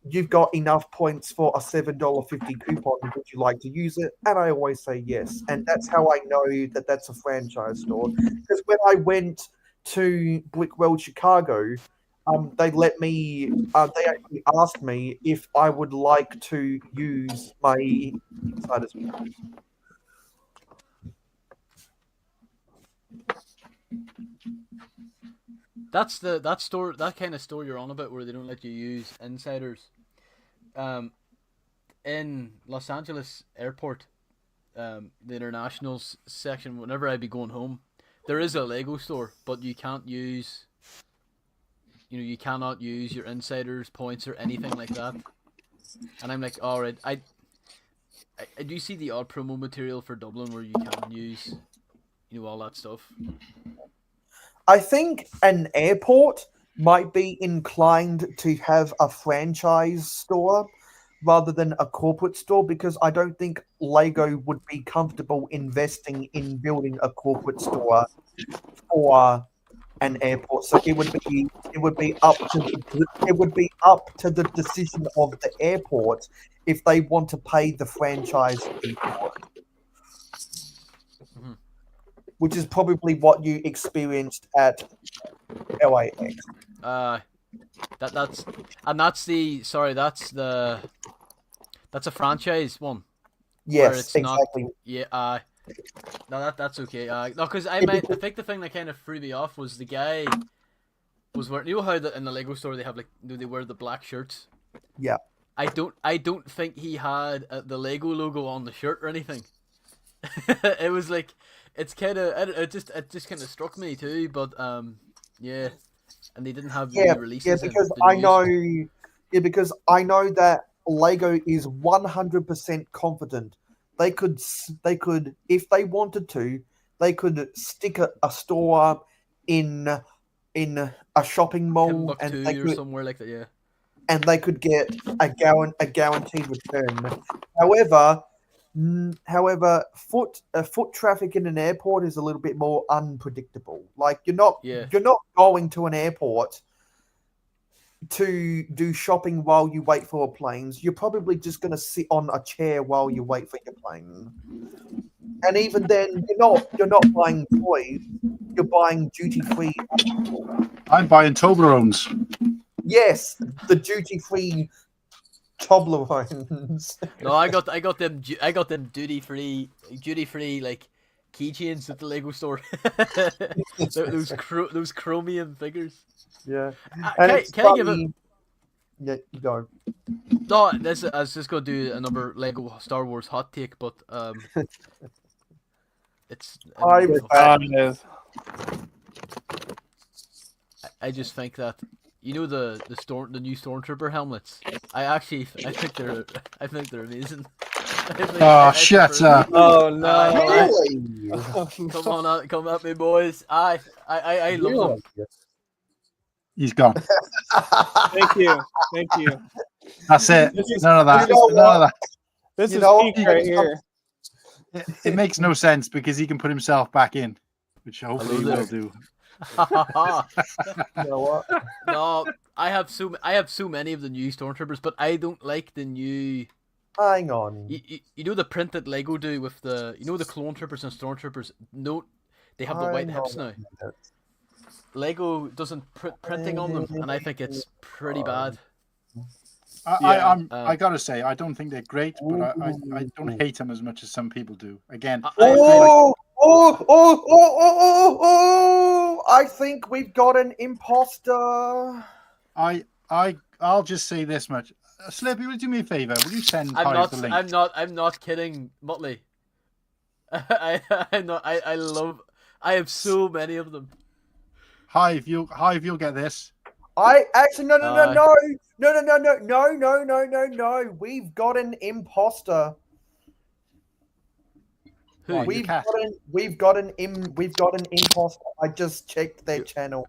you've got enough points for a $7.50 coupon. Would you like to use it?" And I always say yes. And that's how I know that that's a franchise store. Because when I went to Brick World Chicago, they let me. They actually asked me if I would like to use my insiders. That's that kind of store you're on about where they don't let you use insiders. In Los Angeles Airport, the internationals section, whenever I be going home, there is a Lego store, but you can't use, you cannot use your insiders points or anything like that. And I'm like, all right, I do see the odd promo material for Dublin where you can use, all that stuff. I think an airport might be inclined to have a franchise store rather than a corporate store, because I don't think Lego would be comfortable investing in building a corporate store for an airport. So it would be up to the decision of the airport if they want to pay the franchise fee for it. Which is probably what you experienced at LAX. That's a franchise one. Yes, exactly. That's okay. No, because I think the thing that kind of threw me off was the guy was wearing. You know how in the Lego store they have they wear the black shirts? Yeah. I don't think he had the Lego logo on the shirt or anything. It was like. It's kind of it just kind of struck me too, but yeah, and they didn't have any releases. Because I know that Lego is 100% confident they could if they wanted to, they could stick a store in a shopping mall and they could, somewhere like that, yeah, and they could get a guaranteed return. However, foot traffic in an airport is a little bit more unpredictable. Like you're not going to an airport to do shopping while you wait for planes. You're probably just going to sit on a chair while you wait for your plane. And even then, you're not buying toys. You're buying duty free. I'm buying Toblerones. Yes, the duty free Toblerones. No, I got them duty free like keychains at the Lego store. those chromium figures. Yeah. Can I give it? Yeah, you go. No, I was just gonna do another Lego Star Wars hot take, but it's. I just think that the new Stormtrooper helmets. I think they're amazing. Shut up! Oh no! Really? Come at me, boys! I love them. He's gone. Thank you. That's it. None of that. None of that. This is peak right here. It makes no sense because he can put himself back in, which hopefully he will do. You know what? No, I have so many of the new Stormtroopers, but I don't like the new. Hang on. You know the print that Lego do with the the Clone Troopers and Stormtroopers. No, they have the white hips now. Lego doesn't put printing on them, and I think it's pretty bad. I gotta say, I don't think they're great, but I don't hate them as much as some people do. Again, I think we've got an imposter. I'll just say this much. Slippy, will you do me a favor? Will you send Hive the link? I'm not kidding, Muttley. I have so many of them. Hive, you'll get this. No. We've got an imposter. Who? We've got an imposter. I just checked their channel.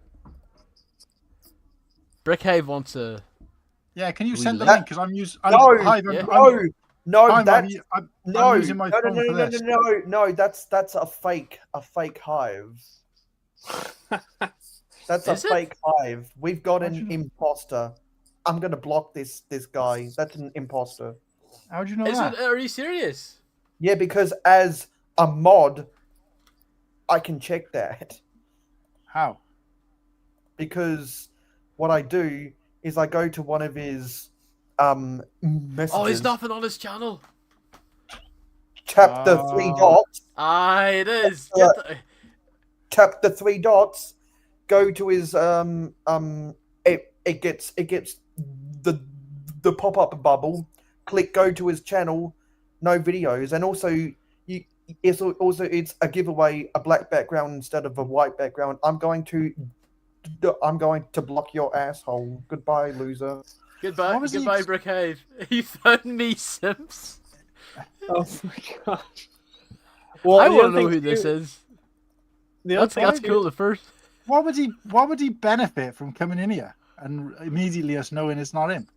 Brickhive wants a. Yeah, can you We send the link- link? Because I'm using. No, Hive, yeah. no, I'm that's no, using my phone for this. no. That's a fake hive. That's a Is it? fake hive. We've got How'd an you- imposter. I'm gonna block this guy. That's an imposter. How do you know Is that? it? Are you serious? Yeah, because as a mod, I can check that. How? Because what I do is I go to one of his messages. Oh, he's nothing on his channel. Tap the three Oh. dots. Ah, it is. Yeah. Get the... Tap the three dots. Go to his It gets the pop up bubble. Click go to his channel. No videos, and also it's a giveaway, a black background instead of a white background. I'm going to block your asshole. Goodbye, loser. Goodbye, What was he- goodbye, Brickhive. He found me, Sims. Oh my gosh. Well, I the want other to know thing who this too- is. The other That's thing cool. The first. What would he benefit from coming in here and immediately us knowing it's not him?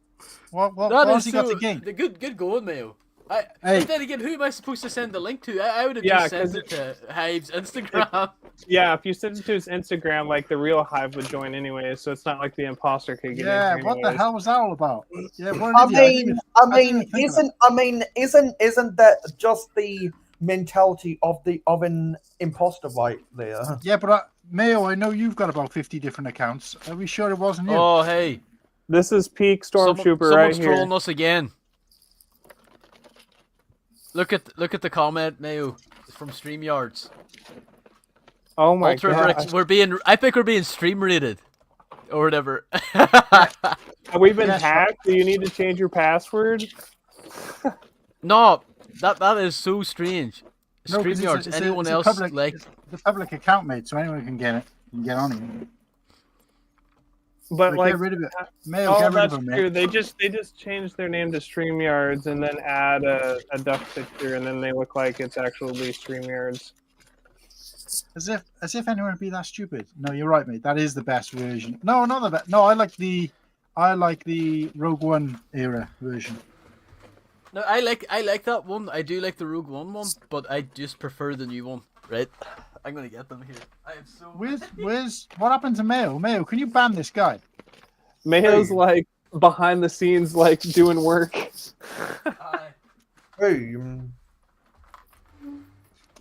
What That has is he so. got to gain? The good going, Mayo. Hey. But then again, who am I supposed to send the link to? I would have Yeah, just sent 'cause it to Hive's Instagram. Yeah, if you send it to his Instagram, like the real Hive would join anyway, so it's not like the imposter could get Yeah, in. what the hell was that all about? Yeah, what I an idiot. mean, I didn't even think of isn't that just the mentality of an imposter right there? Yeah, but Mayo, I know you've got about 50 different accounts. Are we sure it wasn't you? Oh, hey. This is peak Stormtrooper right Someone's here. trolling us again. Look at the comment, Mayo. It's from StreamYards. Oh my Ultra god. Bricks. I think we're being stream rated. Or whatever. Have we been Yes. hacked? Do you need to change your password? No, that is so strange. No, 'cause StreamYards. Anyone it's a else public, like? it's a public account, mate, so anyone can get it. Can get on it. But Like, like, get rid of it. Mayo, oh, get rid of that's him, true. mate. They just changed their name to StreamYards and then add a duck picture, and then they look like it's actually StreamYards. As if anyone would be that stupid. No, you're right, mate. That is the best version. No, not the best. No, I like the Rogue One era version. No, I like that one. I do like the Rogue One, but I just prefer the new one. Right? I'm gonna get them here. I am so. Where's what happened to Mayo? Mayo, can you ban this guy? Mayo's Hey. like behind the scenes, like doing work. Hey,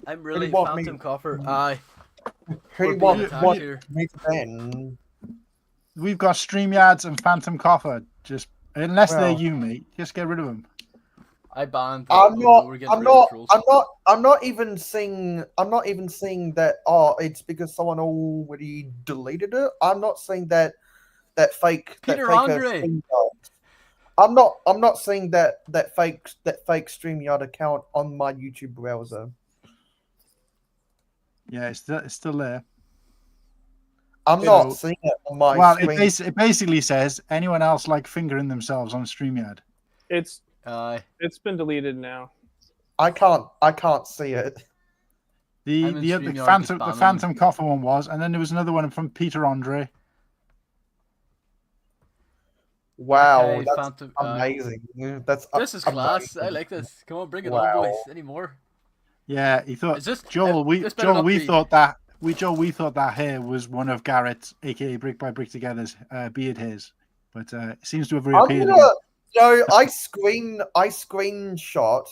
I'm really want me- Phantom Coffer. Aye. who We're you being want attacked here. me to ban? We've got StreamYards and Phantom Coffer. Just unless they're Well. you, mate, just get rid of them. I banned. I'm I'm not even seeing that. Oh, it's because someone already deleted it. I'm not seeing that fake. Peter that fake Andre. StreamYard. I'm not seeing that fake StreamYard account on my YouTube browser. Yeah, it's still there. I'm You not know, seeing it on my Well, screen. it basically says anyone else like fingering themselves on StreamYard. Aye. It's been deleted now. I can't see it. The I'm in the StreamYard, just Phantom ban the them. Phantom Coffer one was, and then there was another one from Peter Andre. Wow, Okay, that's Phantom, amazing. That's This is class. I amazing. like this. Come on, bring it Wow. on, boys. Any more? Yeah, he thought Is this Joel. this better not We be- thought that we thought that hair was one of Garrett's, aka Brick by Brick Together's beard hairs, but it seems to have I'm reappeared. gonna, no, I screenshot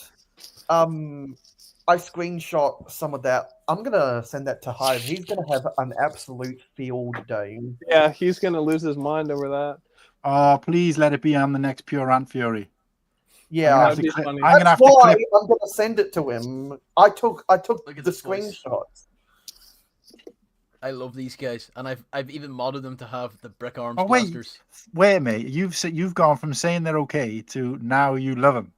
some of that. I'm gonna send that to Hive. He's gonna have an absolute field day. Yeah, he's gonna lose his mind over that. Oh, please let it be on the next Pure Ant Fury. Yeah, That'd be funny. I'm gonna that's have to why clip. I'm gonna send it to him. I took Look the at this voice. screenshots. I love these guys, and I've even modded them to have the brick arms Oh, wait. blasters. Wait, mate. You've gone from saying they're okay to now you love them.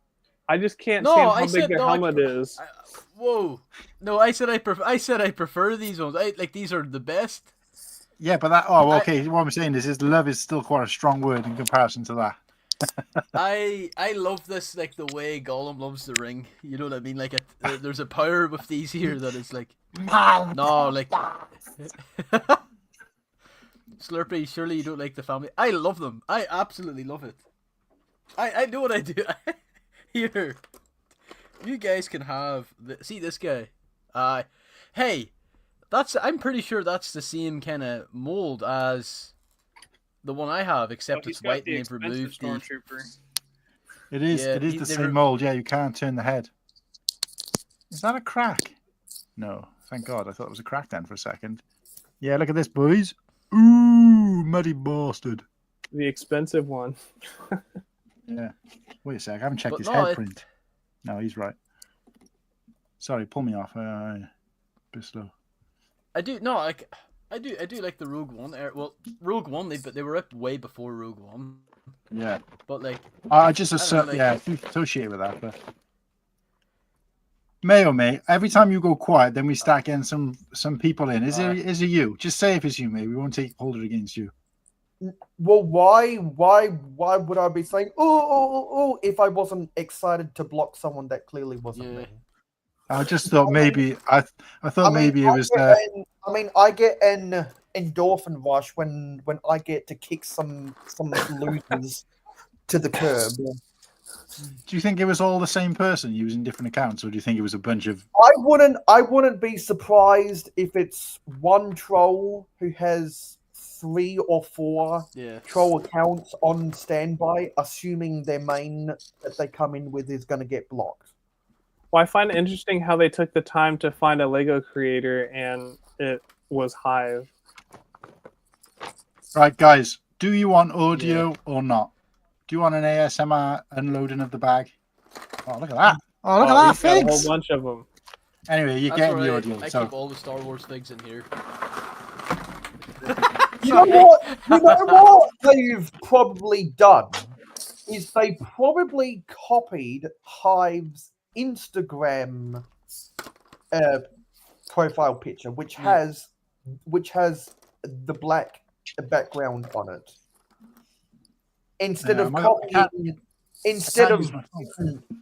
I just can't No, stand I how said big their no, I- helmet is. Whoa! No, I said I prefer these ones. Like these are the best. Yeah, but that. Oh, okay. What I'm saying is love is still quite a strong word in comparison to that. I love this, like the way Gollum loves the ring. You know what I mean? Like there's a power with these here that is like no, like Slurpee, surely you don't like the family. I love them. I absolutely love it. I know what I do. Here, you guys can have see this guy. Hey, I'm pretty sure that's the same kind of mold as the one I have, except He's it's got white the and they've removed the. Stormtrooper. It is. Yeah, it is the same mold. Yeah, you can't turn the head. Is that a crack? No, thank God. I thought it was a crack then for a second. Yeah, look at this, boys. Ooh, muddy bastard. The expensive one. Yeah. Wait a sec. I haven't checked But his no, head it- print. No, he's right. Sorry, pull me off. Bit slow. I do no like. I do like the Rogue One. Well, Rogue One, they were up way before Rogue One. Yeah. But like, I just don't know, like- associate with that. But Mayo, mate. Every time you go quiet, then we start getting some people in. Is it you? Just say if it's you, mate. We won't hold it against you. Well, why would I be saying oh if I wasn't excited to block someone that clearly wasn't Yeah. me? I just thought maybe I thought maybe it was. I get an endorphin rush when I get to kick some losers to the curb. Do you think it was all the same person using different accounts, or do you think it was a bunch of? I wouldn't be surprised if it's one troll who has 3 or 4 yeah. troll accounts on standby, assuming their main that they come in with is going to get blocked. Well, I find it interesting how they took the time to find a Lego creator, and it was Hive. Right, guys. Do you want audio or not? Do you want an ASMR unloading of the bag? Oh, look at that! Oh, look at that, he's got a whole figs! bunch of them. Anyway, you're That's getting all the right. audio. I So keep all the Star Wars things in here. You know what? You know what they've probably done is they probably copied Hive's Instagram profile picture, which has the black background on it. Instead of copying,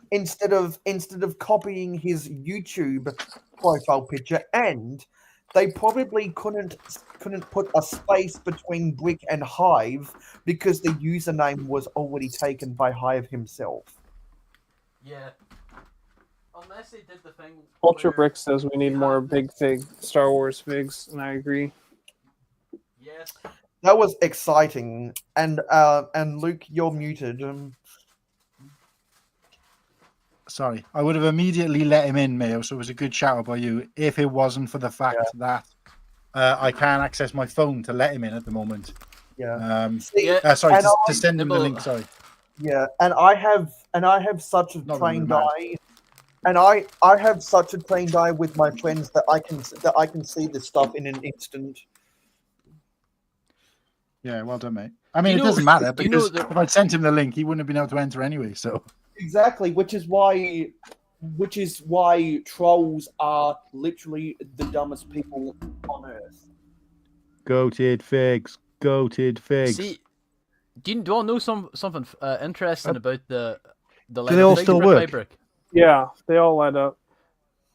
instead of copying his YouTube profile picture, and they probably couldn't put a space between Brick and Hive because the username was already taken by Hive himself. Yeah. Unless they did the thing. Ultra where Brick says we need you more have the- big Star Wars figs, and I agree. Yes. That was exciting, and Luke, you're muted. sorry, I would have immediately let him in, Mayo. So it was a good shout out by you. If it wasn't for the fact that I can't access my phone to let him in at the moment. Yeah. Sorry, and to send him the link. Sorry. Yeah, and I have such a Not trained really eye, and I have such a trained eye with my friends that I can see this stuff in an instant. Yeah, well done, mate. I mean, You it know- doesn't matter you know because that- if I'd sent him the link, he wouldn't have been able to enter anyway. So Exactly, which is why trolls are literally the dumbest people on earth. goated figs, goated figs. See, do you all know something interesting about the they all still work? Brick? Yeah, they all light up.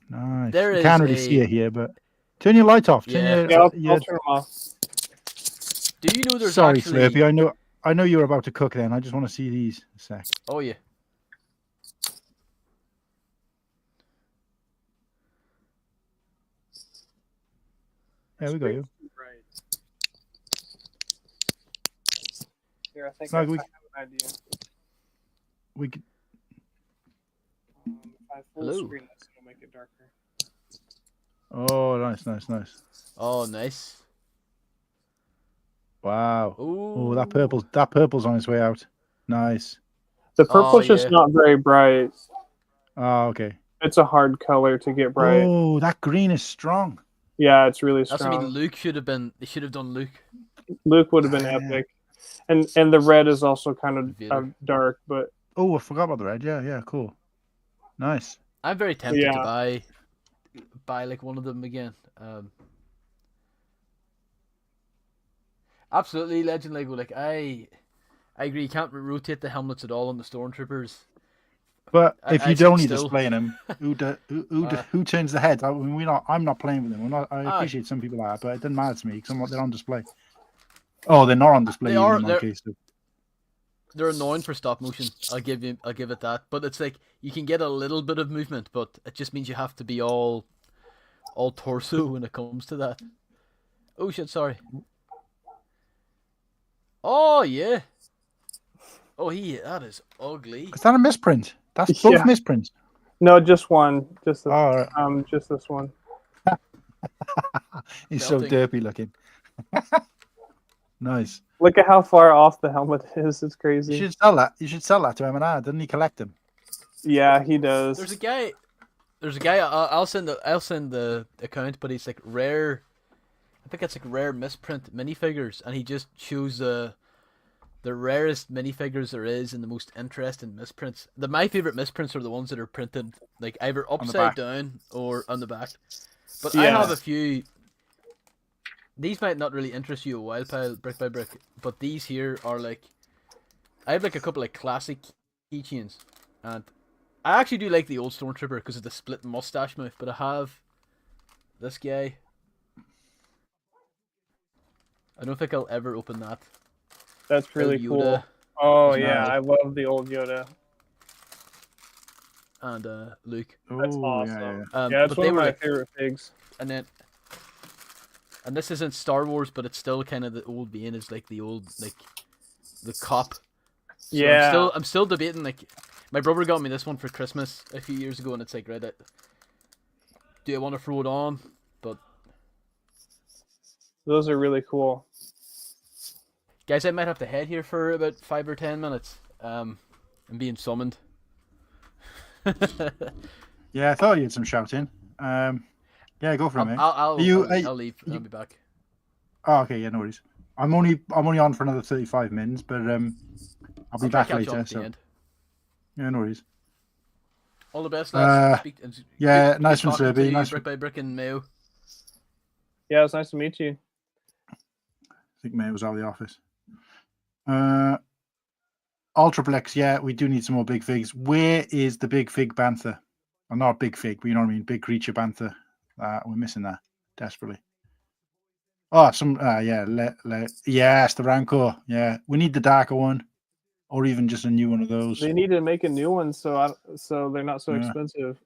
Nice. There You is can't really a- see it here, but turn your light off. Turn Yeah. your, Yeah, I'll your... turn them off. Do you know there's Sorry, actually? Slurpee. I know you're about to cook. Then I just want to see these a sec. Oh yeah. There we go. You. Right. Here, I think No, I we- have an idea. We could... If I full Hello. screen this, it'll make it darker. Oh, nice. Oh nice. Wow. Ooh. Oh, that purple's on its way out. Nice. The purple's yeah. just not very bright. Oh, okay. It's a hard color to get bright. Oh, that green is strong. Yeah, it's really That's what I mean. strong. Luke should have been. They should have done Luke. Luke would have been Yeah. epic. And the red is also kind of Vader. dark, but Oh, I forgot about the red. Yeah, cool. Nice. I'm very tempted Yeah. to buy like one of them again. Absolutely, Legend Lego. Like I agree. You can't rotate the helmets at all on the Stormtroopers. But I if you think don't need still- displaying them, who turns the head? I mean, I'm not playing with them. I Aye. appreciate some people are, but it doesn't matter to me because they're on display. Oh, they're not on display They are, in my case. they're annoying for stop motion. I'll give it that. But it's like you can get a little bit of movement, but it just means you have to be all torso when it comes to that. Oh shit! Sorry. Oh yeah. Oh that is ugly. Is that a misprint? That's both Yeah. misprints. No, just one. Just the, Oh, just this one. he's so Melting. derpy looking. Nice. Look at how far off the helmet is. It's You crazy. should sell that. You should sell that to M&R. Doesn't he collect them? Yeah, he does. There's a guy. I'll send the account, but he's like rare. I think it's like rare misprint minifigures, and he just shows the rarest minifigures there is and the most interesting misprints. My favorite misprints are the ones that are printed like either upside down or on the back. But I have a few. These might not really interest you a while, pile, brick by brick, but these here are like, I have like a couple of classic keychains, and I actually do like the old Stormtrooper because of the split mustache mouth, but I have this guy. I don't think I'll ever open that. That's really Yoda. cool. Oh It's yeah, nice. I love the old Yoda. And Luke. That's Oh, awesome. yeah. Yeah, it's but one they of were my like, favorite figs. and this isn't Star Wars, but it's still kind of the old vein. It's like the old the cop. So Yeah. I'm still debating. Like, my brother got me this one for Christmas a few years ago, and it's like, Reddit. Do I want to throw it on? But Those are really cool. guys, I might have to head here for about 5 or 10 minutes. I'm being summoned. Yeah, I thought you had some shouting. Yeah, go for it, mate. I'll leave. I'll be back. Oh, okay, yeah, no worries. I'm only on for another 35 minutes, but I'll be try back to catch up later. at the So end. yeah, no worries. All the best, lads. Yeah, Good nice one, talking to Serby. you, Nice. brick by brick and Mayo. Yeah, it's nice to meet you. I think May was out of the office. Ultraplex, yeah, we do need some more big figs. Where is the big fig bantha? Well, not big fig, but you know what I mean, big creature bantha. We're missing that desperately. Oh, yes, the Rancor. Yeah, we need the darker one, or even just a new one of those. They need to make a new one so they're not so Yeah. expensive.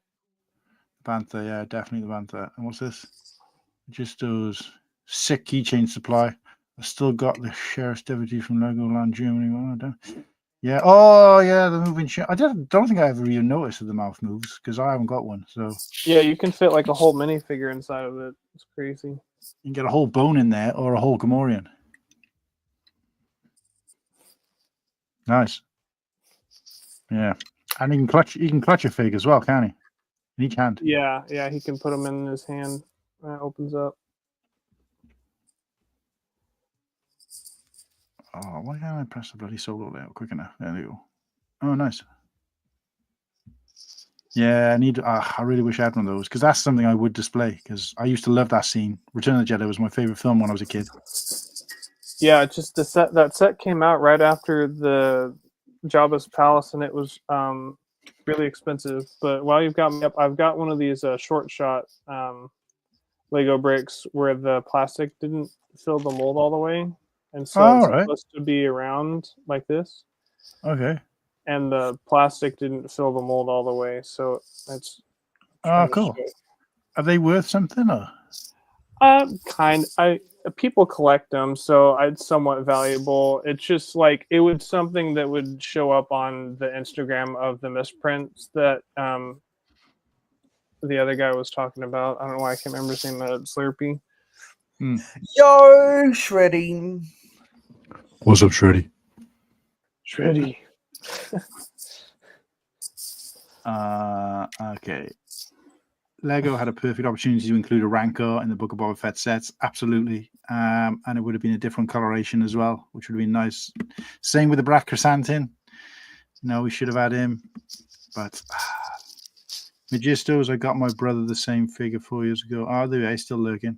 Bantha, yeah, definitely the Bantha. And what's this? Just those sick keychain supply. I still got the Sheriff's Deputy from Legoland Germany. Oh, I don't. Yeah. Oh, yeah. The moving. I don't think I ever even noticed that the mouth moves because I haven't got one. So Yeah, you can fit like a whole minifigure inside of it. It's crazy. you can get a whole bone in there or a whole Gamorrean. Nice. Yeah, and he can clutch a fig as well, can he? In each hand. Yeah, he can put them in his hand. That opens up. Oh, why can't I press the bloody solo layout quick enough? There we go. Oh, nice. Yeah, I really wish I had one of those because that's something I would display because I used to love that scene. Return of the Jedi was my favorite film when I was a kid. Yeah, it's just that set came out right after the Jabba's Palace, and it was really expensive. But while you've got me up, I've got one of these short shot Lego bricks where the plastic didn't fill the mold all the way, and so it's supposed to be around like this. Okay. And the plastic didn't fill the mold all the way, so it's. Oh, cool. Are they worth something or? People collect them, so it's somewhat valuable. It's just like it would something that would show up on the Instagram of the misprints that the other guy was talking about. I don't know why I can't remember his name. Slurpee. Yo, Shreddy. What's up, Shreddy? Shreddy. Okay. Lego had a perfect opportunity to include a Rancor in the Book of Boba Fett sets. Absolutely. And it would have been a different coloration as well, which would have been nice. Same with the Black Chrysanthemum. No, we should have had him. But Magistos, I got my brother the same figure 4 years ago. Oh, there he's still lurking.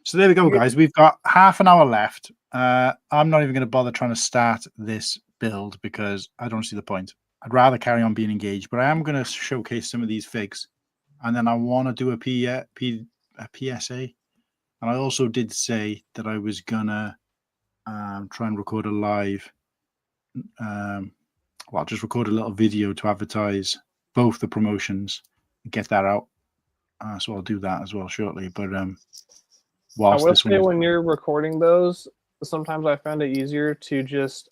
So there we go, guys. We've got half an hour left. I'm not even going to bother trying to start this build because I don't see the point. I'd rather carry on being engaged, but I am going to showcase some of these figs, and then I want to do a PSA And I also did say that I was gonna try and record a live. Well, just record a little video to advertise both the promotions and get that out. So I'll do that as well shortly. But I whilst will this say one, when you're recording those, sometimes I found it easier to just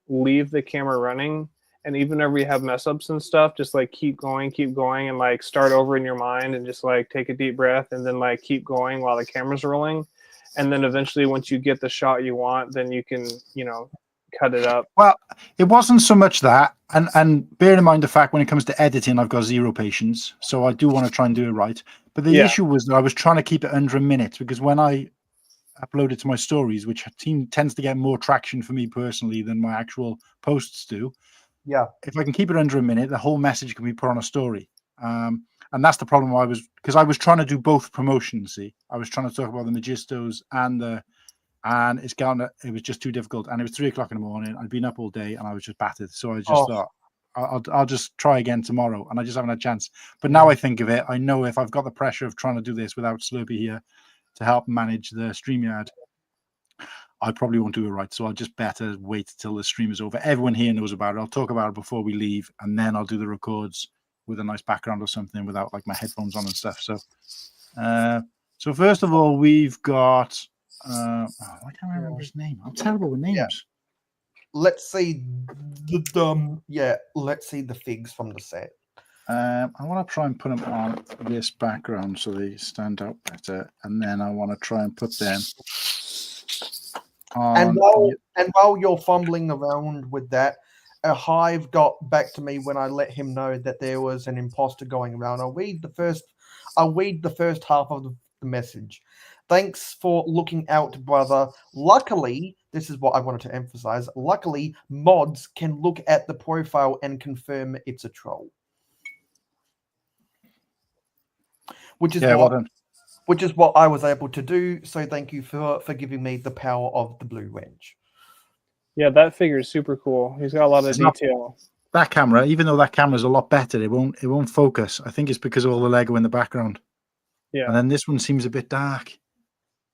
leave the camera running, and even whenever you have mess ups and stuff, just like keep going, and like start over in your mind, and just like take a deep breath, and then like keep going while the camera's rolling, and then eventually once you get the shot you want, then you can cut it up. well, it wasn't so much that, and bear in mind the fact when it comes to editing, I've got zero patience, so I do want to try and do it right. But the issue was that I was trying to keep it under a minute, because when I upload it to my stories, which tends to get more traction for me personally than my actual posts do. Yeah. If I can keep it under a minute, the whole message can be put on a story. And that's the problem because I was trying to do both promotions. See, I was trying to talk about the Magistos and it was just too difficult. And it was 3 o'clock in the morning. I'd been up all day and I was just battered. So I just thought, I'll just try again tomorrow. And I just haven't had a chance. But now I think of it, I know if I've got the pressure of trying to do this without Slurpee here to help manage the StreamYard, I probably won't do it right. So I'll just better wait till the stream is over. Everyone here knows about it. I'll talk about it before we leave, and then I'll do the records with a nice background or something without like my headphones on and stuff. So, so first of all, we've got. I can't remember his name. I'm terrible with names. Yeah. Let's see let's see the figs from the set. I want to try and put them on this background so they stand out better, and then I want to try and put them on. And while you're fumbling around with that, a Hive got back to me when I let him know that there was an imposter going around. I'll read the first half of the message. Thanks for looking out, brother. Luckily, this is what I wanted to emphasize. Luckily, mods can look at the profile and confirm it's a troll. Which is what I was able to do. So thank you for giving me the power of the blue wrench. Yeah, that figure is super cool. He's got a lot of detail. That camera, even though that camera is a lot better, it won't focus. I think it's because of all the Lego in the background. Yeah. And then this one seems a bit dark.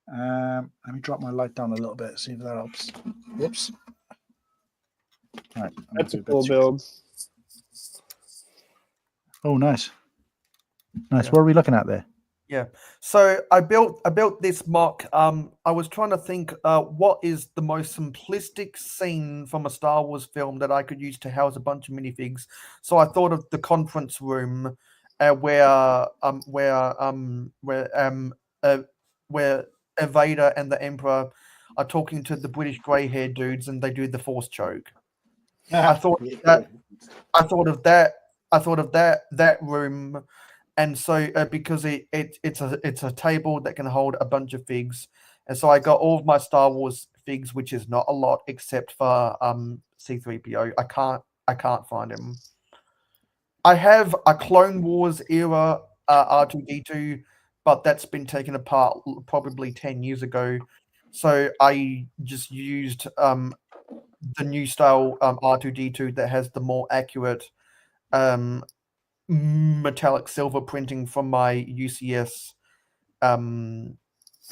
Let me drop my light down a little bit, see if that helps. Whoops. All right, that's a cool build. Oh, nice. Nice. Yeah. What are we looking at there? Yeah. So I built this mock. I was trying to think what is the most simplistic scene from a Star Wars film that I could use to house a bunch of minifigs. So I thought of the conference room where Vader and the Emperor are talking to the British grey-haired dudes, and they do the Force choke. I thought of that room, and so because it's a table that can hold a bunch of figs, and so I got all of my Star Wars figs, which is not a lot except for C-3PO. I can't find him. I have a Clone Wars era R2-D2, but that's been taken apart probably 10 years ago. So I just used the new style R2-D2 that has the more accurate metallic silver printing from my UCS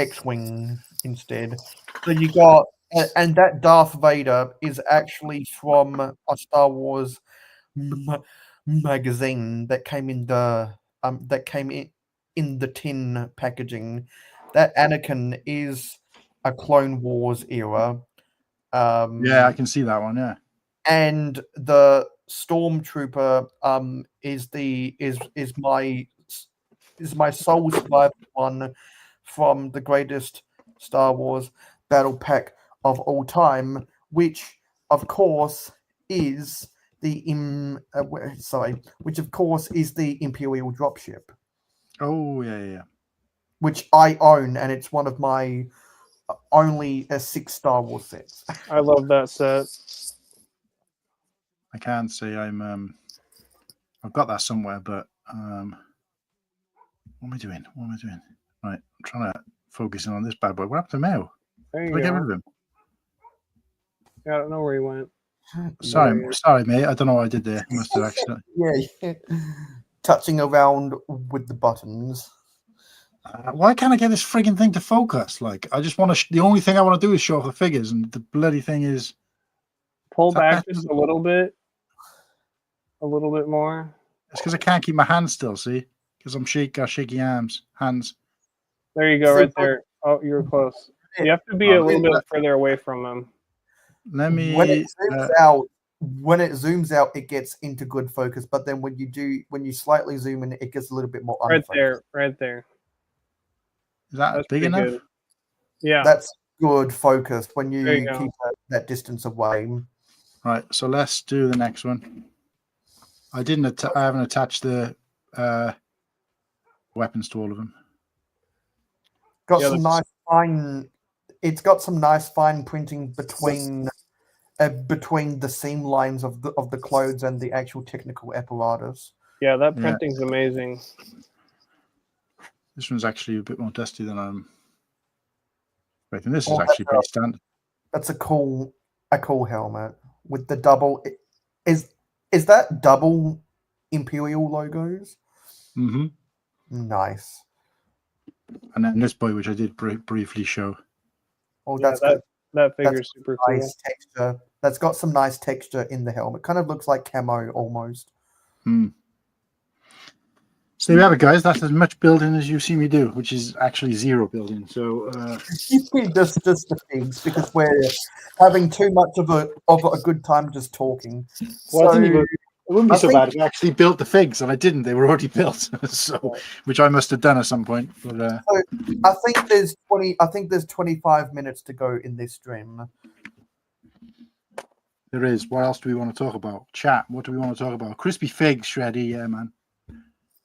X-Wing instead. So you got, and that Darth Vader is actually from a Star Wars magazine that came in the tin packaging. That Anakin is a Clone Wars era. Yeah, I can see that one. Yeah, and the Stormtrooper is my soul survivor one from the greatest Star Wars battle pack of all time, which of course is the Imperial dropship. Oh yeah. Which I own, and it's one of my only 6 Star Wars sets. I love that set. I can't say I've got that somewhere, but what am I doing? Right, I'm trying to focus in on this bad boy. What happened to Mao? Did I get rid of him? Yeah, I don't know where he went. Sorry, mate. I don't know what I did there. I must have accidentally. Yeah. Touching around with the buttons. Why can't I get this frigging thing to focus? Like, I just want to. The only thing I want to do is show off the figures, and the bloody thing is Pull Is that back better? just a little bit more. it's because I can't keep my hands still. See, because I'm got shaky hands. There you go, See, right there. Oh, you were close. You have to be a little bit further away from them. Let me. When it zooms out, it gets into good focus. But then when you slightly zoom in, it gets a little bit more Right unfocused. right there. Is that That's big pretty enough? good. Yeah. That's good focus when There you you go. keep that distance away. Right. So let's do the next one. I haven't attached the weapons to all of them. Got Yeah, some that's- nice fine. It's got some nice fine printing between the seam lines of the clothes and the actual technical apparatus. Yeah, that Yeah. printing's amazing. This one's actually a bit more dusty than I'm expecting. This is Oh, actually pretty standard. That's a cool helmet with the double. Is that double Imperial logos? Mm-hmm. Nice. And then this boy, which I did briefly show. Oh, Yeah, that's good. that figure's super cool. Nice texture. That's got some nice texture in the helmet. Kind of looks like camo almost. So there you have it, guys. That's as much building as you see me do, which is actually zero building. So just the things because we're having too much of a good time just talking. Well, So, it wouldn't be I so think- bad if I actually built the figs, and I didn't. They were already built, so which I must have done at some point. But I think there's 25 minutes to go in this stream. there is. What else do we want to talk about? Chat. What do we want to talk about? Crispy figs, shreddy. Yeah, man.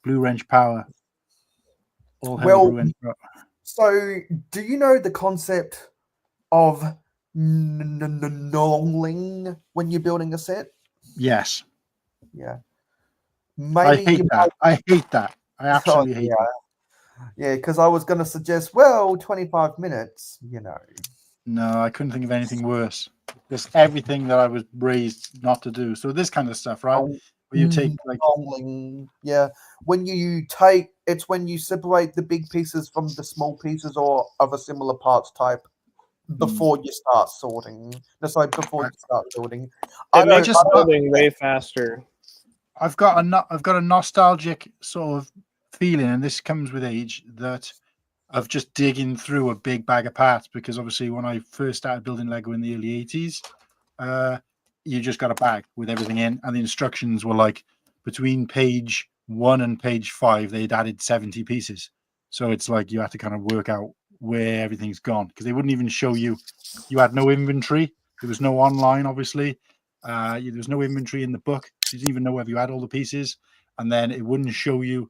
Blue wrench power. All hell Well, Blue wrench power. So, do you know the concept of knolling when you're building a set? Yes. Yeah. I hate that. I hate that. I absolutely hate that. Yeah, because I was going to suggest, 25 minutes, No, I couldn't think of anything worse. Just everything that I was raised not to do. So this kind of stuff, right? Where you take like knolling. Yeah. When you separate the big pieces from the small pieces or of a similar parts type before you start sorting. Before you start building. It makes building way faster. I've got a nostalgic sort of feeling, and this comes with age, that of just digging through a big bag of parts, because obviously when I first started building Lego in the early 80s, you just got a bag with everything in, and the instructions were like between page 1 and page 5 they'd added 70 pieces, so it's like you had to kind of work out where everything's gone, because they wouldn't even show you. You had no inventory. There was no online, obviously. There was no inventory in the book. You didn't even know whether you had all the pieces, and then it wouldn't show you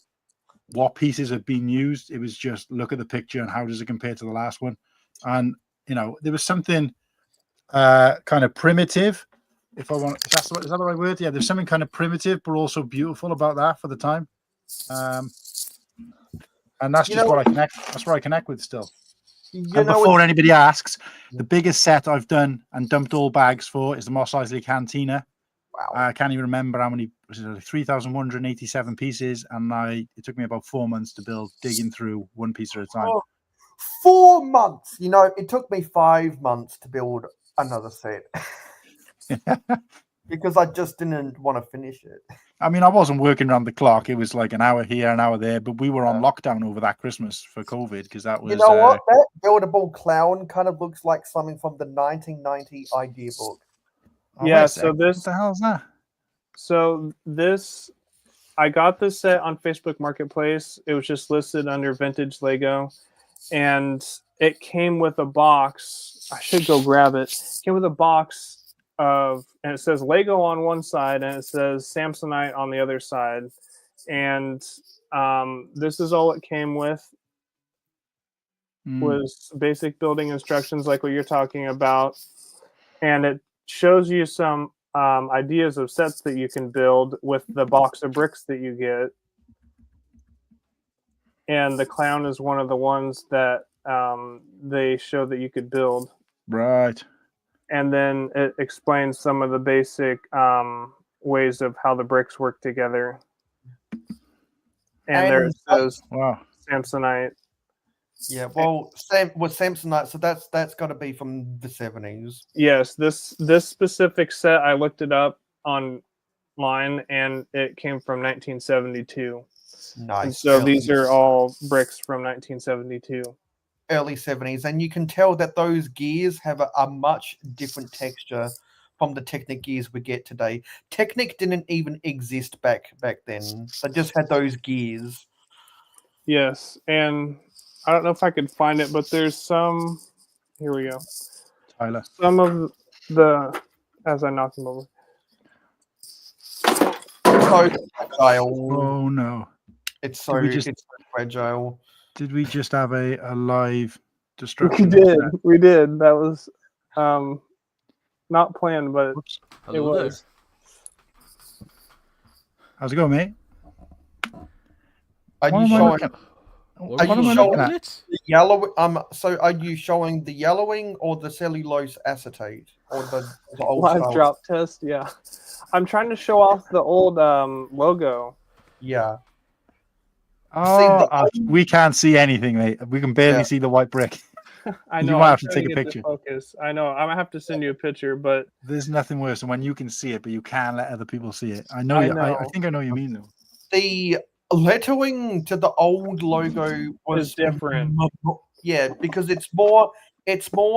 what pieces had been used. It was just look at the picture and how does it compare to the last one. And there was something kind of primitive, is that the right word? Yeah, there's something kind of primitive but also beautiful about that for the time. And that's just what I connect. That's where I connect with still. And before anybody asks, the biggest set I've done and dumped all bags for is the Mos Eisley Cantina. Wow. I can't even remember how many. Was it like 3,187 pieces, and it took me about 4 months to build, digging through one piece at a time. 4 months. It took me 5 months to build another set because I just didn't want to finish it. I mean, I wasn't working around the clock. It was like an hour here, an hour there, but we were on lockdown over that Christmas for COVID, because that was. You know what? That buildable clown kind of looks like something from the 1990 idea book. Oh, Yeah, so what the hell is that? So I got this set on Facebook Marketplace. It was just listed under vintage Lego, and it came with a box. I should go grab it. It came with a box and it says Lego on one side and it says Samsonite on the other side. And this is all it came with. Was basic building instructions like what you're talking about, and it shows you some ideas of sets that you can build with the box of bricks that you get. And the clown is one of the ones that they show that you could build. Right. And then it explains some of the basic ways of how the bricks work together. And there it says wow. Samsonite Yeah, well, with Samsonite, so that's got to be from the 70s. Yes, this specific set, I looked it up online, and it came from 1972. Nice. And so these are all bricks from 1972. Early 70s, and you can tell that those gears have a much different texture from the Technic gears we get today. Technic didn't even exist back then. They just had those gears. Yes, and I don't know if I could find it, but there's some. Here we go. Tyler. Some of the, as I knock them over. So fragile. Oh no! It's so fragile. Did we just have a live We destruction? did. We did. That was not planned, but Whoops. it Hello there. was. How's it going, mate? Are What you am I showing looking- What Are what you am I showing looking at? it? the yellow? So are you showing the yellowing or the cellulose acetate or the old Live style? drop test, yeah. I'm trying to show off the old logo. Yeah. Oh, the- we can't see anything, mate. We can barely Yeah. see the white brick. I You know. might I'm have to trying take a get picture. Focus. I know. I'm gonna have to send you a picture, but There's nothing worse than when you can see it, but you can't let other people see it. I know. I I know. think I know what you mean, though. The lettering to the old logo was Is different. Yeah, because it's more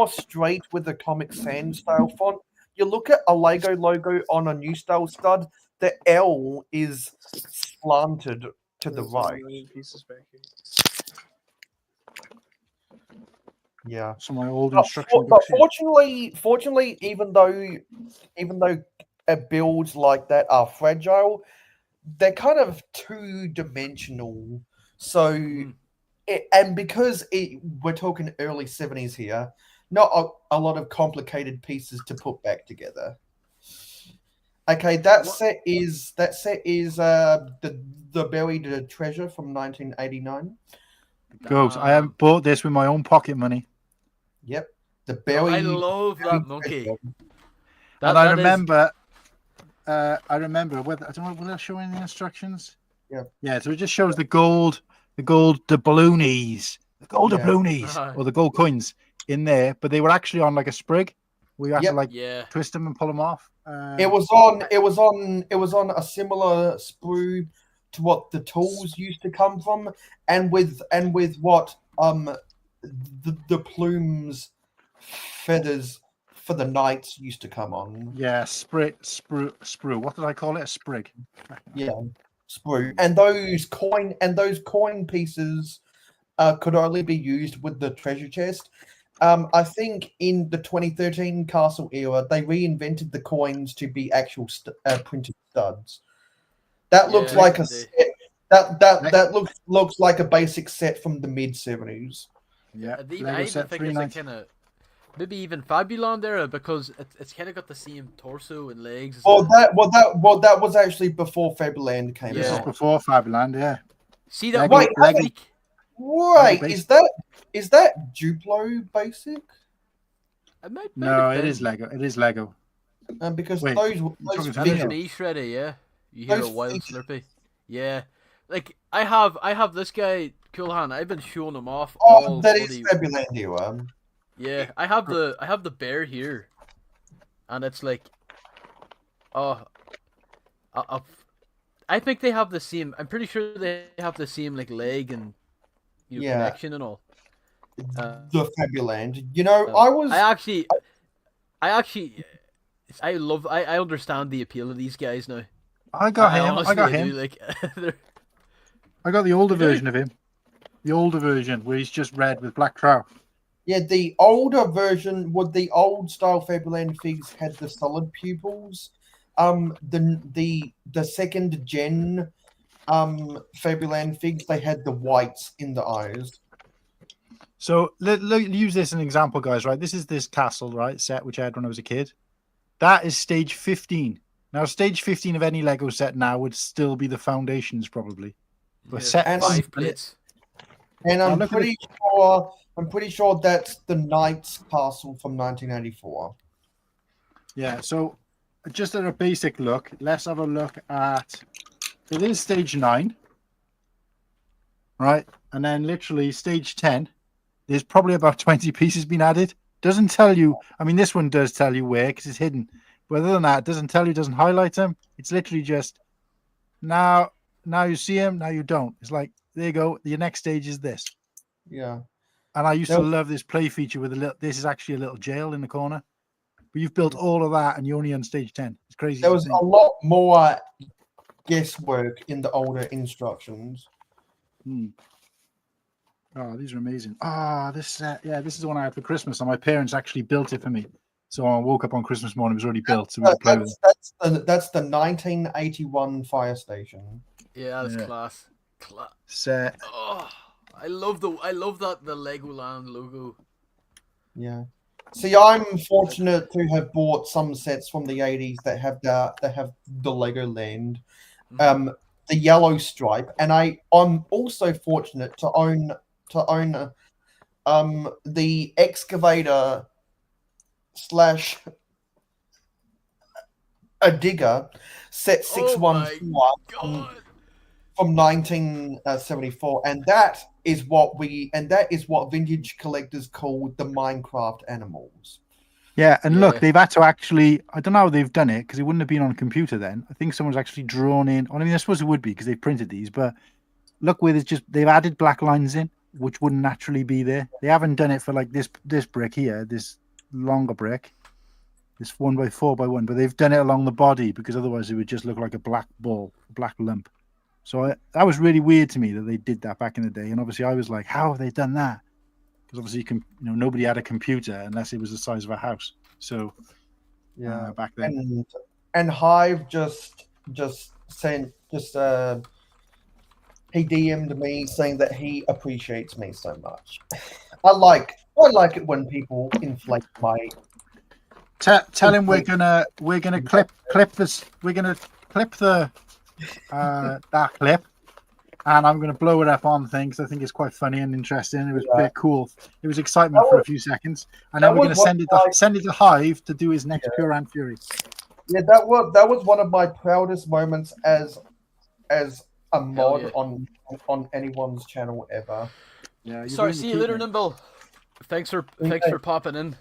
straight with the Comic Sans style font. You look at a Lego logo on a New Style stud, the L is slanted to the there's right. many pieces back here. Yeah. So my old But, instruction but books here. fortunately, even though builds like that are fragile, they're kind of two-dimensional. So, and because we're talking early 70s here, not a lot of complicated pieces to put back together. Okay, that set is the Buried Treasure from 1989. Goes. I have bought this with my own pocket money. Yep, the Oh, Buried. I love that Buried monkey. Treasure. And I remember, whether I don't know, will I show any instructions? Yeah. Yeah, so it just shows the gold doubloonies, Aye. or the gold coins in there, but they were actually on like a sprig. We had to like Yeah. twist them and pull them off. It was on a similar sprue to what the tools used to come from, and with what the plumes feathers for the knights used to come on. Yeah, sprue. What did I call it? A sprig. Yeah, sprue. And those coin pieces could only be used with the treasure chest. I think in the 2013 Castle era, they reinvented the coins to be actual printed studs. That looks Yeah, like a they- set. That looks like a basic set from the mid 70s. Yeah, I Lego even set think it's like 390. kind of maybe even Fabulon era because it's kind of got the same torso and legs. as Well, a- that was actually before Faberland came This is out. before Fabuland, yeah. See that Lego- one? Lego- Like, Right? basic. Is that Duplo basic? it might No, have it been. is Lego. It is Lego. Because Wait, those talking figures, Fabulon? Me Shreddy, yeah. You hear Those a wild features- Slurpee. Yeah. Like I have this guy, Cool Hand. I've been showing him off oh, all that is bloody. Faberland era. Yeah, I have the bear here, and it's like, oh, I think they have the same. I'm pretty sure they have the same like leg and Yeah. connection and all. The Faberland. You know, I actually, I understand the appeal of these guys now. I got him. I honestly got do, him. like, they're- I got the older You do? version of him. The older version where he's just red with black trout. Yeah, the older version with the old style Faberland figs had the solid pupils. The second gen Faberland figs, they had the whites in the eyes. So let use this as an example, guys. Right, this is this castle, right, set which I had when I was a kid. That is stage 15. Now, stage 15 of any Lego set now would still be the foundations, probably. But yeah, set And 5 plates. And I'm look at pretty sure that's the Knights Castle from 1984. Yeah, so just at a basic look, let's have a look at, it is stage 9, right? And then literally stage 10 there's probably about 20 pieces been added. Doesn't tell you. I mean, this one does tell you where because it's hidden. But other than that, it doesn't tell you, doesn't highlight them. It's literally just now you see them, now you don't. It's like, there you go. Your next stage is this. Yeah. And I used to love this play feature with this is actually a little jail in the corner. But you've built all of that and you're only on stage 10. It's crazy. There was a lot more guesswork in the older instructions. Oh, these are amazing. This is the one I had for Christmas, and my parents actually built it for me. So I woke up on Christmas morning, it was already built. So we could play with it. That's the 1981 fire station. Yeah, that's class. Set. Oh, I love the Legoland logo. Yeah. See, I'm fortunate to have bought some sets from the 80s that have the Legoland, the yellow stripe, and I'm also fortunate to own the excavator / a digger set 614 from 1974, and that is what vintage collectors call the Minecraft animals. Yeah, and look, they've had to actually, I don't know how they've done it because it wouldn't have been on a computer then. I think someone's actually drawn in. I mean, I suppose it would be because they printed these, but look where they've added black lines in, which wouldn't naturally be there. They haven't done it for like this brick here, this longer brick, this 1x4x1, but they've done it along the body because otherwise it would just look like a black ball, a black lump. So that was really weird to me that they did that back in the day. And obviously I was like, how have they done that? Because obviously nobody had a computer unless it was the size of a house. So back then. And Hive just sent he DM'd me saying that he appreciates me so much. I like it when people inflate my. Tell him we're gonna clip this. We're gonna clip the that clip, and I'm gonna blow it up on things. I think it's quite funny and interesting. It was a bit cool. It was excitement for a few seconds, and then we're gonna send it to Hive to do his next Pure and Fury. Yeah, that was one of my proudest moments as a mod on anyone's channel ever. Yeah. Sorry, see you later, Nimble. Thanks for popping in.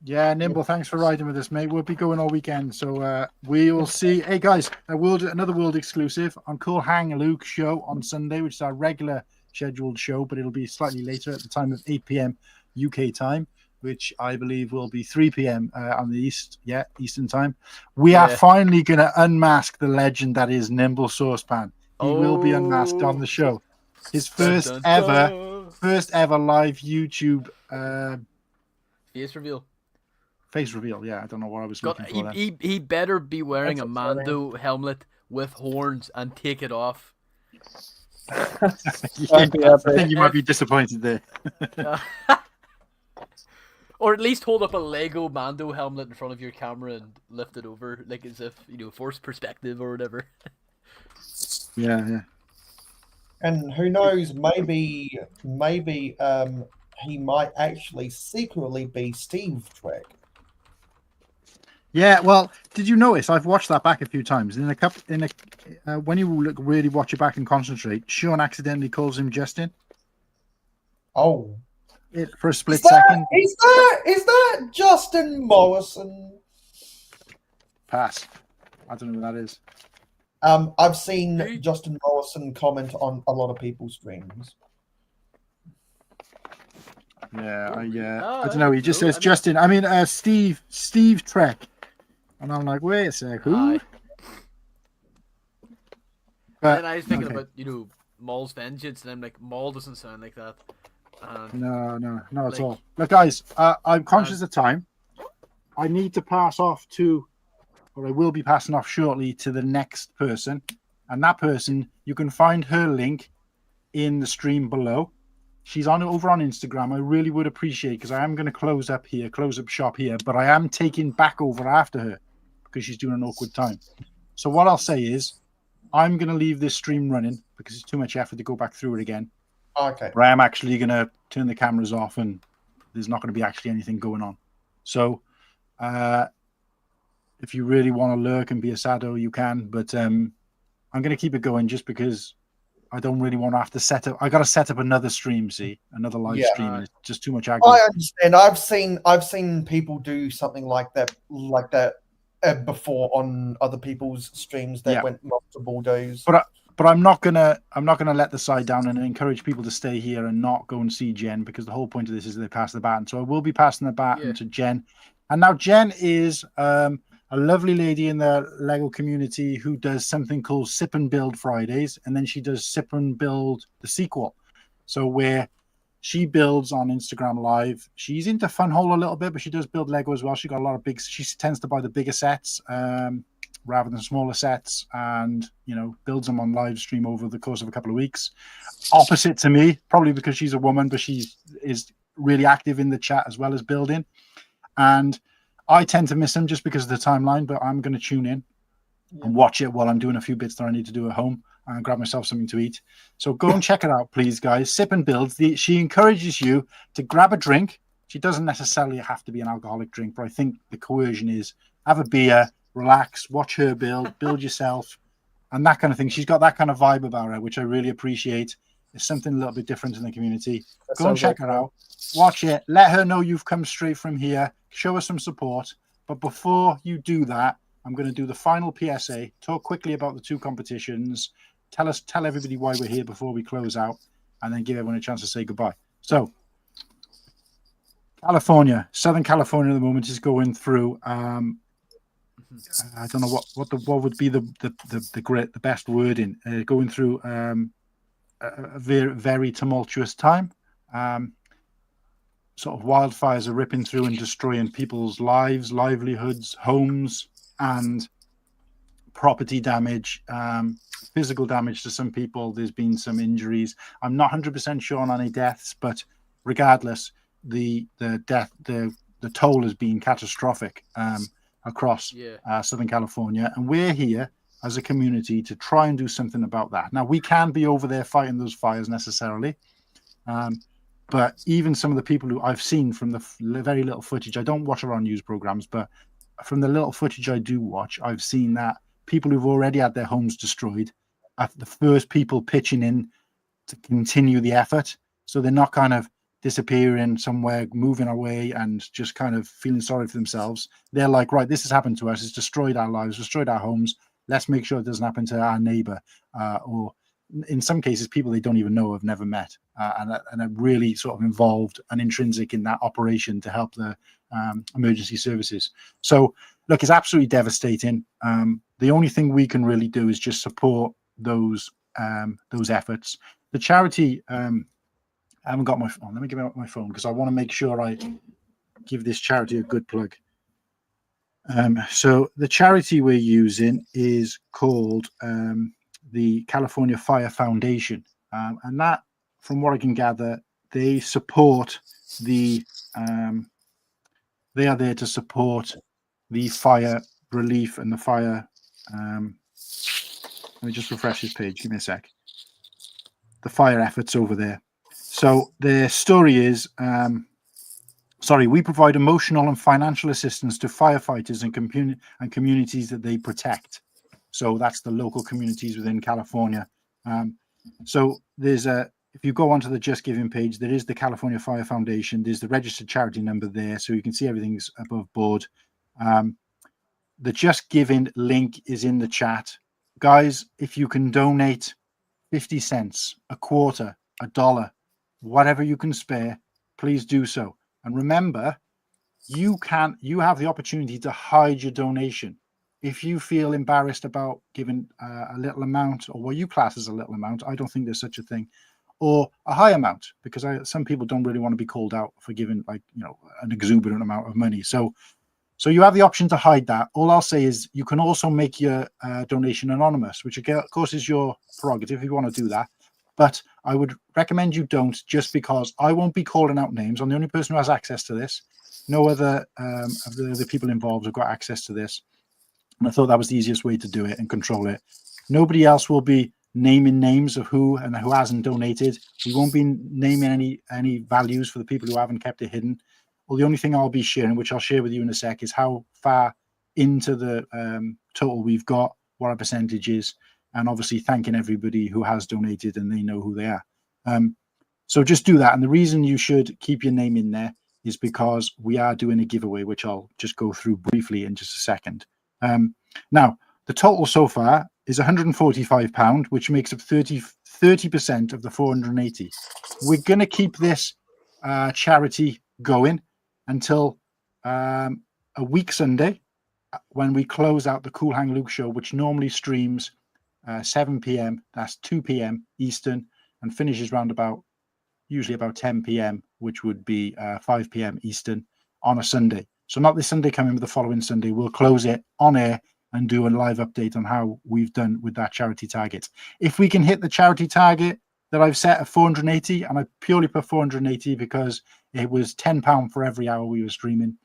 Yeah, Nimble, thanks for riding with us, mate. We'll be going all weekend, so we will see. Hey guys, another world exclusive on Cool Hang Luke show on Sunday, which is our regular scheduled show, but it'll be slightly later at the time of 8 p.m. UK time, which I believe will be 3 p.m. On the Eastern time. We are finally going to unmask the legend that is Nimble Saucepan. He will be unmasked on the show. His first ever live YouTube face reveal. Yeah, I don't know what I was looking for. He better be wearing a Mando helmet with horns and take it off. I think you might be disappointed there. Or at least hold up a Lego Mando helmet in front of your camera and lift it over, like as if forced perspective or whatever. Yeah. And who knows? Maybe he might actually secretly be Steve Trek. Yeah, well, did you notice? I've watched that back a few times. When you really watch it back and concentrate, Sean accidentally calls him Justin. Oh, for a split second. Is that Justin Morrison? Pass. I don't know who that is. I've seen Justin Morrison comment on a lot of people's streams. Yeah, I don't know. He just says Justin. I mean, Steve Trek. And I'm like, wait a sec, who? But, and I was thinking about, Maul's Vengeance, and I'm like, Maul doesn't sound like that. No, not at all. Look, guys, I'm conscious of time. I need to pass off I will be passing off shortly to the next person. And that person, you can find her link in the stream below. She's over on Instagram. I really would appreciate because I am going to close up shop here, but I am taking back over after her because she's doing an awkward time. So what I'll say is I'm going to leave this stream running because it's too much effort to go back through it again. Okay. But I am actually going to turn the cameras off and there's not going to be actually anything going on. So if you really want to lurk and be a sado, you can. But I'm going to keep it going just because I don't really want to have to set up. I got to set up another stream, another live Yeah. stream. And it's just too much aggro. I understand. I've seen people do something like that before on other people's streams that went multiple days. But I'm not gonna let the side down and encourage people to stay here and not go and see Jen, because the whole point of this is they pass the baton. So I will be passing the baton to Jen. And now Jen is a lovely lady in the Lego community who does something called Sip and Build Fridays, and then she does Sip and Build the sequel. So where she builds on Instagram Live. She's into Funhole a little bit, but she does build Lego as well. She got a lot of she tends to buy the bigger sets rather than smaller sets, and builds them on live stream over the course of a couple of weeks. Opposite to me, probably because she's a woman, but she is really active in the chat as well as building. And I tend to miss them just because of the timeline, but I'm going to tune in and watch it while I'm doing a few bits that I need to do at home and grab myself something to eat. So go and check it out, please, guys. Sip and Build. She encourages you to grab a drink. She doesn't necessarily have to be an alcoholic drink, but I think the coercion is have a beer, relax, watch her build yourself, and that kind of thing. She's got that kind of vibe about her, which I really appreciate. It's something a little bit different in the community. Go and check her out. Watch it. Let her know you've come straight from here. Show her some support. But before you do that, I'm going to do the final PSA. Talk quickly about the two competitions. Tell everybody why we're here before we close out, and then give everyone a chance to say goodbye. So, California, Southern California at the moment is going through. I don't know what would be the best wording. Going through a very, very tumultuous time. Sort of wildfires are ripping through and destroying people's lives, livelihoods, homes, and property damage, physical damage to some people. There's been some injuries. I'm not 100% sure on any deaths, but regardless, the toll has been catastrophic across Southern California, and we're here as a community to try and do something about that. Now, we can't be over there fighting those fires necessarily, but even some of the people who I've seen from the very little footage, I don't watch our news programs, but from the little footage I do watch, I've seen that people who've already had their homes destroyed are the first people pitching in to continue the effort. So they're not kind of disappearing somewhere, moving away and just kind of feeling sorry for themselves. They're like, right, this has happened to us. It's destroyed our lives, destroyed our homes. Let's make sure it doesn't happen to our neighbor, or in some cases, people they don't even know, have never met, and are really sort of involved and intrinsic in that operation to help the emergency services. So, look, it's absolutely devastating. The only thing we can really do is just support those efforts. The charity, I haven't got my phone. Let me give out my phone because I want to make sure I give this charity a good plug. So the charity we're using is called the California Fire Foundation, and that, from what I can gather, they support they are there to support the fire relief and the fire. Let me just refresh this page. Give me a sec. The fire efforts over there. So their story is, we provide emotional and financial assistance to firefighters and communities that they protect. So that's the local communities within California. So there's if you go onto the Just Giving page, there is the California Fire Foundation. There's the registered charity number there, so you can see everything's above board. The Just Giving link is in the chat. Guys, if you can donate 50 cents, a quarter, $1, whatever you can spare, please do so. And remember, you have the opportunity to hide your donation. If you feel embarrassed about giving a little amount, or what you class as a little amount, I don't think there's such a thing, or a high amount, because some people don't really want to be called out for giving an exuberant amount of money. So you have the option to hide that. All I'll say is you can also make your donation anonymous, which of course is your prerogative if you want to do that. But I would recommend you don't, just because I won't be calling out names. I'm the only person who has access to this. No other of the other people involved have got access to this. And I thought that was the easiest way to do it and control it. Nobody else will be naming names of who and who hasn't donated. We won't be naming any values for the people who haven't kept it hidden. Well, the only thing I'll be sharing, which I'll share with you in a sec, is how far into the total we've got, what our percentage is. and obviously thanking everybody who has donated and they know who they are. So just do that. And the reason you should keep your name in there is because we are doing a giveaway, which I'll just go through briefly in just a second. Now, the total so far is £145, which makes up 30% of the 480. We're going to keep this charity going until a week Sunday, when we close out the Cool Hang Luke show, which normally streams 7 p.m. That's 2 p.m. Eastern, and finishes usually about 10 p.m., which would be 5 p.m. Eastern on a Sunday. So not this Sunday coming, but the following Sunday. We'll close it on air and do a live update on how we've done with that charity target. If we can hit the charity target that I've set at 480, and I purely put 480 because it was £10 for every hour we were streaming.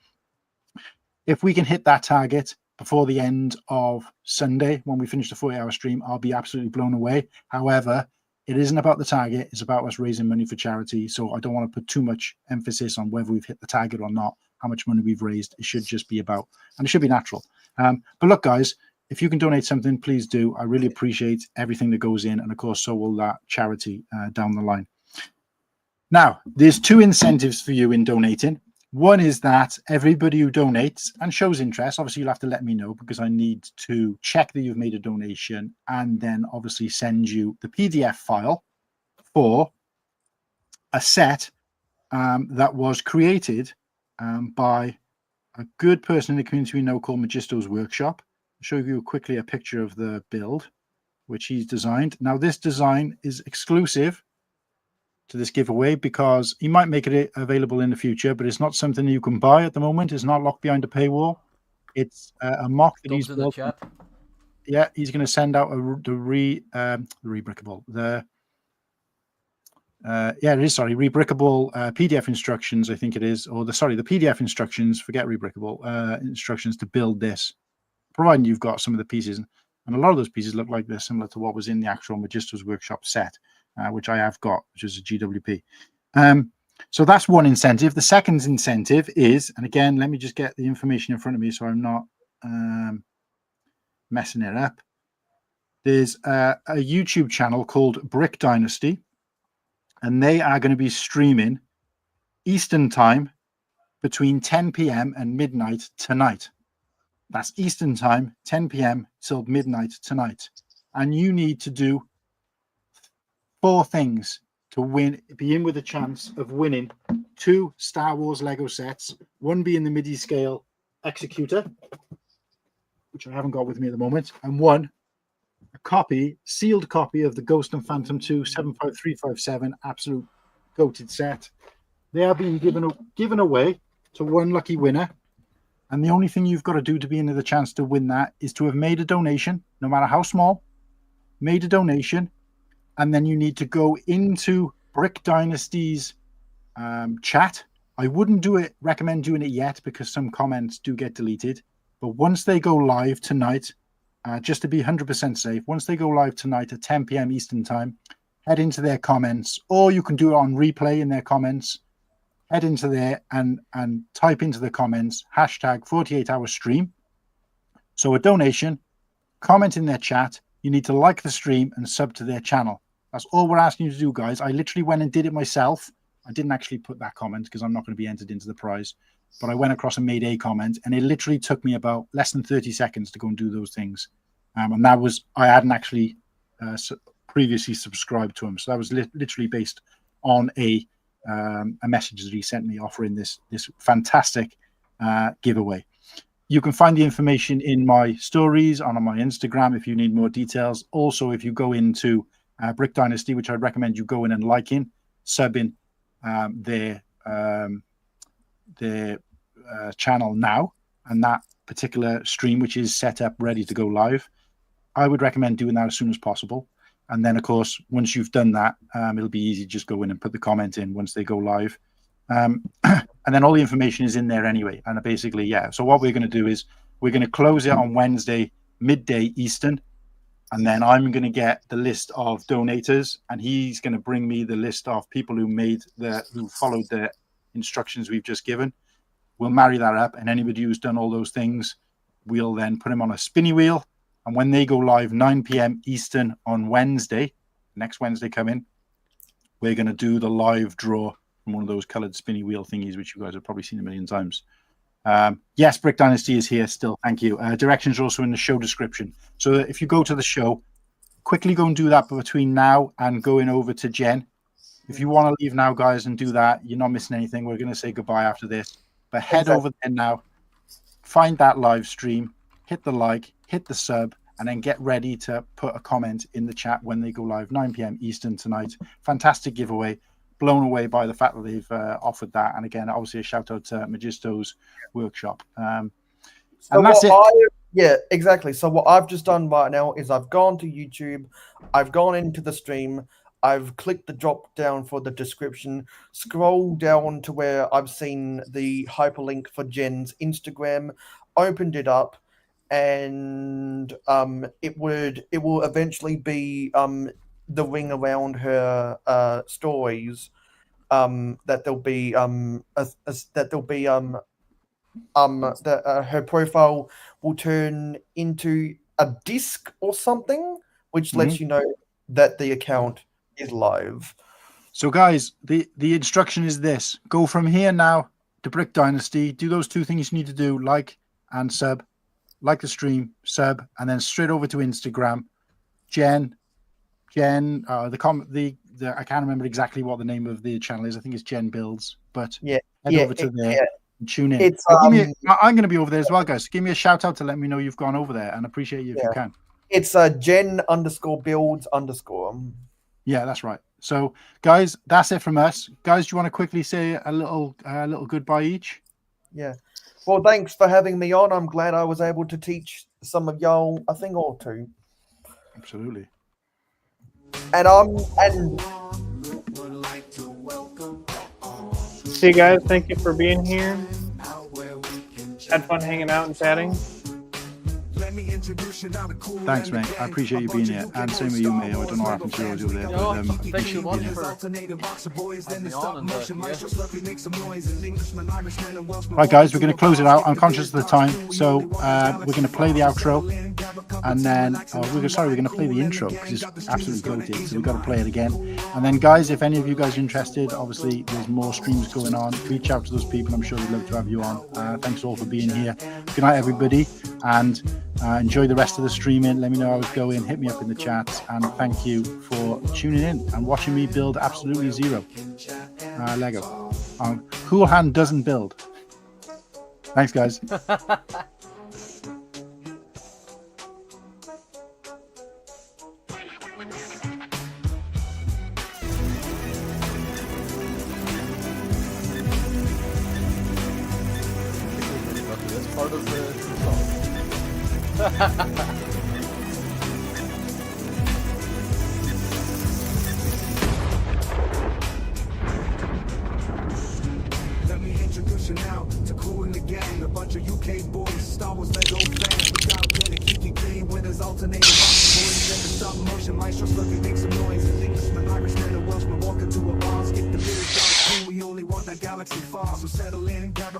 If we can hit that target before the end of Sunday, when we finish the 40-hour stream, I'll be absolutely blown away. However, it isn't about the target. It's about us raising money for charity. So I don't want to put too much emphasis on whether we've hit the target or not, how much money we've raised. It should just be about, and it should be natural. But look, guys, if you can donate something, please do. I really appreciate everything that goes in. And of course, so will that charity down the line. Now, there's two incentives for you in donating. One is that everybody who donates and shows interest, obviously you'll have to let me know, because I need to check that you've made a donation and then obviously send you the PDF file for a set that was created by a good person in the community we know called Magisto's Workshop. I'll show you quickly a picture of the build, which he's designed. Now, this design is exclusive to this giveaway because he might make it available in the future, but it's not something you can buy at the moment. It's not locked behind a paywall. It's a mock that he's built. Yeah, he's going to send out rebrickable. Rebrickable PDF instructions, I think it is, or the PDF instructions. Forget rebrickable instructions to build this, providing you've got some of the pieces. And a lot of those pieces look like they're similar to what was in the actual Magisto's Workshop set. Which I have got, which is a GWP. So that's one incentive. The second incentive is, and again, let me just get the information in front of me so I'm not messing it up. There's a YouTube channel called Brick Dynasty, and they are going to be streaming Eastern time between 10 p.m. and midnight tonight. That's Eastern time, 10 p.m. till midnight tonight. And you need to do 4 things to be in with a chance of winning 2 Star Wars Lego sets, one being the MIDI scale Executor, which I haven't got with me at the moment, and one sealed copy of the Ghost and Phantom 2 75357 absolute goated set. They are being given away to one lucky winner, and the only thing you've got to do to be in with a chance to win that is to have made a donation, no matter how small, made a donation. And then you need to go into Brick Dynasty's chat. I wouldn't recommend doing it yet because some comments do get deleted. But once they go live tonight, just to be 100% safe, once they go live tonight at 10 p.m. Eastern time, head into their comments, or you can do it on replay in their comments. Head into there and type into the comments, hashtag 48-hour stream. So a donation, comment in their chat. You need to like the stream and sub to their channel. That's all we're asking you to do, guys. I literally went and did it myself. I didn't actually put that comment because I'm not going to be entered into the prize. But I went across and made a comment, and it literally took me about less than 30 seconds to go and do those things. And that was, I hadn't actually previously subscribed to him. So that was literally based on a message that he sent me offering this fantastic giveaway. You can find the information in my stories on my Instagram if you need more details. Also, if you go into Brick Dynasty, which I'd recommend you go in and subbing their channel now, and that particular stream, which is set up ready to go live, I would recommend doing that as soon as possible. And then, of course, once you've done that, it'll be easy. Just go in and put the comment in once they go live. And then all the information is in there anyway. And basically, yeah. So what we're going to do is we're going to close it on Wednesday, midday Eastern. And then I'm going to get the list of donators, and he's going to bring me the list of people who followed the instructions we've just given. We'll marry that up, and anybody who's done all those things, we'll then put him on a spinny wheel, And when they go live 9 p.m. Eastern on Wednesday, next Wednesday coming, we're going to do the live draw from one of those colored spinny wheel thingies, which you guys have probably seen a million times. Yes, Brick Dynasty is here still. Thank you. Directions are also in the show description. So if you go to the show, quickly go and do that between now and going over to Jen. If you want to leave now, guys, and do that, you're not missing anything. We're going to say goodbye after this. But head over there now, find that live stream, hit the like, hit the sub, and then get ready to put a comment in the chat when they go live 9 p.m. Eastern tonight. Fantastic giveaway. Blown away by the fact that they've offered that. And again, obviously a shout out to Magisto's workshop. And that's it. Yeah, exactly. So what I've just done right now is I've gone to YouTube, I've gone into the stream, I've clicked the drop down for the description, scroll down to where I've seen the hyperlink for Jen's Instagram, opened it up, and it will eventually be the ring around her stories, that her profile will turn into a disc or something, which lets you know that the account is live. So guys, the instruction is this: go from here now to Brick Dynasty, do those two things you need to do, like and sub, like the stream, sub, and then straight over to Instagram. Jen, I can't remember exactly what the name of the channel is. I think it's Jen Builds, but head over to there and tune in. I'm going to be over there as well, guys. So give me a shout out to let me know you've gone over there, and appreciate you if you can. It's Jen_builds_. Yeah, that's right. So, guys, that's it from us. Guys, do you want to quickly say a little goodbye each? Yeah. Well, thanks for having me on. I'm glad I was able to teach some of y'all a thing or two. Absolutely. See you guys. Thank you for being here. Had fun hanging out and chatting. Thanks, mate. I appreciate you being here. And same with you, mate. I don't know what happened to you over there. But, thank you much for right, guys, we're going to close it out. I'm conscious of the time. So we're going to play the outro. And then we're going to play the intro because it's absolutely goated. So we've got to play it again. And then, guys, if any of you guys are interested, obviously there's more streams going on. Reach out to those people. I'm sure they'd love to have you on. Thanks all for being here. Good night, everybody. And enjoy the rest of the streaming. Let me know how it's going. Hit me up in the chat. And thank you for tuning in and watching me build absolutely zero Lego. Cool Hand doesn't build. Thanks, guys. That's part of the song. Let me introduce you now to Cool in the Gang, a bunch of UK boys, Star Wars Lego fans. We out there to keep you clean with us alternating boys in the stop motion. Maestros looking, make some noise. An Englishman, Irishman, and Welshman walking to a bar. Skip the beer, we only want that galaxy far. So settle in, grab a